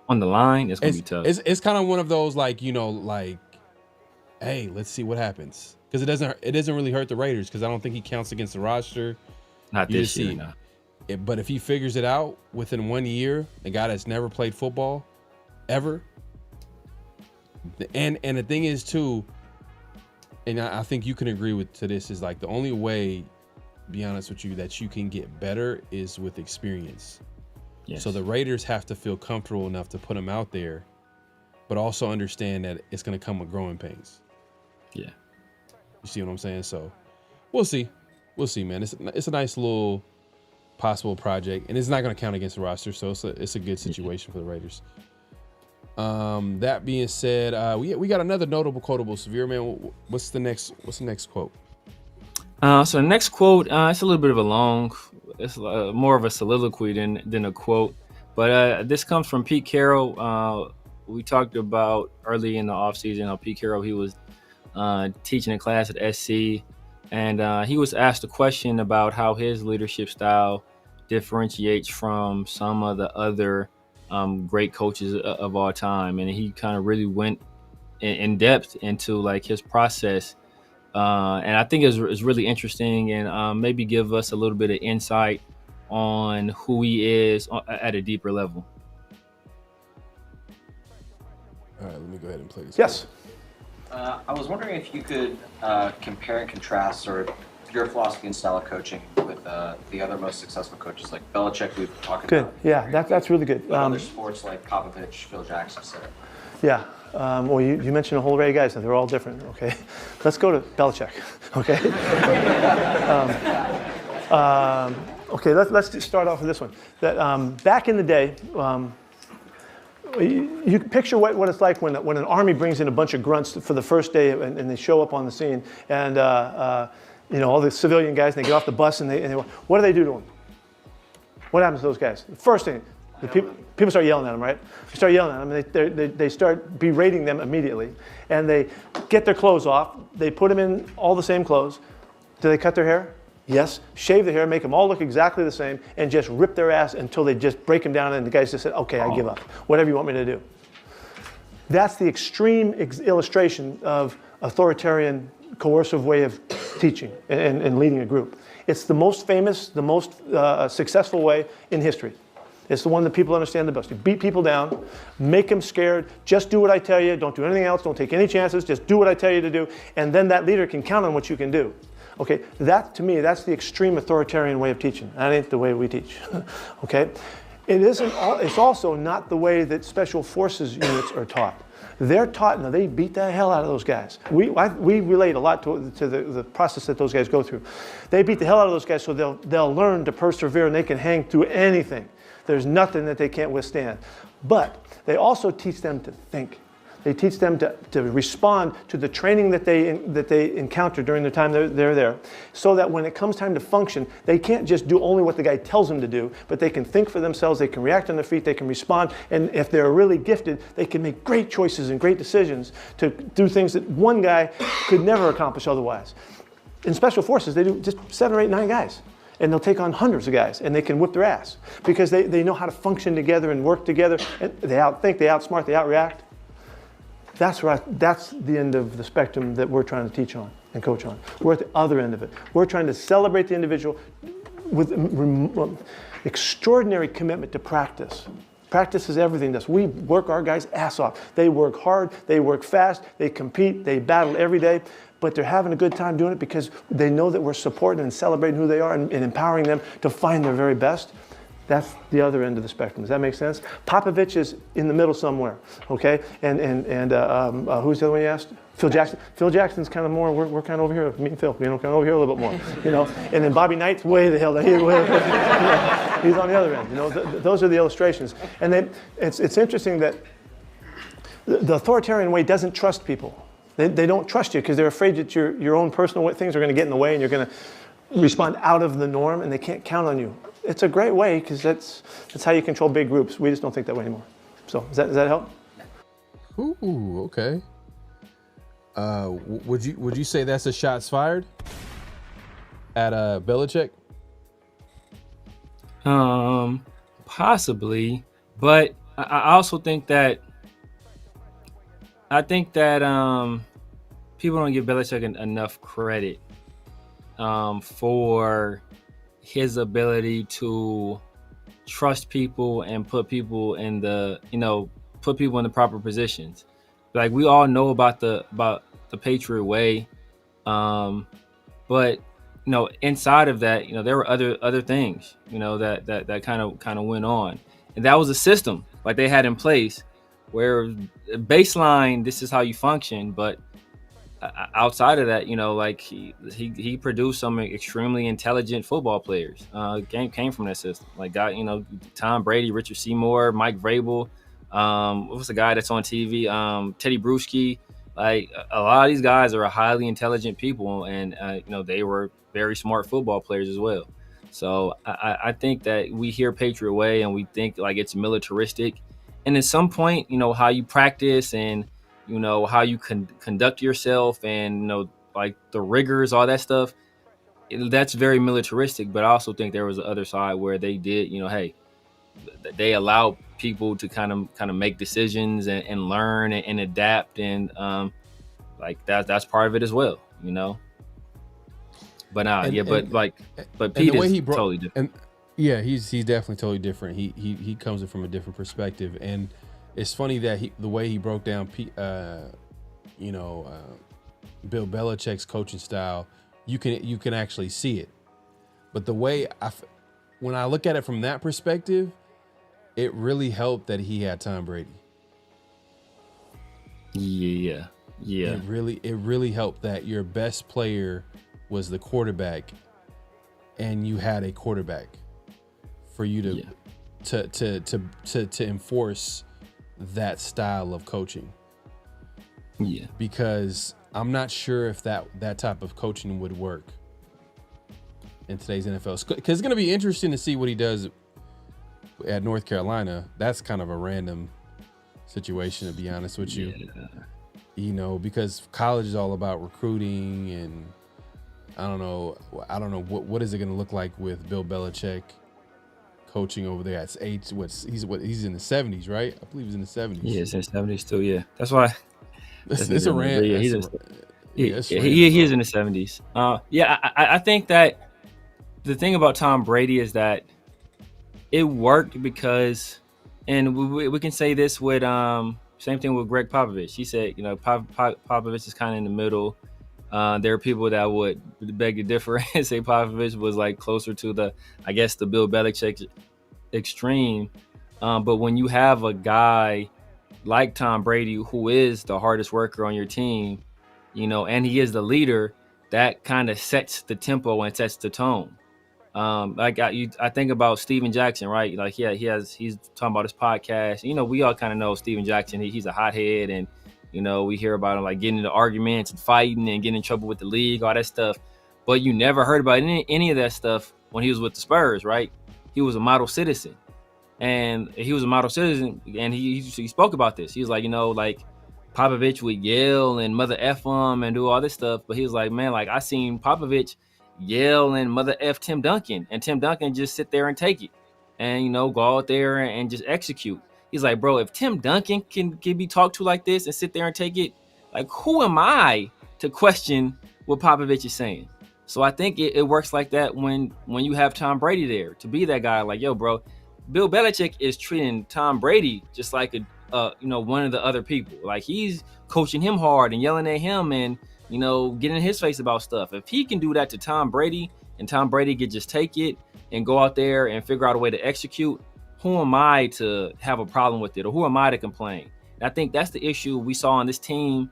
[SPEAKER 7] on the line, it's gonna be tough.
[SPEAKER 3] It's kind of one of those like, like, hey, let's see what happens. Because it doesn't really hurt the Raiders, because I don't think he counts against the roster.
[SPEAKER 7] Not this year, no.
[SPEAKER 3] But if he figures it out within 1 year, a guy that's never played football ever, and the thing is too, and I think you can agree to this, is like the only way, be honest with you, that you can get better is with experience. Yes. So the Raiders have to feel comfortable enough to put him out there, but also understand that it's going to come with growing pains.
[SPEAKER 7] Yeah.
[SPEAKER 3] You see what I'm saying? So we'll see, man. It's a nice little possible project, and it's not going to count against the roster, so it's a good situation for the Raiders. That being said, we got another notable quotable. Severe, man, what's the next quote?
[SPEAKER 7] So the next quote, it's a little bit of a long, it's more of a soliloquy than a quote, but this comes from Pete Carroll. We talked about early in the offseason how Pete Carroll, he was teaching a class at SC, and he was asked a question about how his leadership style differentiates from some of the other great coaches of all time, and he kind of really went in depth into like his process. And I think it's really interesting, and maybe give us a little bit of insight on who he is at a deeper level.
[SPEAKER 3] All right, let me go ahead and play this.
[SPEAKER 9] Yes.
[SPEAKER 10] I was wondering if you could compare and contrast sort of your philosophy and style of coaching with the other most successful coaches like Belichick, we've talked about.
[SPEAKER 9] Good. Yeah, that's really good.
[SPEAKER 10] Other sports like Popovich, Phil Jackson, etc.
[SPEAKER 9] Yeah. Well, you mentioned a whole array of guys, and they're all different, okay? Let's go to Belichick, okay? Okay, let's just start off with this one. That back in the day, you can picture what it's like when an army brings in a bunch of grunts for the first day, and they show up on the scene, and all the civilian guys, and they get off the bus, and they what do they do to them? What happens to those guys? The first thing, the people start yelling at them, right? They start yelling at them, and they start berating them immediately, and they get their clothes off. They put them in all the same clothes. Do they cut their hair? Yes. Shave their hair, make them all look exactly the same, and just rip their ass until they just break them down, and the guys just said, okay, I give up. Whatever you want me to do. That's the extreme illustration of authoritarian, coercive way of teaching and leading a group. It's the most famous, the most successful way in history. It's the one that people understand the best. You beat people down, make them scared, just do what I tell you, don't do anything else, don't take any chances, just do what I tell you to do, and then that leader can count on what you can do. Okay, that to me, that's the extreme authoritarian way of teaching. That ain't the way we teach, okay? It's also not the way that special forces units are taught. They're taught, now they beat the hell out of those guys. We relate a lot to the process that those guys go through. They beat the hell out of those guys so they'll learn to persevere, and they can hang through anything. There's nothing that they can't withstand. But they also teach them to think. They teach them to respond to the training that they encounter during the time they're there, so that when it comes time to function, they can't just do only what the guy tells them to do, but they can think for themselves, they can react on their feet, they can respond, and if they're really gifted, they can make great choices and great decisions to do things that one guy could never accomplish otherwise. In special forces, they do just 7 or 8, 9 guys. And they'll take on hundreds of guys, and they can whip their ass because they know how to function together and work together. And they outthink, they outsmart, they outreact. That's the end of the spectrum that we're trying to teach on and coach on. We're at the other end of it. We're trying to celebrate the individual with extraordinary commitment to practice. Practice is everything to us. We work our guys' ass off. They work hard, they work fast, they compete, they battle every day, but they're having a good time doing it because they know that we're supporting and celebrating who they are and empowering them to find their very best. That's the other end of the spectrum. Does that make sense? Popovich is in the middle somewhere, okay? And who's the other one you asked? Phil Jackson. Phil Jackson's kind of more, we're kind of over here, me and Phil, kind of over here a little bit more, And then Bobby Knight's way the hell down here. He's on the other end, Those are the illustrations. And then it's interesting that the authoritarian way doesn't trust people. They don't trust you because they're afraid that your own personal things are going to get in the way and you're going to respond out of the norm and they can't count on you. It's a great way because that's how you control big groups. We just don't think that way anymore. So does that help?
[SPEAKER 3] Ooh, okay. Would you say that's a shots fired at Belichick?
[SPEAKER 7] Possibly, but I also think that people don't give Belichick enough credit for his ability to trust people and put people in the proper positions. Like we all know about the Patriot way, but inside of that, there were other things, that kind of went on, and that was a system like they had in place where baseline, this is how you function, but outside of that, like he produced some extremely intelligent football players. Came from that system. Like Tom Brady, Richard Seymour, Mike Vrabel. What was the guy that's on TV? Teddy Bruschi. Like a lot of these guys are highly intelligent people, and they were very smart football players as well. So I think that we hear Patriot way and we think like it's militaristic, and at some point, how you practice and how you conduct yourself and, like the rigors, all that stuff, that's very militaristic. But I also think there was the other side where they did, hey, they allowed people to kind of make decisions and learn and adapt. And like that's part of it as well, But but Pete is totally different.
[SPEAKER 3] He's definitely totally different. He comes from a different perspective. And it's funny that the way he broke down, Bill Belichick's coaching style, you can actually see it. But the way when I look at it from that perspective, it really helped that he had Tom Brady.
[SPEAKER 7] Yeah.
[SPEAKER 3] It really helped that your best player was the quarterback, and you had a quarterback for you to enforce that style of coaching.
[SPEAKER 7] Yeah.
[SPEAKER 3] Because I'm not sure if that type of coaching would work in today's NFL. Because it's going to be interesting to see what he does at North Carolina. That's kind of a random situation, to be honest with you. Yeah. Because college is all about recruiting, and I don't know what is it going to look like with Bill Belichick coaching over there at age. He's in the 70s, right? I believe he's in the 70s.
[SPEAKER 7] Yeah, he's in the 70s too. Yeah, that's why.
[SPEAKER 3] It's a rant.
[SPEAKER 7] Yeah, he is in the 70s. I think that the thing about Tom Brady is that it worked because, and we can say this with same thing with Greg Popovich. He said, Popovich is kind of in the middle. There are people that would beg to differ and say Popovich was like closer to the Bill Belichick extreme. But when you have a guy like Tom Brady, who is the hardest worker on your team, and he is the leader, that kind of sets the tempo and sets the tone. I think about Steven Jackson, right? Like, he's talking about his podcast. We all kind of know Steven Jackson. He's a hothead, and we hear about him like getting into arguments and fighting and getting in trouble with the league, all that stuff. But you never heard about any of that stuff when he was with the Spurs, right? He was a model citizen. And he was a model citizen, and he spoke about this. He was like, like Popovich would yell and mother F him and do all this stuff. But he was like, man, like I seen Popovich yell and mother F Tim Duncan, and Tim Duncan just sit there and take it and, go out there and just execute. He's like, bro, if Tim Duncan can be talked to like this and sit there and take it, like, who am I to question what Popovich is saying? So I think it works like that when you have Tom Brady there to be that guy. Like, yo, bro, Bill Belichick is treating Tom Brady just like one of the other people. Like, he's coaching him hard and yelling at him and, getting in his face about stuff. If he can do that to Tom Brady and Tom Brady could just take it and go out there and figure out a way to execute, who am I to have a problem with it, or who am I to complain? And I think that's the issue we saw on this team,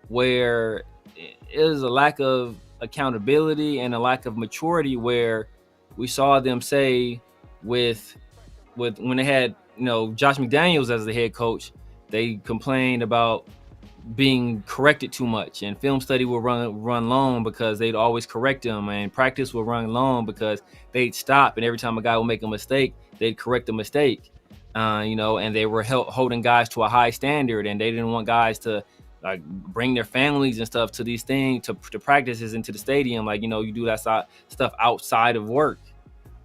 [SPEAKER 7] where it was a lack of accountability and a lack of maturity, where we saw them say with when they had Josh McDaniels as the head coach, they complained about being corrected too much, and film study will run long because they'd always correct them, and practice will run long because they'd stop, and every time a guy would make a mistake, they'd correct the mistake. And they were holding guys to a high standard, and they didn't want guys to like bring their families and stuff to these things, to practices into the stadium. Like, you do that stuff outside of work.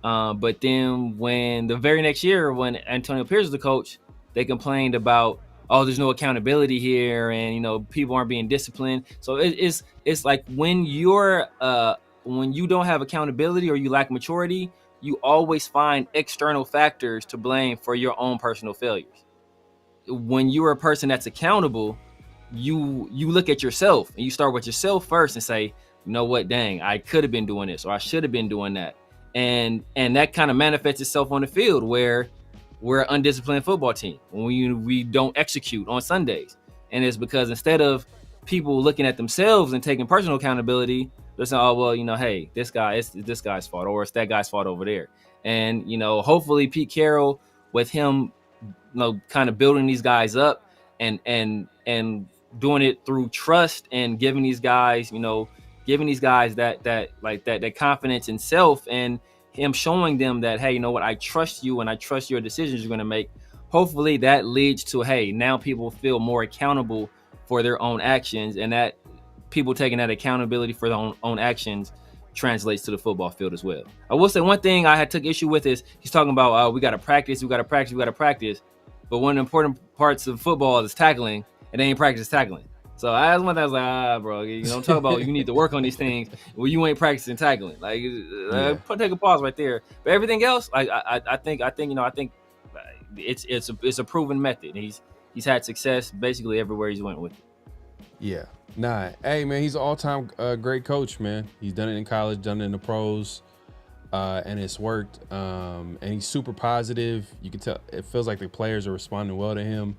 [SPEAKER 7] But then when the very next year, when Antonio Pierce was the coach, they complained about, oh, there's no accountability here, and people aren't being disciplined. So it's like when you don't have accountability or you lack maturity, you always find external factors to blame for your own personal failures. When you're a person that's accountable, you look at yourself and you start with yourself first and say, you know what, dang, I could have been doing this, or I should have been doing that. And that kind of manifests itself on the field, where we're an undisciplined football team when we don't execute on Sundays. And it's because instead of people looking at themselves and taking personal accountability, they're saying, oh, well, hey, it's this guy's fault, or it's that guy's fault over there. And, hopefully Pete Carroll, with him, kind of building these guys up and doing it through trust and giving these guys that confidence in self, and him showing them that, hey, you know what, I trust you and I trust your decisions you're going to make. Hopefully that leads to, hey, now people feel more accountable for their own actions, and that people taking that accountability for their own actions translates to the football field as well. I will say one thing I had took issue with is he's talking about, we got to practice. But one of the important parts of football is tackling, and they ain't practice tackling. So I was one that was like, bro, don't talk about you need to work on these things. Well, you ain't practicing tackling. Like, take a pause right there. But everything else, I think it's a proven method. He's had success basically everywhere he's went with it.
[SPEAKER 3] Yeah. Nah. Hey, man, he's an all-time great coach, man. He's done it in college, done it in the pros, and it's worked. And he's super positive. You can tell. It feels like the players are responding well to him.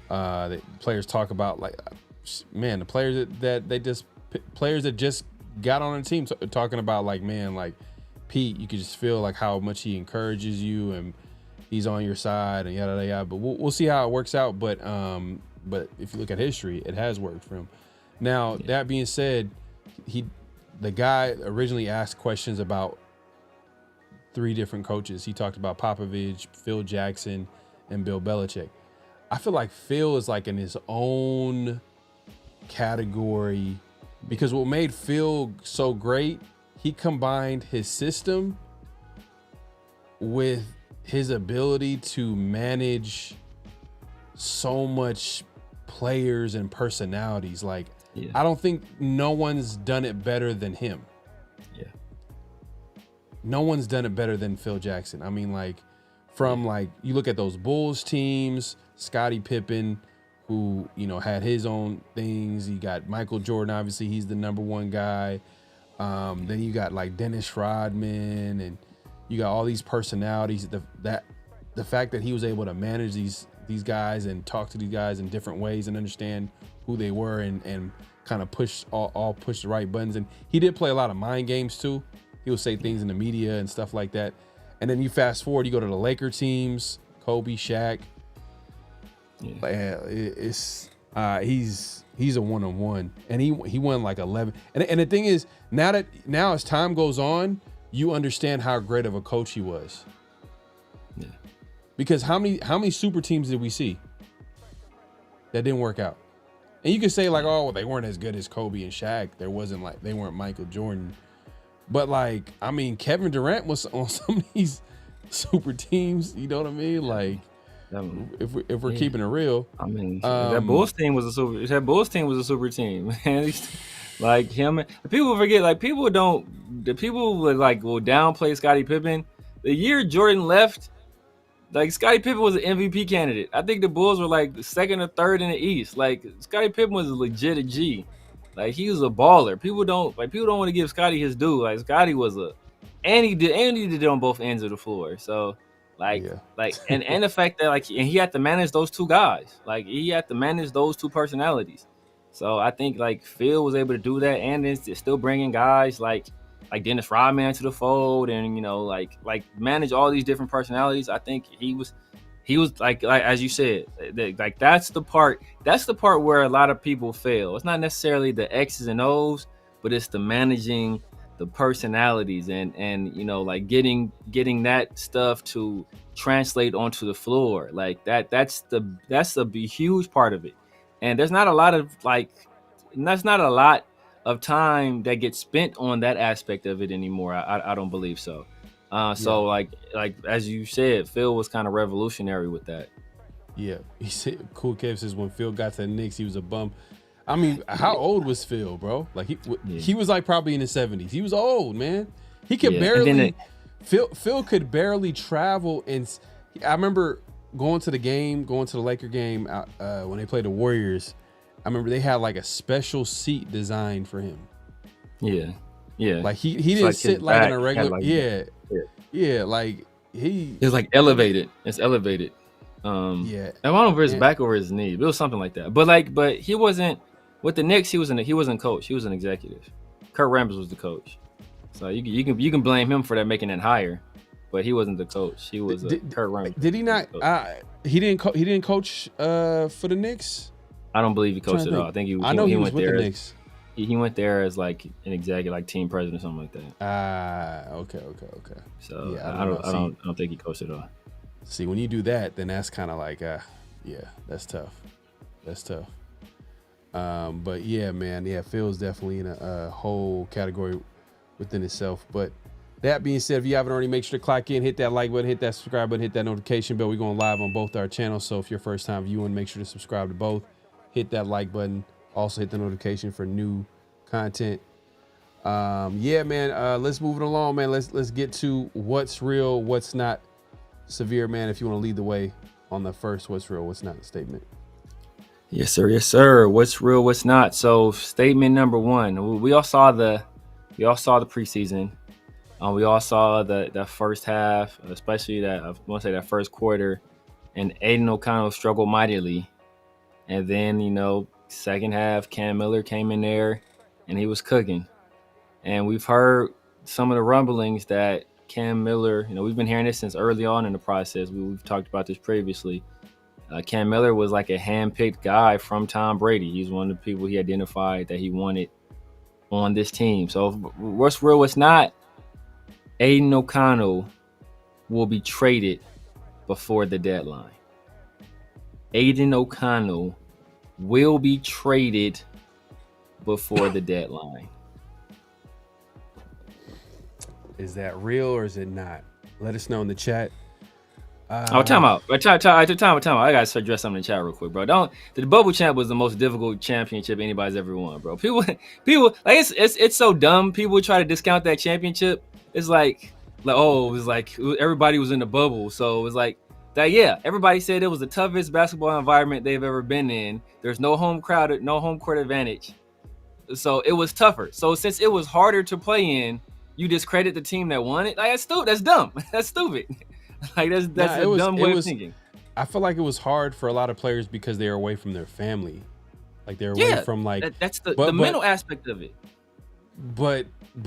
[SPEAKER 3] The players talk about, like, man, the players that just got on the team talking about, like, man, like Pete, you could just feel like how much he encourages you and he's on your side and yada yada. But we'll see how it works out. But if you look at history, it has worked for him. Now, that being said, the guy originally asked questions about 3 different coaches. He talked about Popovich, Phil Jackson, and Bill Belichick. I feel like Phil is like in his own category, because what made Phil so great, he combined his system with his ability to manage so much players and personalities. Like, I don't think no one's done it better than him.
[SPEAKER 7] Yeah.
[SPEAKER 3] No one's done it better than Phil Jackson. I mean, like, from like, you look at those Bulls teams, Scottie Pippen, who, had his own things. You got Michael Jordan, obviously he's the number one guy. Then you got like Dennis Rodman, and you got all these personalities. The fact that he was able to manage these guys and talk to these guys in different ways and understand who they were and kind of push the right buttons. And he did play a lot of mind games too. He would say things in the media and stuff like that. And then you fast forward, you go to the Laker teams, Kobe, Shaq. Yeah. He's a one-on-one, and he won like 11. And the thing is, now as time goes on, you understand how great of a coach he was.
[SPEAKER 7] Yeah.
[SPEAKER 3] Because how many super teams did we see that didn't work out? And you can say like, oh, well, they weren't as good as Kobe and Shaq. They weren't Michael Jordan. But like, I mean, Kevin Durant was on some of these super teams. You know what I mean? Like, if we're keeping it real.
[SPEAKER 7] I mean, that Bulls team was a super team, man. Like him, people forget. Like people will downplay Scottie Pippen. The year Jordan left, like Scottie Pippen was an MVP candidate. I think the Bulls were like the second or third in the East. Like Scottie Pippen was legit a G. Like he was a baller. People don't want to give Scottie his due. Like Scottie was and he did it on both ends of the floor. So and the fact that he had to manage those two guys. Like he had to manage those two personalities. So I think like Phil was able to do that, and then still bringing guys like Dennis Rodman to the fold, and like manage all these different personalities. I think he was like as you said, like that's the part where a lot of people fail. It's not necessarily the X's and O's, but it's the managing the personalities and like getting that stuff to translate onto the floor. Like that's a huge part of it. And there's not a lot of time that gets spent on that aspect of it anymore. I don't believe so. So like as you said, Phil was kind of revolutionary with that.
[SPEAKER 3] Yeah, he said. Cool Kev says when Phil got to the Knicks, he was a bum. I mean, how old was Phil, bro? Like he was like probably in his 70s. He was old, man. He could barely. Phil could barely travel, and I remember going to the Laker game when they played the Warriors. I remember they had like a special seat designed for him. Yeah. Like he didn't sit like in a regular. Like he
[SPEAKER 7] was like elevated. It's elevated. I don't know if it's back over his knee, but it was something like that. But he wasn't with the Knicks. He wasn't coach. He was an executive. Kurt Rambis was the coach. So you can blame him for that, making it higher. But he wasn't the coach. He was Kurt Rambis.
[SPEAKER 3] Did he not? He didn't coach for the Knicks.
[SPEAKER 7] I don't believe he coached at all. I think he went there.
[SPEAKER 3] The Knicks.
[SPEAKER 7] He went there as like an executive, like team president or something like that.
[SPEAKER 3] Okay.
[SPEAKER 7] So I don't think he coached at all.
[SPEAKER 3] See, when you do that, then that's kind of like, that's tough. But yeah, man, Phil's definitely in a whole category within itself. But that being said, if you haven't already, make sure to clock in, hit that like button, hit that subscribe button, hit that notification bell. We're going live on both our channels. So if you're first time viewing, make sure to subscribe to both. Hit that like button. Also hit the notification for new content. Let's move it along, man. Let's get to what's real, what's not. Severe, man, if you want to lead the way on the first what's real, what's not statement.
[SPEAKER 7] Yes, sir. What's real, what's not. So statement number one, we all saw the preseason. We all saw the first half, especially that first quarter, and Aidan O'Connell struggled mightily. And then, second half, Cam Miller came in there and he was cooking. And we've heard some of the rumblings that Cam Miller, we've been hearing this since early on in the process. We've talked about this previously. Cam Miller was like a handpicked guy from Tom Brady. He's one of the people he identified that he wanted on this team. So what's real, what's not, Aidan O'Connell will be traded before the deadline. Aidan O'Connell will be traded before the deadline.
[SPEAKER 3] Is that real or is it not? Let us know in the chat.
[SPEAKER 7] Time out. I gotta address something in the chat real quick, bro. The bubble champ was the most difficult championship anybody's ever won, bro. People like it's so dumb. People try to discount that championship. It's like it was like everybody was in the bubble, so it was like that. Yeah, everybody said it was the toughest basketball environment they've ever been in. There's no home court advantage, so it was tougher. So since it was harder to play in, you discredit the team that won it. Like that's dumb. That's stupid. Like that's a dumb way of thinking.
[SPEAKER 3] I feel like it was hard for a lot of players because they were away from their family. Like they're away from like
[SPEAKER 7] that's the mental aspect of it.
[SPEAKER 3] But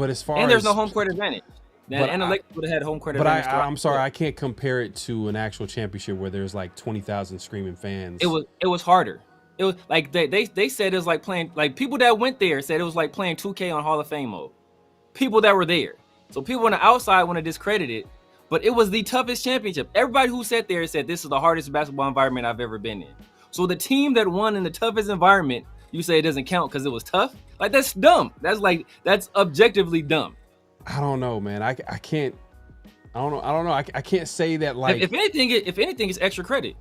[SPEAKER 3] as far
[SPEAKER 7] as there's no home court advantage. And the Lakers would have had home court advantage.
[SPEAKER 3] But I'm sorry, I can't compare it to an actual championship where there's like 20,000 screaming fans.
[SPEAKER 7] It was harder. It was like they said it was like playing, like people that went there said it was like playing 2K on Hall of Fame mode. People that were there. So people on the outside want to discredit it, but it was the toughest championship. Everybody who sat there said this is the hardest basketball environment I've ever been in. So the team that won in the toughest environment, you say it doesn't count because it was tough? Like that's dumb. That's objectively dumb.
[SPEAKER 3] I don't know, man. I can't say that like
[SPEAKER 7] if anything, it's extra credit.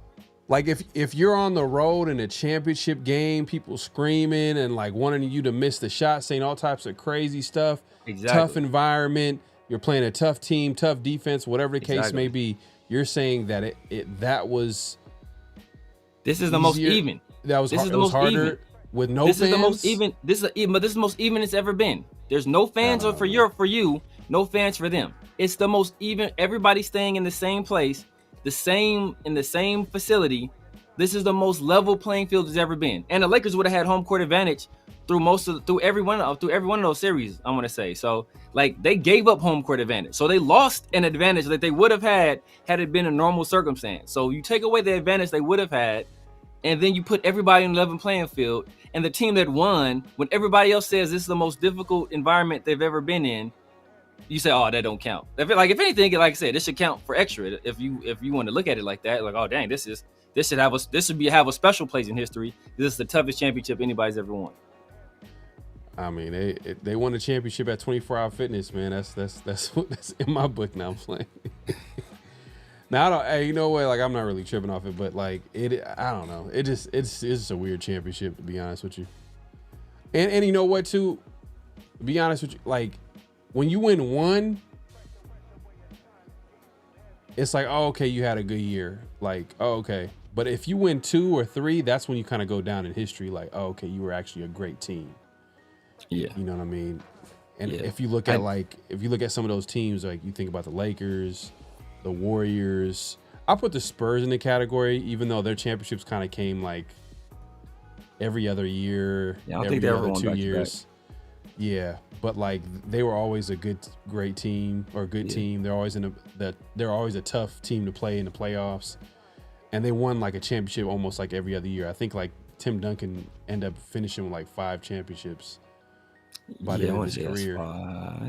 [SPEAKER 3] Like if you're on the road in a championship game, people screaming and like wanting you to miss the shot, saying all types of crazy stuff.
[SPEAKER 7] Exactly.
[SPEAKER 3] Tough environment. You're playing a tough team, tough defense, whatever the case may be. You're saying that that was.
[SPEAKER 7] This is the most even.
[SPEAKER 3] That was.
[SPEAKER 7] This is the
[SPEAKER 3] most
[SPEAKER 7] most
[SPEAKER 3] harder
[SPEAKER 7] even.
[SPEAKER 3] with no
[SPEAKER 7] this
[SPEAKER 3] fans.
[SPEAKER 7] Is the most even. This is the most even it's ever been. There's no fans for you, no fans for them. It's the most even. Everybody's staying in the same place, in the same facility. This is the most level playing field there's ever been. And the Lakers would have had home court advantage through every one of those series, I want to say. So like they gave up home court advantage. So they lost an advantage that they would have had it been a normal circumstance. So you take away the advantage they would have had, and then you put everybody in a level playing field, and the team that won, when everybody else says this is the most difficult environment they've ever been in, you say, oh, that don't count. If anything, like I said, this should count for extra. If you want to look at it like that, like, oh dang, this should have a special place in history. This is the toughest championship anybody's ever won.
[SPEAKER 3] I mean, they won the championship at 24 Hour Fitness, man. That's in my book now. I'm playing. Now, hey, you know what? Like, I'm not really tripping off it, but like I don't know. It's just a weird championship, to be honest with you. And you know what, too? To be honest with you, like when you win one, it's like, oh, okay, you had a good year. Like, oh, okay. But if you win 2 or 3, that's when you kind of go down in history. Like, oh, okay, you were actually a great team.
[SPEAKER 7] Yeah.
[SPEAKER 3] You know what I mean? And if you look at some of those teams, like you think about the Lakers, the Warriors, I'll put the Spurs in the category, even though their championships kind of came like every other year, every other 2 years. Yeah, but like they were always a great team or good team. They're always they're always a tough team to play in the playoffs, and they won like a championship almost like every other year. I think like Tim Duncan ended up finishing with like 5 championships by the end of his career.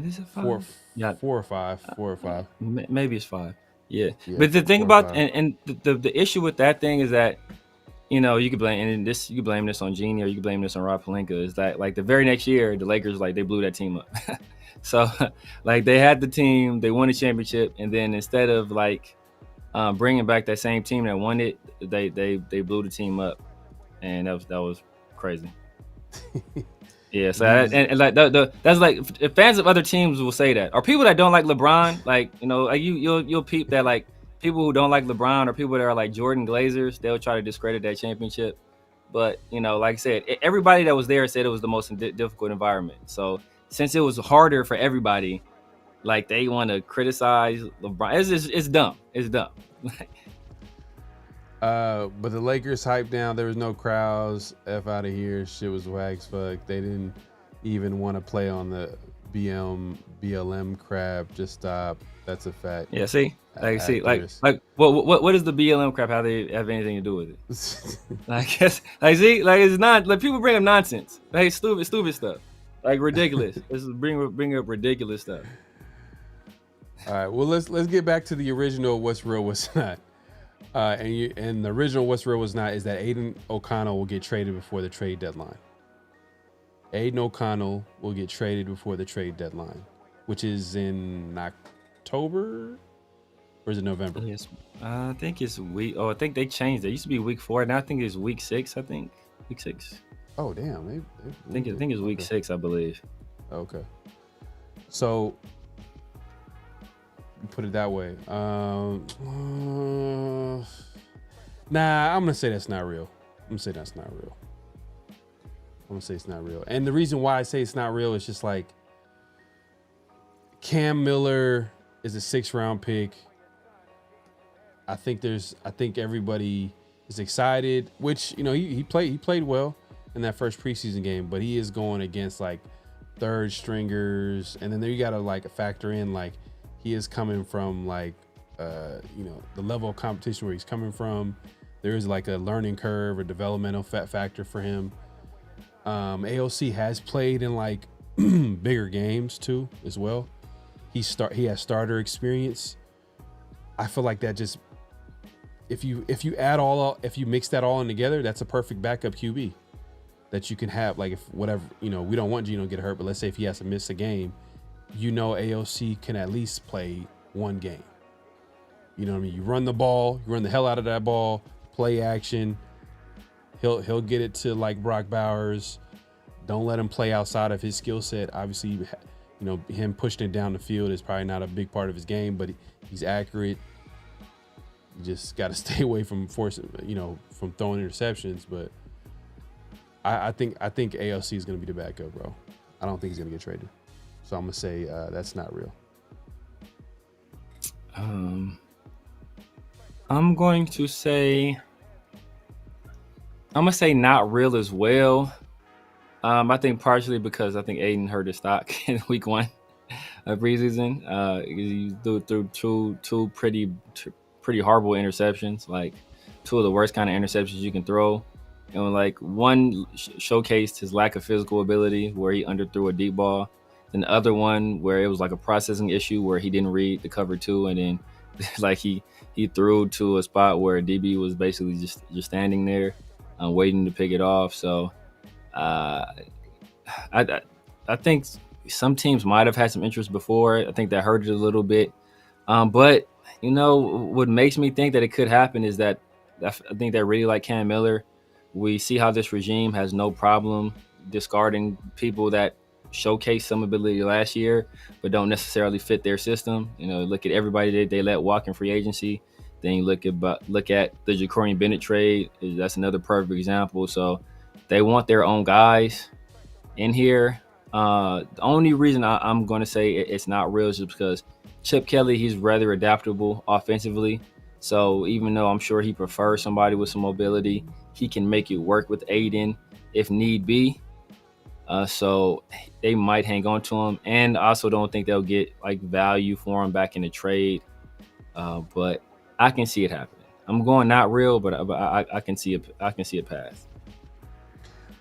[SPEAKER 7] Is it 5?
[SPEAKER 3] 4 or 5. 4 or 5.
[SPEAKER 7] Maybe it's 5. Yeah. But the thing about and the issue with that thing is that, you know, you could blame this on Genie or you could blame this on Rob Pelinka, is that like the very next year the Lakers, like, they blew that team up. So like they had the team, they won the championship, and then instead of like bringing back that same team that won it, they blew the team up, and that was crazy. Yeah, so and like that's like, if fans of other teams will say that, or people that don't like LeBron, like, you know, like you'll peep that like people who don't like LeBron or people that are like Jordan Glazers, they'll try to discredit that championship. But, you know, like I said, everybody that was there said it was the most difficult environment. So since it was harder for everybody, like they want to criticize LeBron. It's dumb. It's dumb.
[SPEAKER 3] But the Lakers hyped down. There was no crowds. F out of here. Shit was whack as fuck. They didn't even want to play on the BLM crap. Just stop. That's a fact.
[SPEAKER 7] Yeah, see? Like what is the BLM crap? How they have anything to do with it? I guess, like, see, like, it's not, like, people bring up nonsense, like stupid stuff, like ridiculous. This is bring up ridiculous stuff.
[SPEAKER 3] All right, well, let's get back to the original what's real, what's not. And the original what's real, what's not is that Aidan O'Connell will get traded before the trade deadline. Aidan O'Connell will get traded before the trade deadline, which is in October, or is it November?
[SPEAKER 7] Yes, I think it's week. Oh, I think they changed it. It used to be week 4. Now I think it's week 6. I think week 6.
[SPEAKER 3] Oh damn!
[SPEAKER 7] I think it's week 6. I believe.
[SPEAKER 3] Okay. So put it that way. Nah, I'm gonna say that's not real. I'm gonna say that's not real. I'm gonna say it's not real. And the reason why I say it's not real is just like Cam Miller is a 6th round pick. I think everybody is excited, which, you know, he played well in that first preseason game, but he is going against like 3rd stringers, and then there you gotta like factor in like he is coming from like you know, the level of competition where he's coming from. There is like a learning curve or developmental factor for him. AOC has played in like bigger games too as well. He has starter experience. I feel like that just, if you mix that all in together, that's a perfect backup QB that you can have. Like, if whatever, you know, we don't want Geno to get hurt, but let's say if he has to miss a game, you know, AOC can at least play one game. You know what I mean? You run the ball, you run the hell out of that ball, play action. He'll get it to like Brock Bowers. Don't let him play outside of his skill set. Obviously, you know, him pushing it down the field is probably not a big part of his game, but he's accurate. You just got to stay away from forcing, you know, from throwing interceptions. But I think ALC is going to be the backup, bro. I don't think he's going to get traded. So I'm going to say that's not real.
[SPEAKER 7] I'm going to say not real as well. I think partially because I think Aidan hurt his stock in week 1 of preseason. He threw two pretty horrible interceptions, like 2 of the worst kind of interceptions you can throw. And like one showcased his lack of physical ability where he underthrew a deep ball. And the other one where it was like a processing issue where he didn't read the cover 2, and then like he threw to a spot where DB was basically just standing there waiting to pick it off. So I think some teams might have had some interest before. I think that hurt it a little bit. But you know what makes me think that it could happen is that I think they really like Cam Miller. We see how this regime has no problem discarding people that showcase some ability last year, but don't necessarily fit their system. You know, look at everybody that they let walk in free agency. Then you look at the Ja'Cory Bennett trade. That's another perfect example. So they want their own guys in here. The only reason I'm going to say it's not real is just because Chip Kelly, he's rather adaptable offensively. So even though I'm sure he prefers somebody with some mobility, he can make it work with Aidan if need be. So they might hang on to him, and I also don't think they'll get like value for him back in the trade. But I can see it happening. I'm going not real, but I can see it. I can see a path.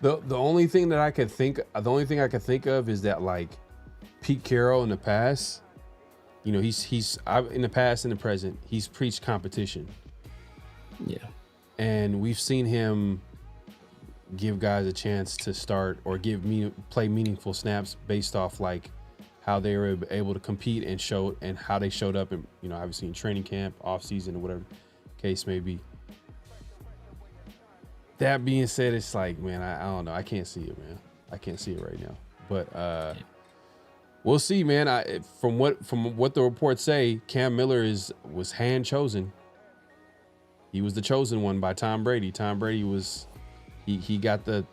[SPEAKER 3] The only thing I could think of is that like Pete Carroll in the past, you know, he's in the past and the present, he's preached competition.
[SPEAKER 7] Yeah, and
[SPEAKER 3] we've seen him give guys a chance to start or play meaningful snaps based off like how they were able to compete and how they showed up in, you know, obviously in training camp, off season, or whatever case may be. That being said, it's like, man, I don't know. I can't see it, man. I can't see it right now. But we'll see, man. From what the reports say, Cam Miller was hand chosen. He was the chosen one by Tom Brady. Tom Brady was he got the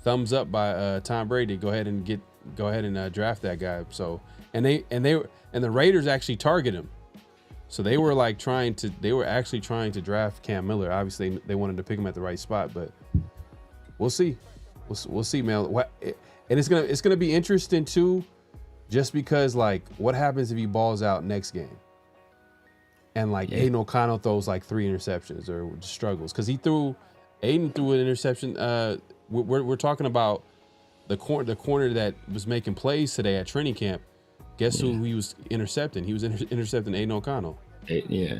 [SPEAKER 3] thumbs up by Tom Brady. Go ahead and draft that guy. So and the Raiders actually target him. So they were actually trying to draft Cam Miller. Obviously they wanted to pick him at the right spot, but we'll see. We'll see, man. And it's gonna be interesting too, just because like what happens if he balls out next game? And like Aidan O'Connell throws like 3 interceptions or struggles because Aidan threw an interception. We're talking about the corner that was making plays today at training camp. Guess who he was intercepting? He was intercepting Aidan O'Connell.
[SPEAKER 7] Yeah,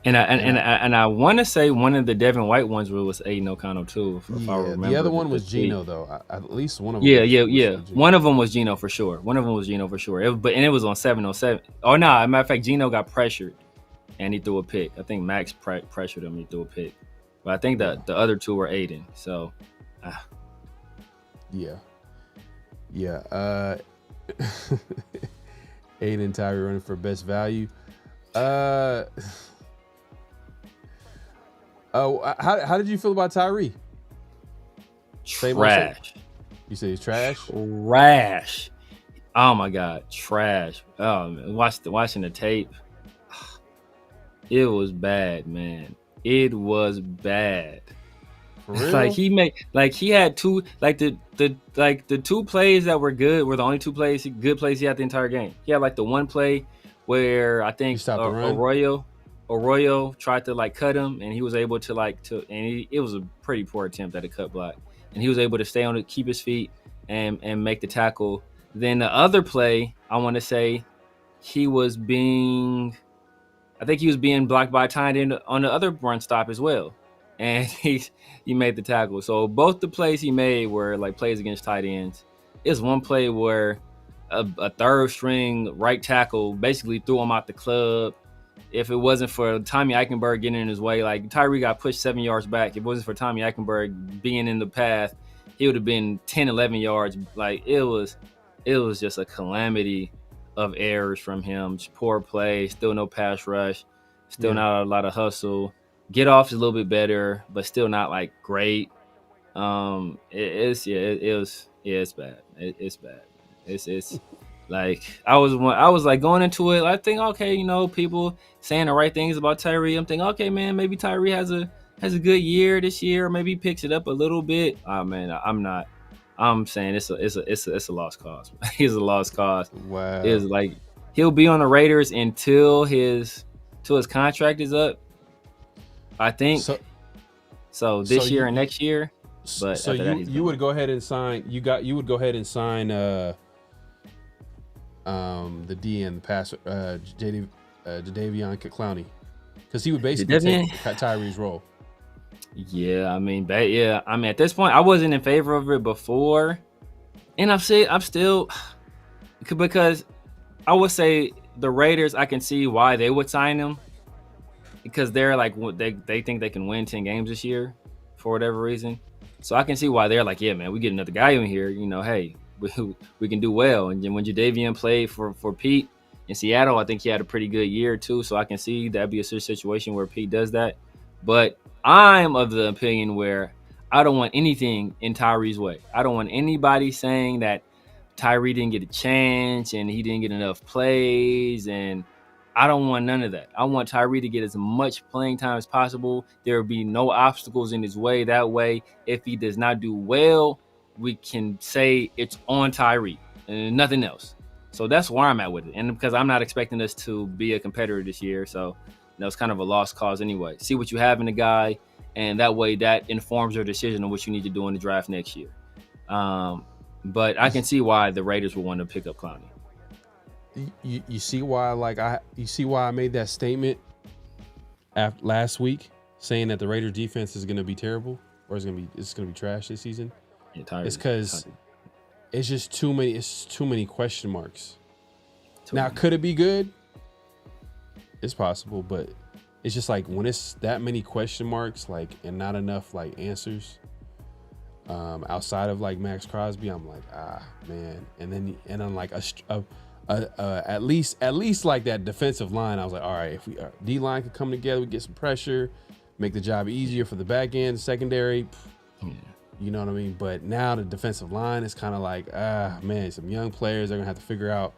[SPEAKER 7] and I want to say one of the Devin White ones was Aidan O'Connell too. If I remember. The
[SPEAKER 3] other one was Geno though. At least one of them.
[SPEAKER 7] Yeah. One of them was Geno for sure. It was on 707. Oh no, as a matter of fact, Geno got pressured and he threw a pick. I think Max pressured him. He threw a pick. But I think that the other 2 were Aidan. So,
[SPEAKER 3] yeah. Aidan and Tyree running for best value. How did you feel about Tyree?
[SPEAKER 7] Trash.
[SPEAKER 3] You say he's trash?
[SPEAKER 7] Trash. Oh my God, trash. Watching the tape. It was bad, man. It was bad.
[SPEAKER 3] For real?
[SPEAKER 7] He had 2 the 2 plays that were good were the only 2 good plays he had the entire game. He had like the one play where I think Arroyo tried to like cut him and he was able to it was a pretty poor attempt at a cut block and he was able to stay on it, keep his feet and make the tackle. Then the other play, I want to say he was being blocked by a tight end on the other run stop as well. And he made the tackle. So both the plays he made were like plays against tight ends. It's one play where a third string right tackle basically threw him out the club. if it wasn't for Tommy Eichenberg getting in his way, like Tyree got pushed 7 yards back. If it wasn't for Tommy Eichenberg being in the path, he would have been 10, 11 yards. Like it was just a calamity of errors from him. Just poor play, still no pass rush, still not a lot of hustle. Get off is a little bit better, but still not like great. It's bad. It's bad. It's like I was like going into it. I think okay, people saying the right things about Tyree. I'm thinking okay, man, maybe Tyree has a good year this year, or maybe he picks it up a little bit. Oh man, I'm not. I'm saying it's a lost cause. It's a lost cause.
[SPEAKER 3] Wow.
[SPEAKER 7] It's like he'll be on the Raiders until his contract is up. I think so this year and next year. But
[SPEAKER 3] so you would go ahead and sign. You would go ahead and sign the DN, the passer, Jadeveon Clowney, because he would basically take Tyree's role.
[SPEAKER 7] Yeah, I mean, at this point, I wasn't in favor of it before, and I'm still because I would say the Raiders. I can see why they would sign him because they're like they think they can win 10 games this year for whatever reason. So I can see why they're like, yeah, man, we get another guy in here. Hey, we can do well. And then when Jadeveon played for Pete in Seattle, I think he had a pretty good year too. So I can see that'd be a situation where Pete does that. But I'm of the opinion where I don't want anything in Tyree's way. I don't want anybody saying that Tyree didn't get a chance and he didn't get enough plays, and I don't want none of that. I want Tyree to get as much playing time as possible. There will be no obstacles in his way. That way, if he does not do well, we can say it's on Tyree and nothing else. So that's where I'm at with it. And because I'm not expecting us to be a competitor this year, so it's kind of a lost cause anyway. See what you have in the guy, and that way that informs your decision on what you need to do in the draft next year. But I can see why the Raiders would want to pick up Clowney.
[SPEAKER 3] You see why I made that statement last week saying that the Raiders defense is going to be terrible, or it's going to be trash this season. It's because it's just too many question marks. Now, could it be good? It's possible, but it's just like when it's that many question marks, like, and not enough like answers outside of like Max Crosby, I'm like, man. And then like at least like that defensive line, I was like, all right, if we D line could come together, we get some pressure, make the job easier for the back end, secondary. You know what I mean? But now the defensive line is kind of like, man, some young players are gonna have to figure out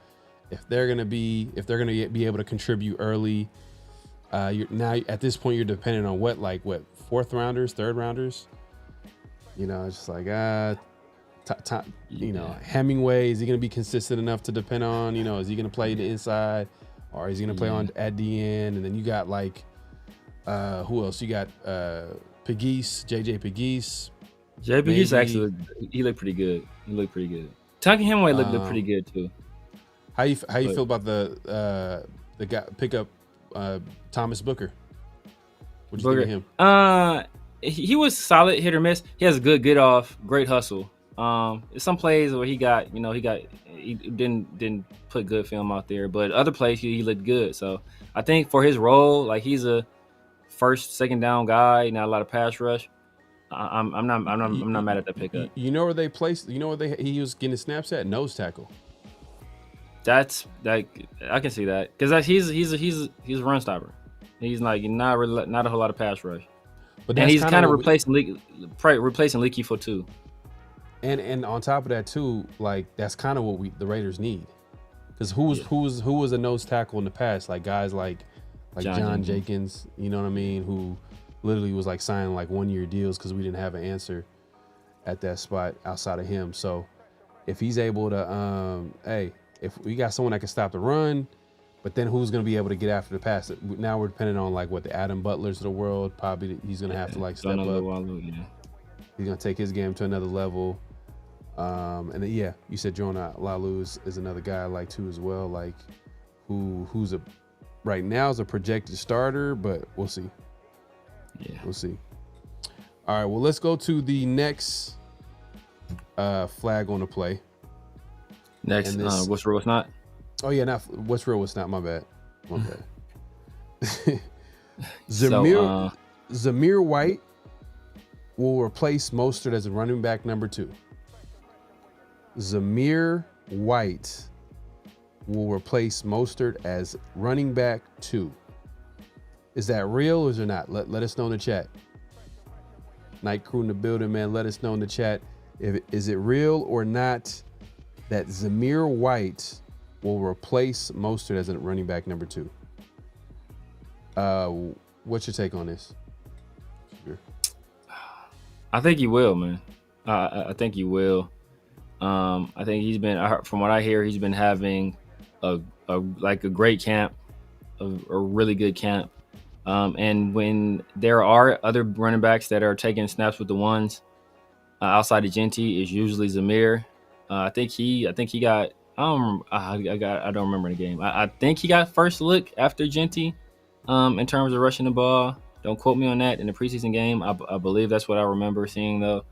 [SPEAKER 3] if they're gonna be able to contribute early. Now at this point, you're dependent on what 4th rounders, 3rd rounders. It's just like Hemingway, is he going to be consistent enough to depend on? Is he going to play the inside, or is he going to play on at the end? And then you got who else? You got Pegues, JJ Pegues.
[SPEAKER 7] JJ Pegues actually, he looked pretty good. Tucker Hemingway looked pretty good too.
[SPEAKER 3] How you feel about the guy pick up Thomas Booker? What'd you think of him?
[SPEAKER 7] He was solid, hit or miss. He has a good get off, great hustle. Some plays where he didn't put good film out there, but other plays he looked good. So I think for his role, like he's a first, second down guy, not a lot of pass rush. I'm not mad at that pickup.
[SPEAKER 3] You know where they placed? You know where he was getting snaps at? Nose tackle.
[SPEAKER 7] That's I can see that because he's a run stopper. He's like not a whole lot of pass rush. But he's kind of replacing Leaky for too.
[SPEAKER 3] And on top of that too, like that's kind of what the Raiders need. Because who was a nose tackle in the past? Like guys like John Jenkins, you know what I mean? Who literally was like signing like 1-year deals because we didn't have an answer at that spot outside of him. So if he's able to, if we got someone that can stop the run, but then who's going to be able to get after the pass? Now we're depending on like what the Adam Butlers of the world. Probably he's going to have to like step up. He's going to take his game to another level. And then, you said Jonah Lalu is another guy I like too as well. Like who's right now is a projected starter, but we'll see. Yeah, we'll see. All right, well let's go to the next flag on the play.
[SPEAKER 7] Next, what's real, what's not?
[SPEAKER 3] Oh yeah, not what's real, what's not. My bad. Zamir White will replace Mostert as a running back number 2. Zamir White will replace Mostert as running back 2. Is that real or is it not? Let us know in the chat. Night crew in the building, man. Let us know in the chat. Is it real or not that Zamir White will replace Mostert as a running back number 2? What's your take on this? Sure.
[SPEAKER 7] I think he will, man. I think he will. I think he's been, from what I hear, he's been having a great camp, a really good camp. And when there are other running backs that are taking snaps with the ones outside of Genty, it's usually Zamir. I think he got. I don't remember the game. I think he got first look after Genty, in terms of rushing the ball. Don't quote me on that. In the preseason game, I believe that's what I remember seeing though.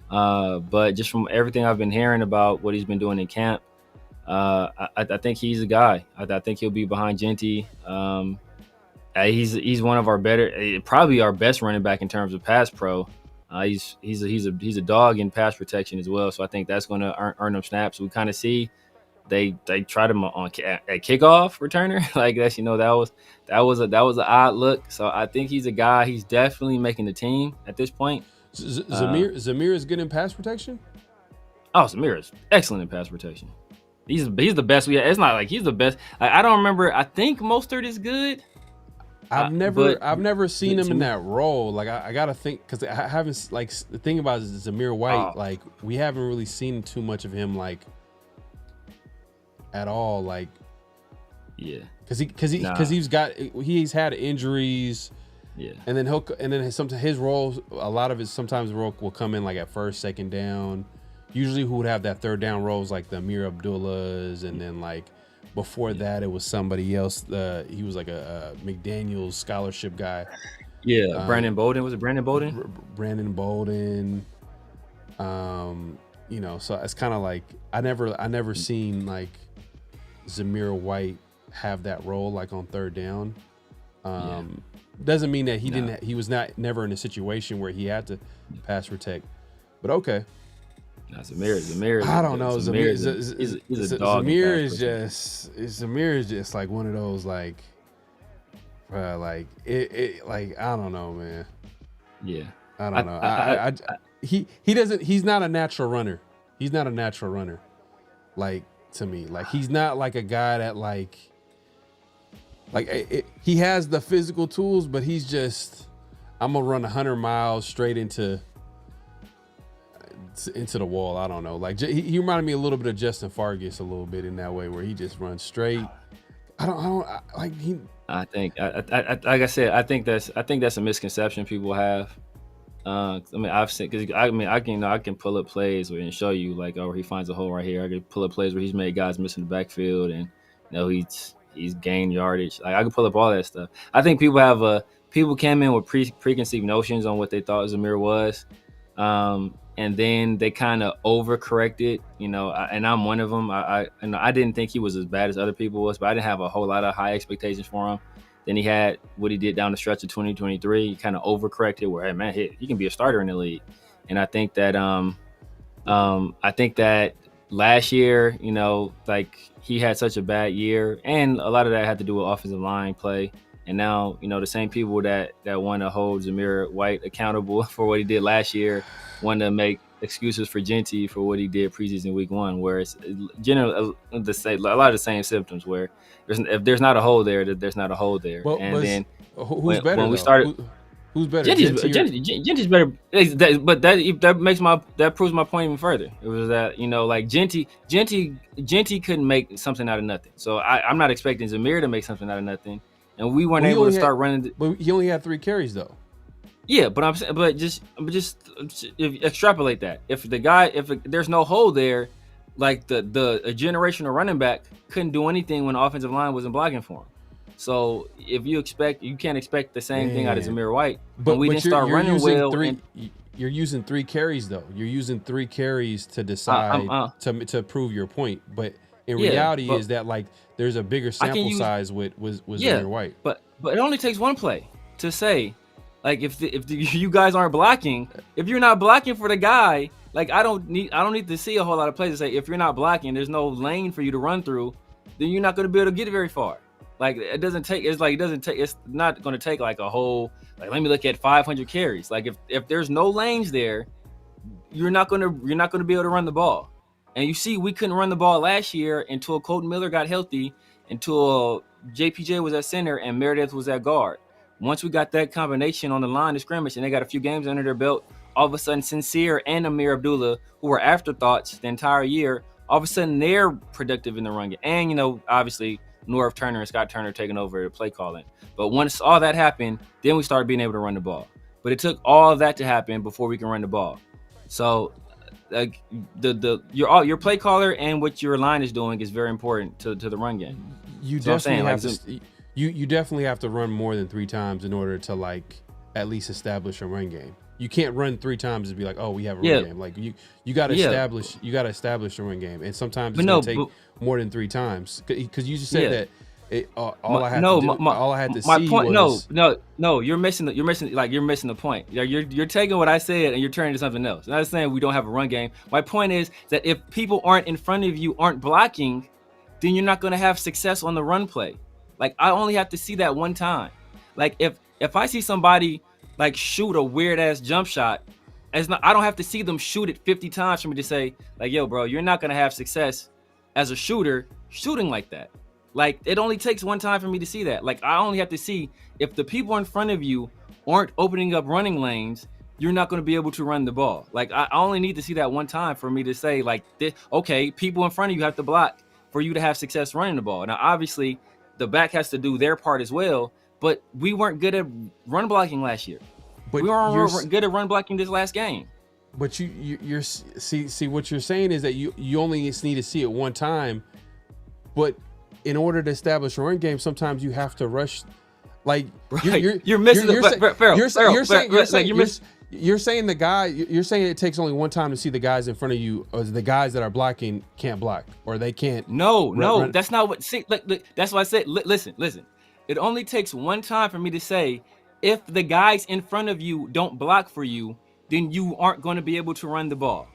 [SPEAKER 7] But just from everything I've been hearing about what he's been doing in camp, I think he's a guy. I think he'll be behind Genty. He's one of our better, probably our best running back in terms of pass pro. He's a dog in pass protection as well. So I think that's going to earn them snaps. We kind of see they tried him on at kickoff returner like that. That was an odd look. So I think he's a guy. He's definitely making the team at this point.
[SPEAKER 3] Zamir is good in pass protection.
[SPEAKER 7] Oh, Zamir is excellent in pass protection. He's the best we have. It's not like he's the best. I don't remember. I think Mostert is good.
[SPEAKER 3] I've never seen him in that role. Like I gotta think, because I haven't, like, the thing about Zamir White, like we haven't really seen too much of him, like, at all. Like,
[SPEAKER 7] yeah,
[SPEAKER 3] because he's had injuries.
[SPEAKER 7] Yeah,
[SPEAKER 3] and then sometimes his roles, a lot of his sometimes role will come in like at first, second down. Usually, who would have that third down roles like the Amir Abdullahs, and then like. Before that, it was somebody else. He was like a McDaniels scholarship guy.
[SPEAKER 7] Yeah, Brandon Bolden. Was it Brandon Bolden?
[SPEAKER 3] Brandon Bolden. So it's kind of like I never seen like Zamir White have that role like on third down. Doesn't mean that he was never in a situation where he had to pass protect. But okay.
[SPEAKER 7] No, Zamir.
[SPEAKER 3] I don't know. Zamir
[SPEAKER 7] is a dog.
[SPEAKER 3] Zamir is just like one of those like I don't know, man.
[SPEAKER 7] Yeah,
[SPEAKER 3] I don't know. He's not a natural runner. He's not a natural runner. Like, to me, like he's not like a guy that like he has the physical tools, but he's just, I'm gonna run 100 miles straight into the wall. I don't know. Like he reminded me a little bit of Justin Fargas a little bit in that way, where he just runs straight. I think I think that's a misconception people have. I've seen, because I can pull up plays and show you like, oh, he finds a hole right here. I can pull up plays where he's made guys miss in the backfield, and he's gained yardage. Like, I can pull up all that stuff. I think people came in with preconceived notions on what they thought Zamir was. And then they kind of overcorrected, and I'm one of them. I didn't think he was as bad as other people was, but I didn't have a whole lot of high expectations for him. Then he had what he did down the stretch of 2023. He kind of overcorrected where, hey, man, he can be a starter in the league. And I think that last year, like he had such a bad year, and a lot of that had to do with offensive line play. And now, the same people that want to hold Zamir White accountable for what he did last year want to make excuses for Genty for what he did preseason week 1, where it's generally a lot of the same symptoms, where if there's not a hole there, there's not a hole there. Well,
[SPEAKER 7] and then
[SPEAKER 3] who's better?
[SPEAKER 7] When we started,
[SPEAKER 3] who's better?
[SPEAKER 7] Genty's better. But that proves my point even further. It was that, like Genty couldn't make something out of nothing. So I'm not expecting Zamir to make something out of nothing. And we weren't able to start running.
[SPEAKER 3] But he only had 3 carries though.
[SPEAKER 7] Yeah, but I'm saying, just extrapolate that. If there's no hole there, like a generational running back couldn't do anything when the offensive line wasn't blocking for him. So if you can't expect the same thing out of Zamir White. But we didn't start running well.
[SPEAKER 3] You're using 3 carries though. You're using 3 carries to decide to prove your point. But in reality, is that like there's a bigger sample size with Zamir White.
[SPEAKER 7] But But it only takes one play to say, like, if you guys aren't blocking, if you're not blocking for the guy, like I don't need to see a whole lot of plays to say if you're not blocking, there's no lane for you to run through, then you're not going to be able to get very far. Like it's not going to take like a whole, like, let me look at 500 carries. Like if there's no lanes there, you're not going to be able to run the ball. And you see, we couldn't run the ball last year until Colton Miller got healthy, until JPJ was at center and Meredith was at guard. Once we got that combination on the line of scrimmage and they got a few games under their belt, all of a sudden Sincere and Amir Abdullah, who were afterthoughts the entire year, all of a sudden they're productive in the run game. And, you know, obviously Norv Turner and Scott Turner taking over the play calling. But once all that happened, then we started being able to run the ball. But it took all of that to happen before we can run the ball. So like your play caller and what your line is doing is very important to the run game.
[SPEAKER 3] You definitely have to run more than 3 times in order to like at least establish a run game. You can't run 3 times and be like, oh, we have a run game. Like you got to establish a run game, and sometimes it's gonna take more than 3 times because you just said that. All I had to see was you're missing the point. You're taking what I said and you're turning to something else. I'm not saying we don't have a run game. My point is that if people aren't in front of you, aren't blocking, then you're not going to have success on the run play. Like I only have to see that one time. Like if I see somebody like shoot a weird ass jump shot, I don't have to see them shoot it 50 times for me to say like, yo, bro, you're not going to have success as a shooter shooting like that. Like, it only takes one time for me to see that. Like, I only have to see if the people in front of you aren't opening up running lanes, you're not going to be able to run the ball. Like, I only need to see that one time for me to say, like, okay, people in front of you have to block for you to have success running the ball. Now, obviously, the back has to do their part as well, but we weren't good at run blocking last year. But we weren't good at run blocking this last game. But you're see what you're saying is that you only need to see it one time, but in order to establish a run game, sometimes you have to rush. Like you're missing You're saying the guy. You're saying it takes only one time to see the guys in front of you, or the guys that are blocking can't block, or they can't.
[SPEAKER 7] No, that's not what. See, look, that's why I said. Listen. It only takes one time for me to say, if the guys in front of you don't block for you, then you aren't going to be able to run the ball.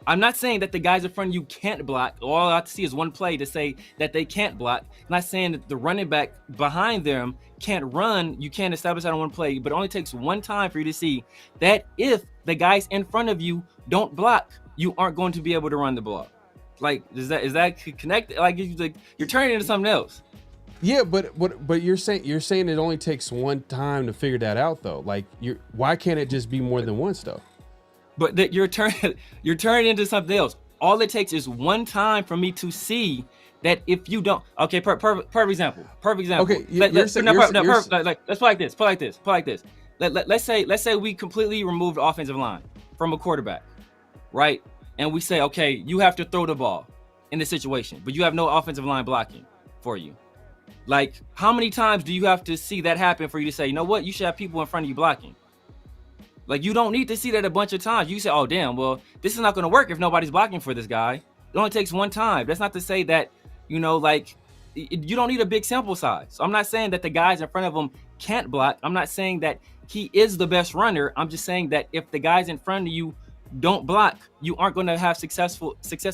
[SPEAKER 7] I'm not saying that the guys in front of you can't block. All I have to see is one play to say that they can't block. I'm not saying that the running back behind them can't run. You can't establish that on one play, but it only takes one time for you to see that if the guys in front of you don't block, you aren't going to be able to run the ball. Like, is that connected? Like you're turning into something else.
[SPEAKER 3] Yeah, but you're saying it only takes one time to figure that out though. Like why can't it just be more than once though?
[SPEAKER 7] But that you're turning into something else. All it takes is one time for me to see that if you don't. Okay, perfect example. Okay, let's play like this. Let's say we completely remove the offensive line from a quarterback, right? And we say, okay, you have to throw the ball in this situation, but you have no offensive line blocking for you. Like, how many times do you have to see that happen for you to say, you know what, you should have people in front of you blocking? Like, you don't need to see that a bunch of times. You say, oh, damn, well, this is not going to work if nobody's blocking for this guy. It only takes one time. That's not to say that, you don't need a big sample size. So I'm not saying that the guys in front of him can't block. I'm not saying that he is the best runner. I'm just saying that if the guys in front of you don't block, you aren't going to have success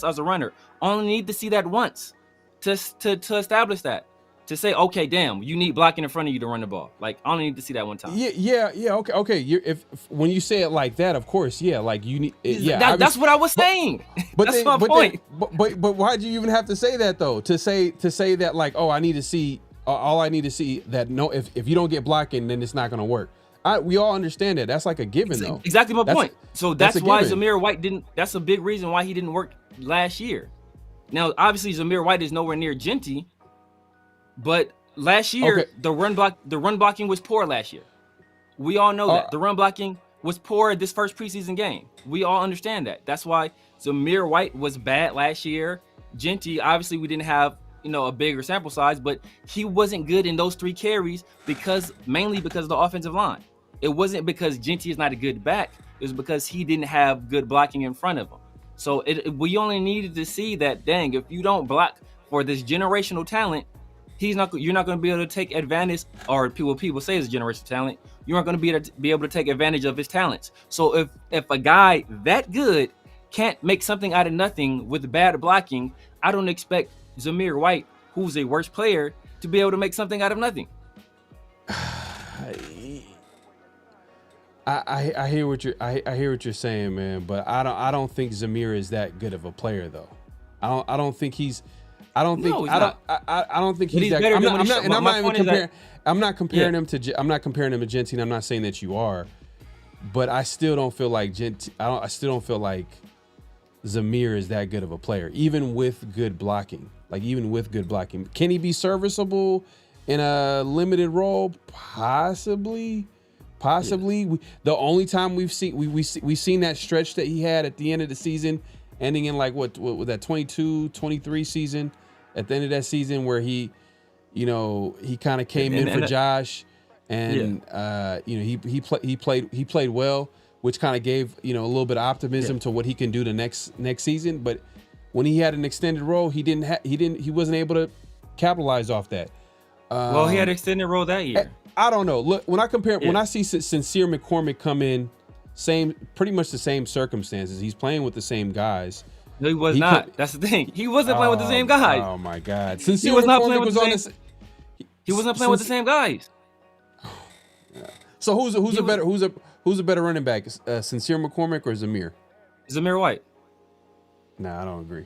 [SPEAKER 7] as a runner. Only need to see that once to establish that. To say, okay, damn, you need blocking in front of you to run the ball. Like, I only need to see that one time.
[SPEAKER 3] Yeah. Okay. If when you say it like that, of course, yeah. Like you need,
[SPEAKER 7] that's what I was saying.
[SPEAKER 3] But
[SPEAKER 7] that's my point.
[SPEAKER 3] But why'd you even have to say that though? To say that like, oh, I need to see. All I need to see that no, if you don't get blocking, then it's not going to work. We all understand that. That's like a given though.
[SPEAKER 7] Exactly my point. So that's why Zamir White didn't. That's a big reason why he didn't work last year. Now, obviously, Zamir White is nowhere near Genty. But last year, the run blocking was poor last year. We all know that. The run blocking was poor this first preseason game. We all understand that. That's why Zamir White was bad last year. Genty, obviously, we didn't have, a bigger sample size, but he wasn't good in those 3 carries mainly because of the offensive line. It wasn't because Genty is not a good back. It was because he didn't have good blocking in front of him. So we only needed to see that, dang, if you don't block for this generational talent, You're not going to be able to take advantage, or people say is generational talent. You aren't going to be able to take advantage of his talents. So if a guy that good can't make something out of nothing with bad blocking, I don't expect Zamir White, who's a worse player, to be able to make something out of nothing.
[SPEAKER 3] I hear what you're saying, man, but I don't think Zamir is that good of a player though. I don't think he's I don't think he's that. I'm not comparing him to Gentine. I'm not saying that you are, but I still don't feel like I still don't feel like Zamir is that good of a player, even with good blocking. Can he be serviceable in a limited role? Possibly. The only time we've seen that stretch that he had at the end of the season, ending in like what that 22-23 season, at the end of that season where he kind of came in for Josh, and he played well, which kind of gave a little bit of optimism to what he can do the next season. But when he had an extended role, he wasn't able to capitalize off that.
[SPEAKER 7] Well, he had an extended role that year.
[SPEAKER 3] I don't know. Look, when I see Sincere McCormick come in, pretty much the same circumstances. He's playing with the same guys.
[SPEAKER 7] No, he was not. That's the thing. He wasn't playing with the same guys.
[SPEAKER 3] Oh my God! Sincere
[SPEAKER 7] he was not playing
[SPEAKER 3] McCormick
[SPEAKER 7] with the same. He wasn't playing with the same guys.
[SPEAKER 3] So who's a better running back? Sincere McCormick or Zamir?
[SPEAKER 7] Zamir White.
[SPEAKER 3] Nah, I don't agree.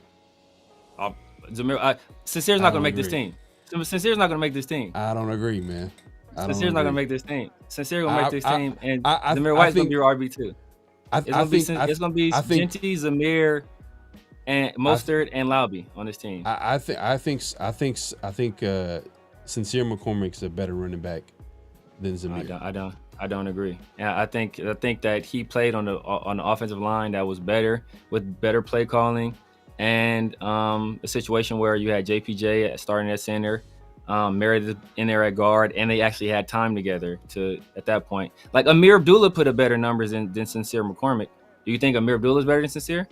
[SPEAKER 7] Sincere's not going to make this team. Sincere's not going to make this team.
[SPEAKER 3] I don't agree, man.
[SPEAKER 7] Sincere's not going to make this team. Sincere going to make this team, and Zamir White's going to be your RB2. It's going to be Genty, Zamir, and Mostert and Lauby on this team.
[SPEAKER 3] I think Sincere McCormick's a better running back than Zamir.
[SPEAKER 7] I don't agree. And I think that he played on the offensive line that was better, with better play calling, and a situation where you had JPJ starting at center, Meredith in there at guard, and they actually had time together at that point. Like Amir Abdullah put up better numbers than Sincere McCormick. Do you think Amir Abdullah is better than Sincere?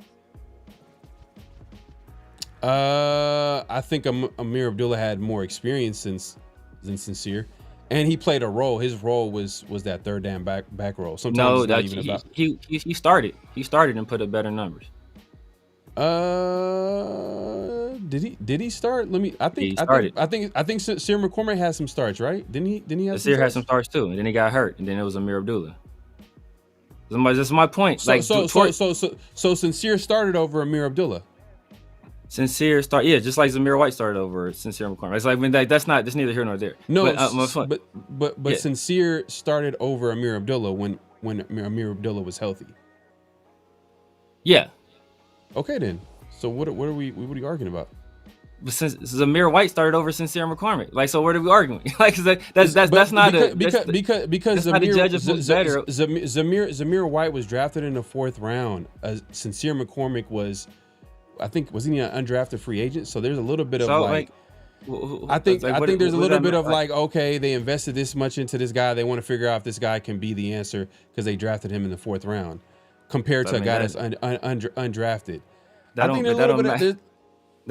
[SPEAKER 3] I think Amir Abdullah had more experience than Sincere, and he played a role. His role was that third down back role. Sometimes
[SPEAKER 7] he started and put up better numbers.
[SPEAKER 3] Did he start? I think Sincere McCormick had some starts, right? Didn't he have
[SPEAKER 7] Sincere had some starts too, and then he got hurt, and then it was Amir Abdullah. That's my point.
[SPEAKER 3] So Sincere started over Amir Abdullah.
[SPEAKER 7] Sincere just like Zamir White started over Sincere McCormick. It's like that's neither here nor there.
[SPEAKER 3] No, but Sincere started over Amir Abdullah when Amir Abdullah was healthy.
[SPEAKER 7] Yeah.
[SPEAKER 3] Okay then. So what are we arguing about?
[SPEAKER 7] But since Zamir White started over Sincere McCormick, so what are we arguing? That's not a judge of who's better.
[SPEAKER 3] Zamir White was drafted in the 4th round. Sincere McCormick was he an undrafted free agent? So there's a little bit of I think there's a little bit of okay, they invested this much into this guy. They want to figure out if this guy can be the answer because they drafted him in the 4th round compared to a guy that's undrafted. That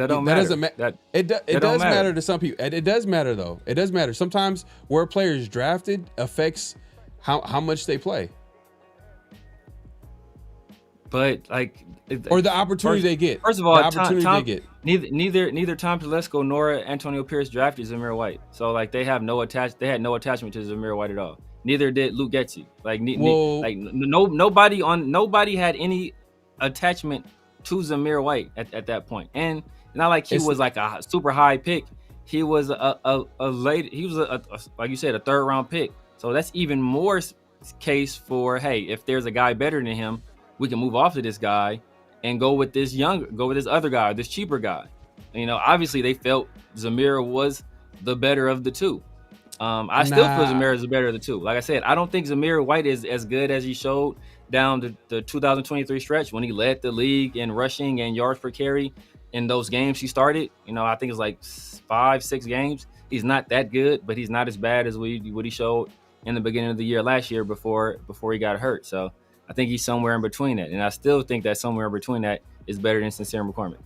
[SPEAKER 3] doesn't matter. It does matter to some people. It does matter though. It does matter. Sometimes where a player is drafted affects how much they play.
[SPEAKER 7] But
[SPEAKER 3] or the opportunity they get.
[SPEAKER 7] First of all, neither Tom Telesco nor Antonio Pierce drafted Zamir White. So they had no attachment to Zamir White at all. Neither did Luke Getsy. Nobody had any attachment to Zamir White at that point. And not like he was like a super high pick. He was like you said, a 3rd round pick. So that's even more case for, hey, if there's a guy better than him, we can move off to this guy and go with this other guy, this cheaper guy. Obviously they felt Zamir was the better of the two. I still feel Zamir is the better of the two. Like I said, I don't think Zamir White is as good as he showed down the 2023 stretch when he led the league in rushing and yards per carry in those games he started. I think it's like 5-6 games. He's not that good, but he's not as bad as what he showed in the beginning of the year last year before he got hurt. So I think he's somewhere in between that. And I still think that somewhere in between that is better than Sincere McCormick.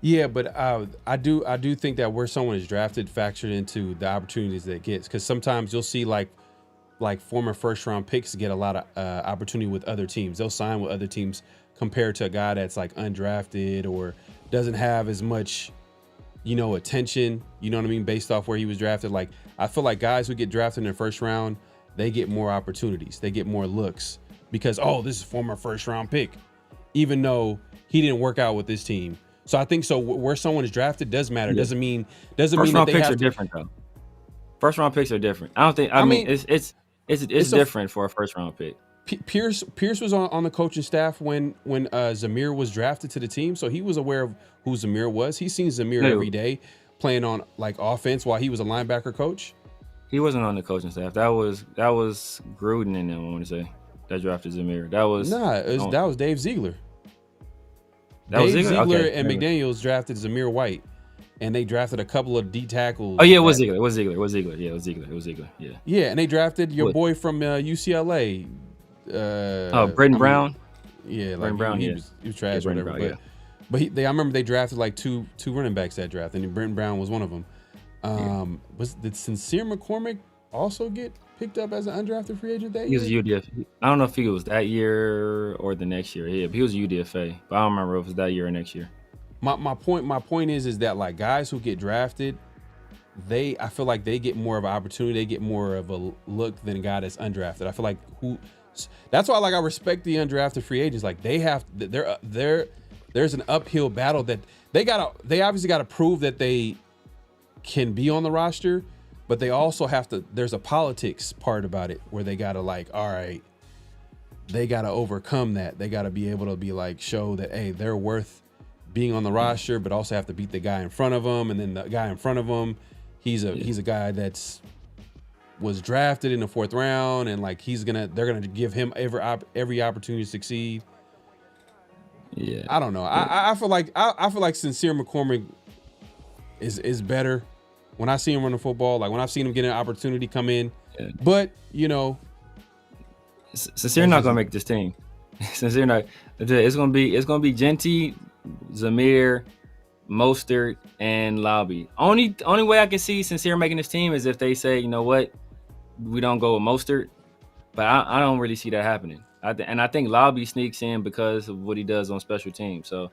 [SPEAKER 3] Yeah, but I do think that where someone is drafted factored into the opportunities that it gets, because sometimes you'll see like former first round picks get a lot of opportunity with other teams. They'll sign with other teams compared to a guy that's like undrafted or doesn't have as much, attention. You know what I mean? Based off where he was drafted. Like I feel like guys who get drafted in the first round, they get more opportunities. They get more looks because this is former first round pick, even though he didn't work out with this team. So I think where someone is drafted does matter. Doesn't mean
[SPEAKER 7] first
[SPEAKER 3] that
[SPEAKER 7] round
[SPEAKER 3] they
[SPEAKER 7] picks
[SPEAKER 3] have
[SPEAKER 7] are
[SPEAKER 3] to,
[SPEAKER 7] different though. First round picks are different. I don't think. I mean, it's different for a first round pick.
[SPEAKER 3] Pierce was on the coaching staff when Zamir was drafted to the team, so he was aware of who Zamir was. He's seen Zamir every day playing on like offense while he was a linebacker coach.
[SPEAKER 7] He wasn't on the coaching staff. That was Gruden and them. I want to say that drafted Zamir. That was Dave Ziegler. Dave Ziegler and McDaniels drafted Zamir White, and they drafted a couple of D tackles. Oh yeah, it was Ziegler. It was Ziegler. Yeah, it was Ziegler. Yeah.
[SPEAKER 3] Yeah, and they drafted your boy from UCLA.
[SPEAKER 7] Brenton Brown.
[SPEAKER 3] Yeah,
[SPEAKER 7] Brenton Brown.
[SPEAKER 3] He was trash,
[SPEAKER 7] Brenton
[SPEAKER 3] whatever.
[SPEAKER 7] Brown,
[SPEAKER 3] but I remember they drafted like two running backs that draft, and Brenton Brown was one of them. Did Sincere McCormick also get picked up as an undrafted free agent that year?
[SPEAKER 7] He was UDFA. I don't know if he was that year or the next year. Yeah, but he was UDFA. But I don't remember if it was that year or next year.
[SPEAKER 3] My point is that like guys who get drafted, I feel like they get more of an opportunity. They get more of a look than a guy that's undrafted. I feel like that's why like I respect the undrafted free agents. Like there's an uphill battle that they obviously got to prove that they can be on the roster, but they also have to, there's a politics part about it where they got to like, all right, they got to overcome that. They got to be able to be like, show that, hey, they're worth being on the roster, but also have to beat the guy in front of them. And then the guy in front of them, he's a guy was drafted in the 4th round, and like they're gonna give him every opportunity to succeed.
[SPEAKER 7] Yeah,
[SPEAKER 3] I don't know. I feel like Sincere McCormick is better when I see him run the football. Like when I've seen him get an opportunity come in, but
[SPEAKER 7] Sincere not gonna make this team. Sincere not. It's gonna be Genty, Zamir, Mostert, and Lobby. Only way I can see Sincere making this team is if they say, you know what, we don't go with Mostert, but I don't really see that happening. I think Lobby sneaks in because of what he does on special teams. So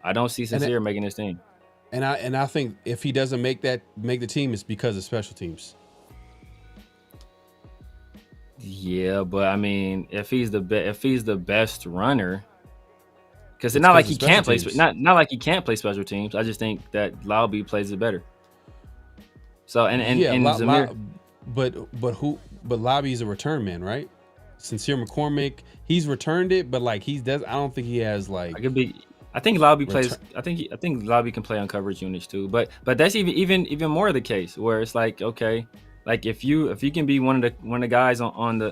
[SPEAKER 7] I don't see Sincere making this team.
[SPEAKER 3] And I think if he doesn't make the team, it's because of special teams.
[SPEAKER 7] Yeah, but I mean, if he's the best runner, because it's not like he can't play. Not like he can't play special teams. I just think that Lobby plays it better. So and Zamir.
[SPEAKER 3] But Lobby's a return man, right? Sincere McCormick, he's returned it, but like I don't think he has like.
[SPEAKER 7] I think Lobby plays. I think Lobby can play on coverage units too. But that's even more the case where it's like, okay, like if you can be one of the guys on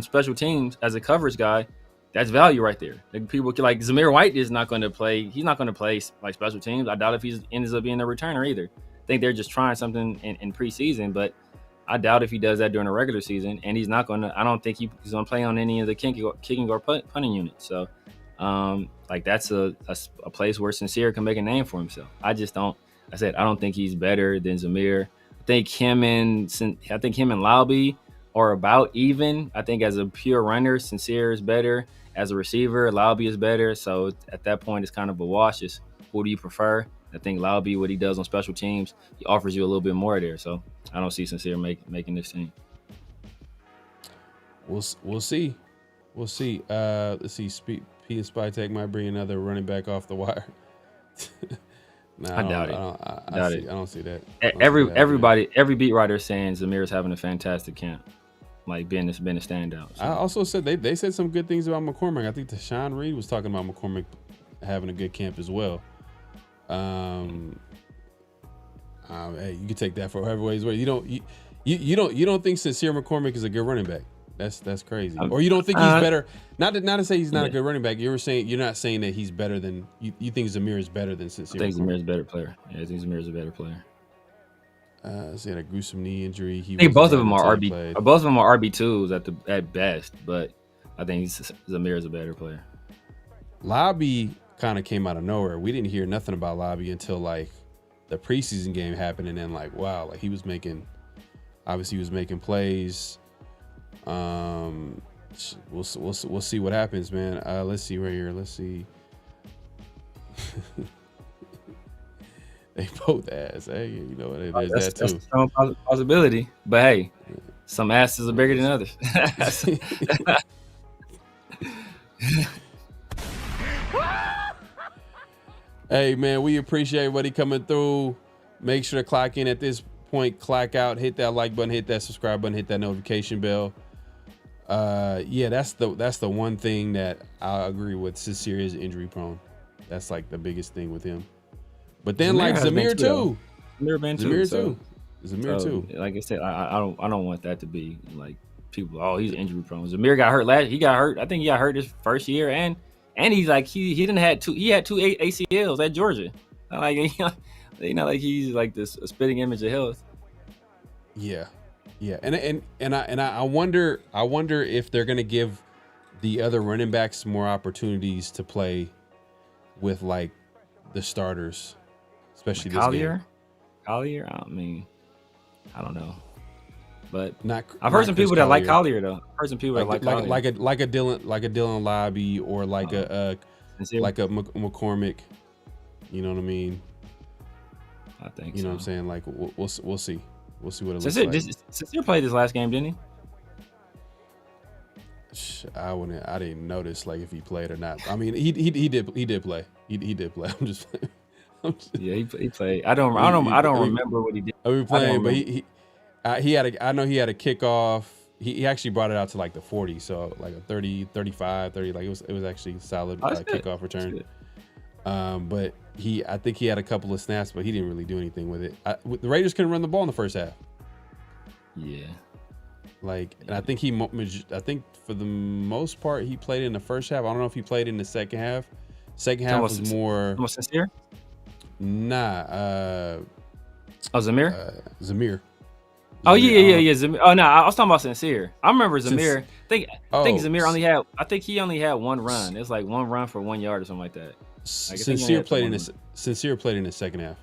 [SPEAKER 7] special teams as a coverage guy, that's value right there. Like people like Zamir White is not going to play. He's not going to play like special teams. I doubt if he ends up being a returner either. I think they're just trying something in preseason, but I doubt if he does that during a regular season. And he's not going to. I don't think he's going to play on any of the kicking or punting units. So, like that's a place where Sincere can make a name for himself. I don't think he's better than Zamir. I think him and Lobby are about even. I think as a pure runner, Sincere is better. As a receiver, Lobby is better. So at that point, it's kind of a wash. It's who do you prefer? I think Lobby, what he does on special teams, he offers you a little bit more there. So I don't see Sincere making this team.
[SPEAKER 3] We'll see. Let's see. Peter Spytek might bring another running back off the wire.
[SPEAKER 7] I doubt it.
[SPEAKER 3] I don't see that.
[SPEAKER 7] Every beat writer is saying Zamir's having a fantastic camp, like being a standout. So.
[SPEAKER 3] I also said they said some good things about McCormick. I think Tashawn Reed was talking about McCormick having a good camp as well. Hey, you can take that for however ways. You don't think Sincere McCormick is a good running back? That's crazy. Or you don't think he's better? Not to say he's not a good running back. You're not saying that he's better than you think Zamir is better than Sincere.
[SPEAKER 7] I think Zamir's a better player. Yeah, I think Zamir's a better player.
[SPEAKER 3] He had a gruesome knee injury.
[SPEAKER 7] I think both of them are RB. Both of them are RB2s at best, but I think Zamir is a better player.
[SPEAKER 3] Lobby kind of came out of nowhere. We didn't hear nothing about Lobby until like the preseason game happened, and then like, wow, like he was making plays. We'll see what happens, man. Let's see right here. Let's see. They both ass. Hey, you know what? There's that too.
[SPEAKER 7] That's some possibility, but hey, some asses are bigger than others.
[SPEAKER 3] Hey, man, we appreciate everybody coming through. Make sure to clock in at this point, clock out, hit that like button, hit that subscribe button, hit that notification bell. Yeah, that's the one thing that I agree with. Sincere is injury prone. That's like the biggest thing with him. But then like Zamir too. Zamir too.
[SPEAKER 7] Like I said, I don't want that to be like people. Oh, he's injury prone. Zamir got hurt He got hurt. I think he got hurt his first year, and he's like he didn't had two. He had two ACLs at Georgia. Like like he's like this spitting image of health.
[SPEAKER 3] Yeah, and I wonder if they're gonna give the other running backs more opportunities to play with like the starters, especially this game.
[SPEAKER 7] Collier. I mean, I don't know, but
[SPEAKER 3] I've
[SPEAKER 7] heard some people that like Collier though. I've heard some people that like Collier.
[SPEAKER 3] like a Dylan Lobby or like a McCormick. You know what I mean?
[SPEAKER 7] I think
[SPEAKER 3] you know what I'm saying. Like we'll see. We'll see what it looks like.
[SPEAKER 7] Sincere played this last game, didn't he?
[SPEAKER 3] I didn't notice like if he played or not. I mean, he did play. He did play. I'm just playing.
[SPEAKER 7] Yeah, he played. I don't remember what he did.
[SPEAKER 3] I mean, playing, but he had I know he had a kickoff. He actually brought it out to like the 40, so like a 30, 35, 30. Like it was actually a solid kickoff return. But I think he had a couple of snaps, but he didn't really do anything with it. The Raiders couldn't run the ball in the first half.
[SPEAKER 7] Yeah.
[SPEAKER 3] Like, and I think for the most part he played in the first half. I don't know if he played in the second half. Second half was more
[SPEAKER 7] Sincere.
[SPEAKER 3] Nah.
[SPEAKER 7] Zamir.
[SPEAKER 3] Zamir.
[SPEAKER 7] Oh yeah. Zamir. Oh no, I was talking about Sincere. I remember Zamir. I think Zamir only had. I think he only had one run. It's like one run for 1 yard or something like that. Like,
[SPEAKER 3] Sincere played in the second half.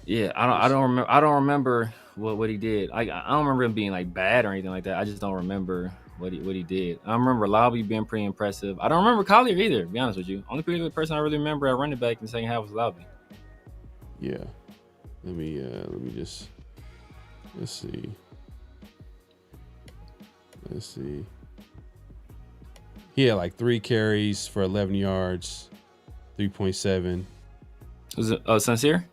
[SPEAKER 7] Yeah, I don't remember what he did. I don't remember him being like bad or anything like that. I just don't remember what he did. I remember Lobby being pretty impressive. I don't remember Collier either, to be honest with you. Only person I really remember at running back in the second half was Lobby.
[SPEAKER 3] Yeah. Let me just let's see. He had like 3 carries for 11 yards, 3.7.
[SPEAKER 7] Was it Sincere?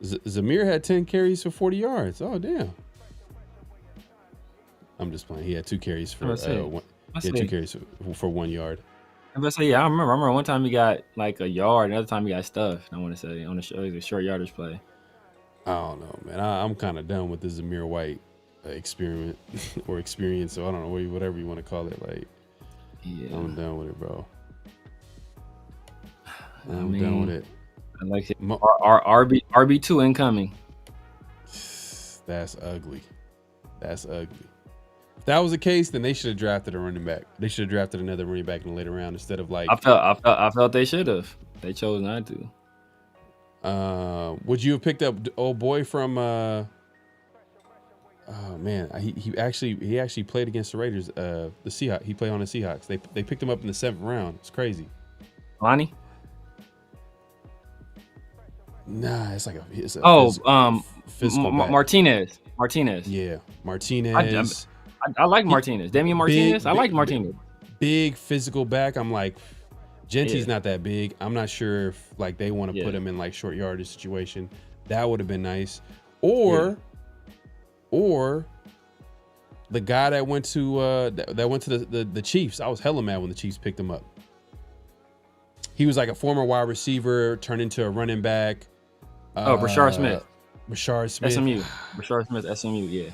[SPEAKER 3] Zamir had 10 carries for 40 yards. Oh damn! I'm just playing. He had 2 carries for 1 yard.
[SPEAKER 7] I'm gonna say, yeah, I remember one time he got like a yard, another time he got stuffed. I want to say on the short yardage play.
[SPEAKER 3] I don't know, man. I'm kind of done with the Zamir White experiment or experience. So I don't know, whatever you want to call it. Like, yeah, I'm done with it, bro. I'm done with it.
[SPEAKER 7] I like it. RB2 incoming.
[SPEAKER 3] That's ugly. If that was the case, then they should have drafted a running back. They should have drafted another running back in the later round instead of like.
[SPEAKER 7] I felt they should have. They chose not to.
[SPEAKER 3] Would you have picked up old boy from? Oh man, he actually played against the Raiders. The Seahawks. He played on the Seahawks. They picked him up in the 7th round. It's crazy.
[SPEAKER 7] Lonnie.
[SPEAKER 3] Nah, it's like
[SPEAKER 7] physical Martinez.
[SPEAKER 3] Yeah, Martinez.
[SPEAKER 7] I like Martinez. Damian Martinez. I like Martinez.
[SPEAKER 3] Big physical back. I'm like, Gentry's not that big. I'm not sure if like they want to put him in like short yardage situation. That would have been nice. Or the guy that went to the Chiefs. I was hella mad when the Chiefs picked him up. He was like a former wide receiver turned into a running back.
[SPEAKER 7] Rashard Smith.
[SPEAKER 3] SMU.
[SPEAKER 7] Rashard Smith, SMU, yeah.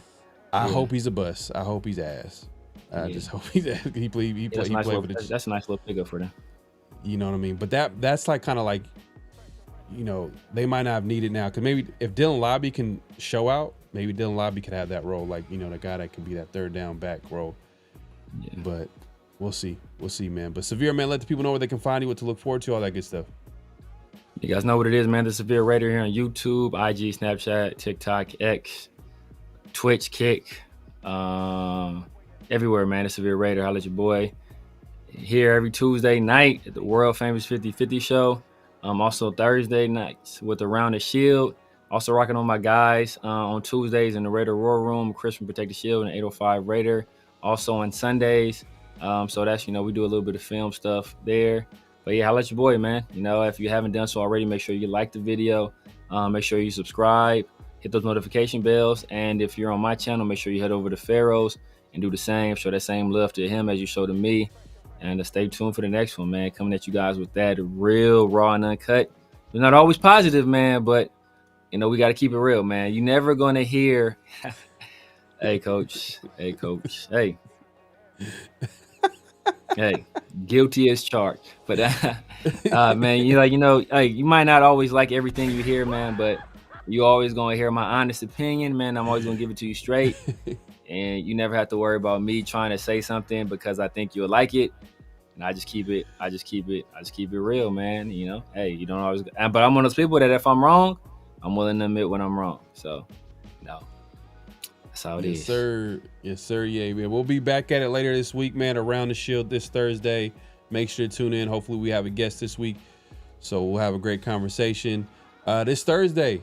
[SPEAKER 3] I hope he's a bust. I hope he's ass. I just hope he's ass. He played for the Chiefs.
[SPEAKER 7] That's a nice little pickup for them.
[SPEAKER 3] You know what I mean? But that's like kind of like, you know, they might not have needed now. Because maybe if Dylan Lobby can show out, maybe Dylan Lobby could have that role. Like, you know, the guy that can be that third down back role. Yeah. But We'll see, man. But Severe, man, let the people know where they can find you, what to look forward to, all that good stuff.
[SPEAKER 7] You guys know what it is, man. The Severe Raider here on YouTube, IG, Snapchat, TikTok, X, Twitch, Kick, everywhere, man. The Severe Raider. Holla at your boy. Here every Tuesday night at the world famous 50-50 show. Also Thursday nights with Around the Shield. Also rocking on my guys on Tuesdays in the Raider War Room, Chris from Protect the Shield and 805 Raider. Also on Sundays. So that's, we do a little bit of film stuff there. But yeah, holla at your boy, man. If you haven't done so already, make sure you like the video. Make sure you subscribe, hit those notification bells. And if you're on my channel, make sure you head over to Pharaoh's and do the same. Show that same love to him as you show to me. And stay tuned for the next one, man. Coming at you guys with that real raw and uncut. It's not always positive, man, but we got to keep it real, man. You're never going to hear, hey, coach, hey, guilty as charged. But man, you might not always like everything you hear, man, but you always going to hear my honest opinion, man. I'm always going to give it to you straight. And you never have to worry about me trying to say something because I think you'll like it. And I just keep it real, man. Hey, you don't always, but I'm one of those people that if I'm wrong, I'm willing to admit when I'm wrong. So, that's how it is.
[SPEAKER 3] Yes, sir. Yeah, man. We'll be back at it later this week, man. Around the Shield this Thursday. Make sure to tune in. Hopefully we have a guest this week. So we'll have a great conversation. This Thursday,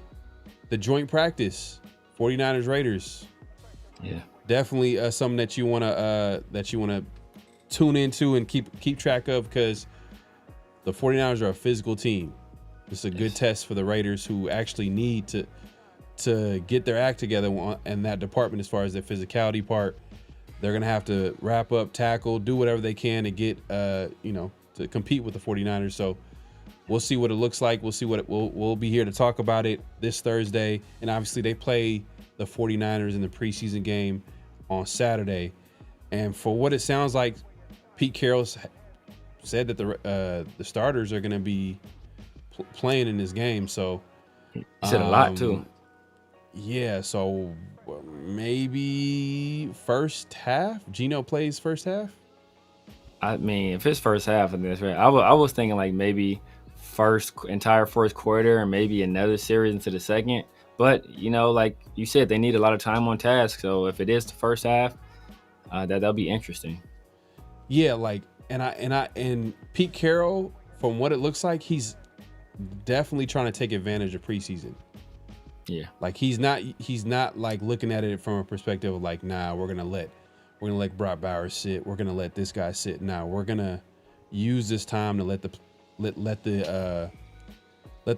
[SPEAKER 3] the joint practice, 49ers Raiders.
[SPEAKER 7] Yeah.
[SPEAKER 3] Definitely something that you want to tune into and keep track of, because the 49ers are a physical team. It's a good test for the Raiders, who actually need to get their act together in that department as far as their physicality part. They're going to have to wrap up, tackle, do whatever they can to get to compete with the 49ers. So we'll see what it looks like. We'll see we'll be here to talk about it this Thursday. And obviously they play the 49ers in the preseason game on Saturday. And for what it sounds like, Pete Carroll said that the starters are going to be playing in this game. So
[SPEAKER 7] he said a lot too.
[SPEAKER 3] Yeah, so maybe first half. Geno plays first half.
[SPEAKER 7] I mean, if it's first half of this, right? I was thinking like maybe entire first quarter, and maybe another series into the second. But like you said, they need a lot of time on task. So if it is the first half, that'll be interesting.
[SPEAKER 3] Yeah, and Pete Carroll, from what it looks like, he's definitely trying to take advantage of preseason.
[SPEAKER 7] Yeah,
[SPEAKER 3] like he's not like looking at it from a perspective of like, nah, we're gonna let Brock Bowers sit, we're gonna let this guy sit. Nah, we're gonna use this time to let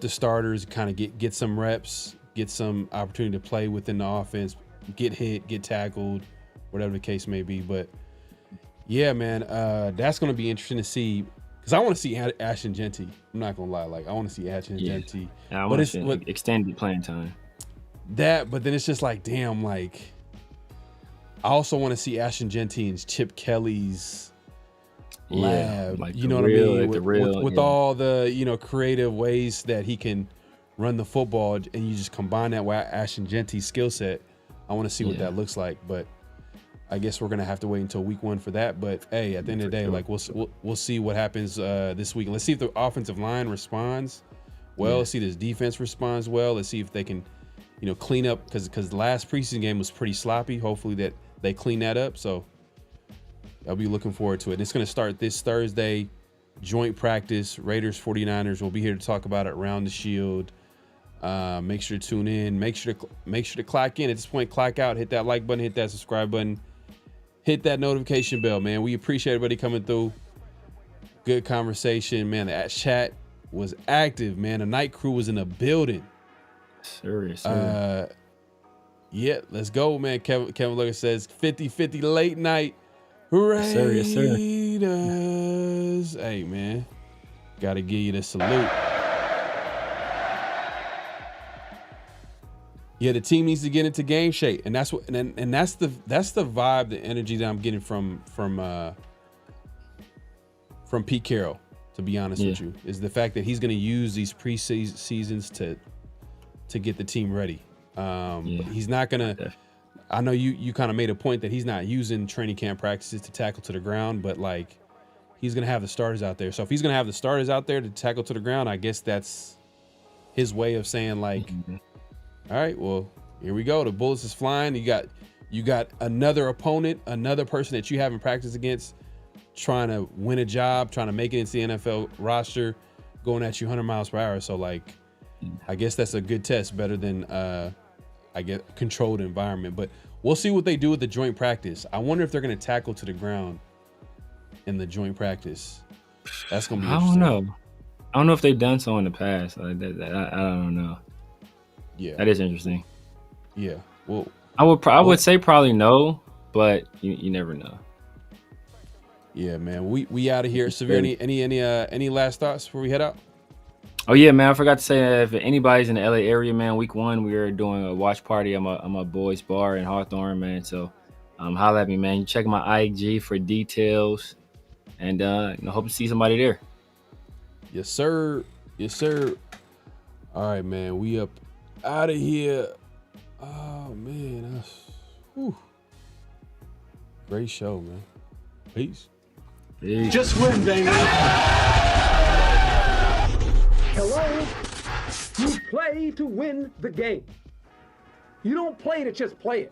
[SPEAKER 3] the starters kind of get some reps, get some opportunity to play within the offense, get hit, get tackled, whatever the case may be. But yeah, man, that's going to be interesting to see, because I want to see Ashton Genty. I'm not going to lie. Like, I want to see Ashton Genty.
[SPEAKER 7] I want to see extended playing time.
[SPEAKER 3] But then it's just like, damn, like, I also want to see Ashton Genty and Chip Kelly's lab.
[SPEAKER 7] Like,
[SPEAKER 3] you know what I mean? With all the, creative ways that he can run the football, and you just combine that with Ashton Genty's skill set. I want to see what that looks like. But I guess we're gonna have to wait until week 1 for that. But hey, at the end of the day, like we'll see what happens this week. Let's see if the offensive line responds well. Let's see if this defense responds well. Let's see if they can, clean up, because the last preseason game was pretty sloppy. Hopefully that they clean that up. So I'll be looking forward to it. And it's gonna start this Thursday, joint practice, Raiders 49ers. We'll be here to talk about it around the Shield. Make sure to tune in. Make sure to clock in. At this point, clock out. Hit that like button. Hit that subscribe button. Hit that notification bell, man. We appreciate everybody coming through. Good conversation, man. The chat was active, man. The night crew was in the building.
[SPEAKER 7] Serious.
[SPEAKER 3] Yeah, let's go, man. Kevin Logan says 50-50 late night. Raiders. Hey, man. Got to give you the salute. Yeah, the team needs to get into game shape, and that's what, and that's the vibe, the energy that I'm getting from Pete Carroll. To be honest with you, is the fact that he's going to use these preseasons to get the team ready. But he's not gonna. I know you kind of made a point that he's not using training camp practices to tackle to the ground, but like he's going to have the starters out there. So if he's going to have the starters out there to tackle to the ground, I guess that's his way of saying like, all right, well, here we go. The bullets is flying. You got another opponent, another person that you haven't practiced against, trying to win a job, trying to make it into the NFL roster, going at you 100 miles per hour. So like, I guess that's a good test, better than I get controlled environment. But we'll see what they do with the joint practice. I wonder if they're going to tackle to the ground in the joint practice. That's going to be interesting.
[SPEAKER 7] I don't know if they've done so in the past. I don't know.
[SPEAKER 3] Yeah,
[SPEAKER 7] that is interesting.
[SPEAKER 3] Yeah, well,
[SPEAKER 7] I would say probably no, but you never know.
[SPEAKER 3] Yeah, man, we out of here. Severe, any last thoughts before we head out?
[SPEAKER 7] Oh yeah, man, I forgot to say if anybody's in the LA area, man, week 1 we are doing a watch party. I'm a boys bar in Hawthorne, man. So holla at me, man. You check my IG for details, and hope to see somebody there.
[SPEAKER 3] Yes, sir. Yes, sir. All right, man. We up out of here. Oh man, great show, man. Peace.
[SPEAKER 2] Just win, baby. Hello? You play to win the game. You don't play to just play it.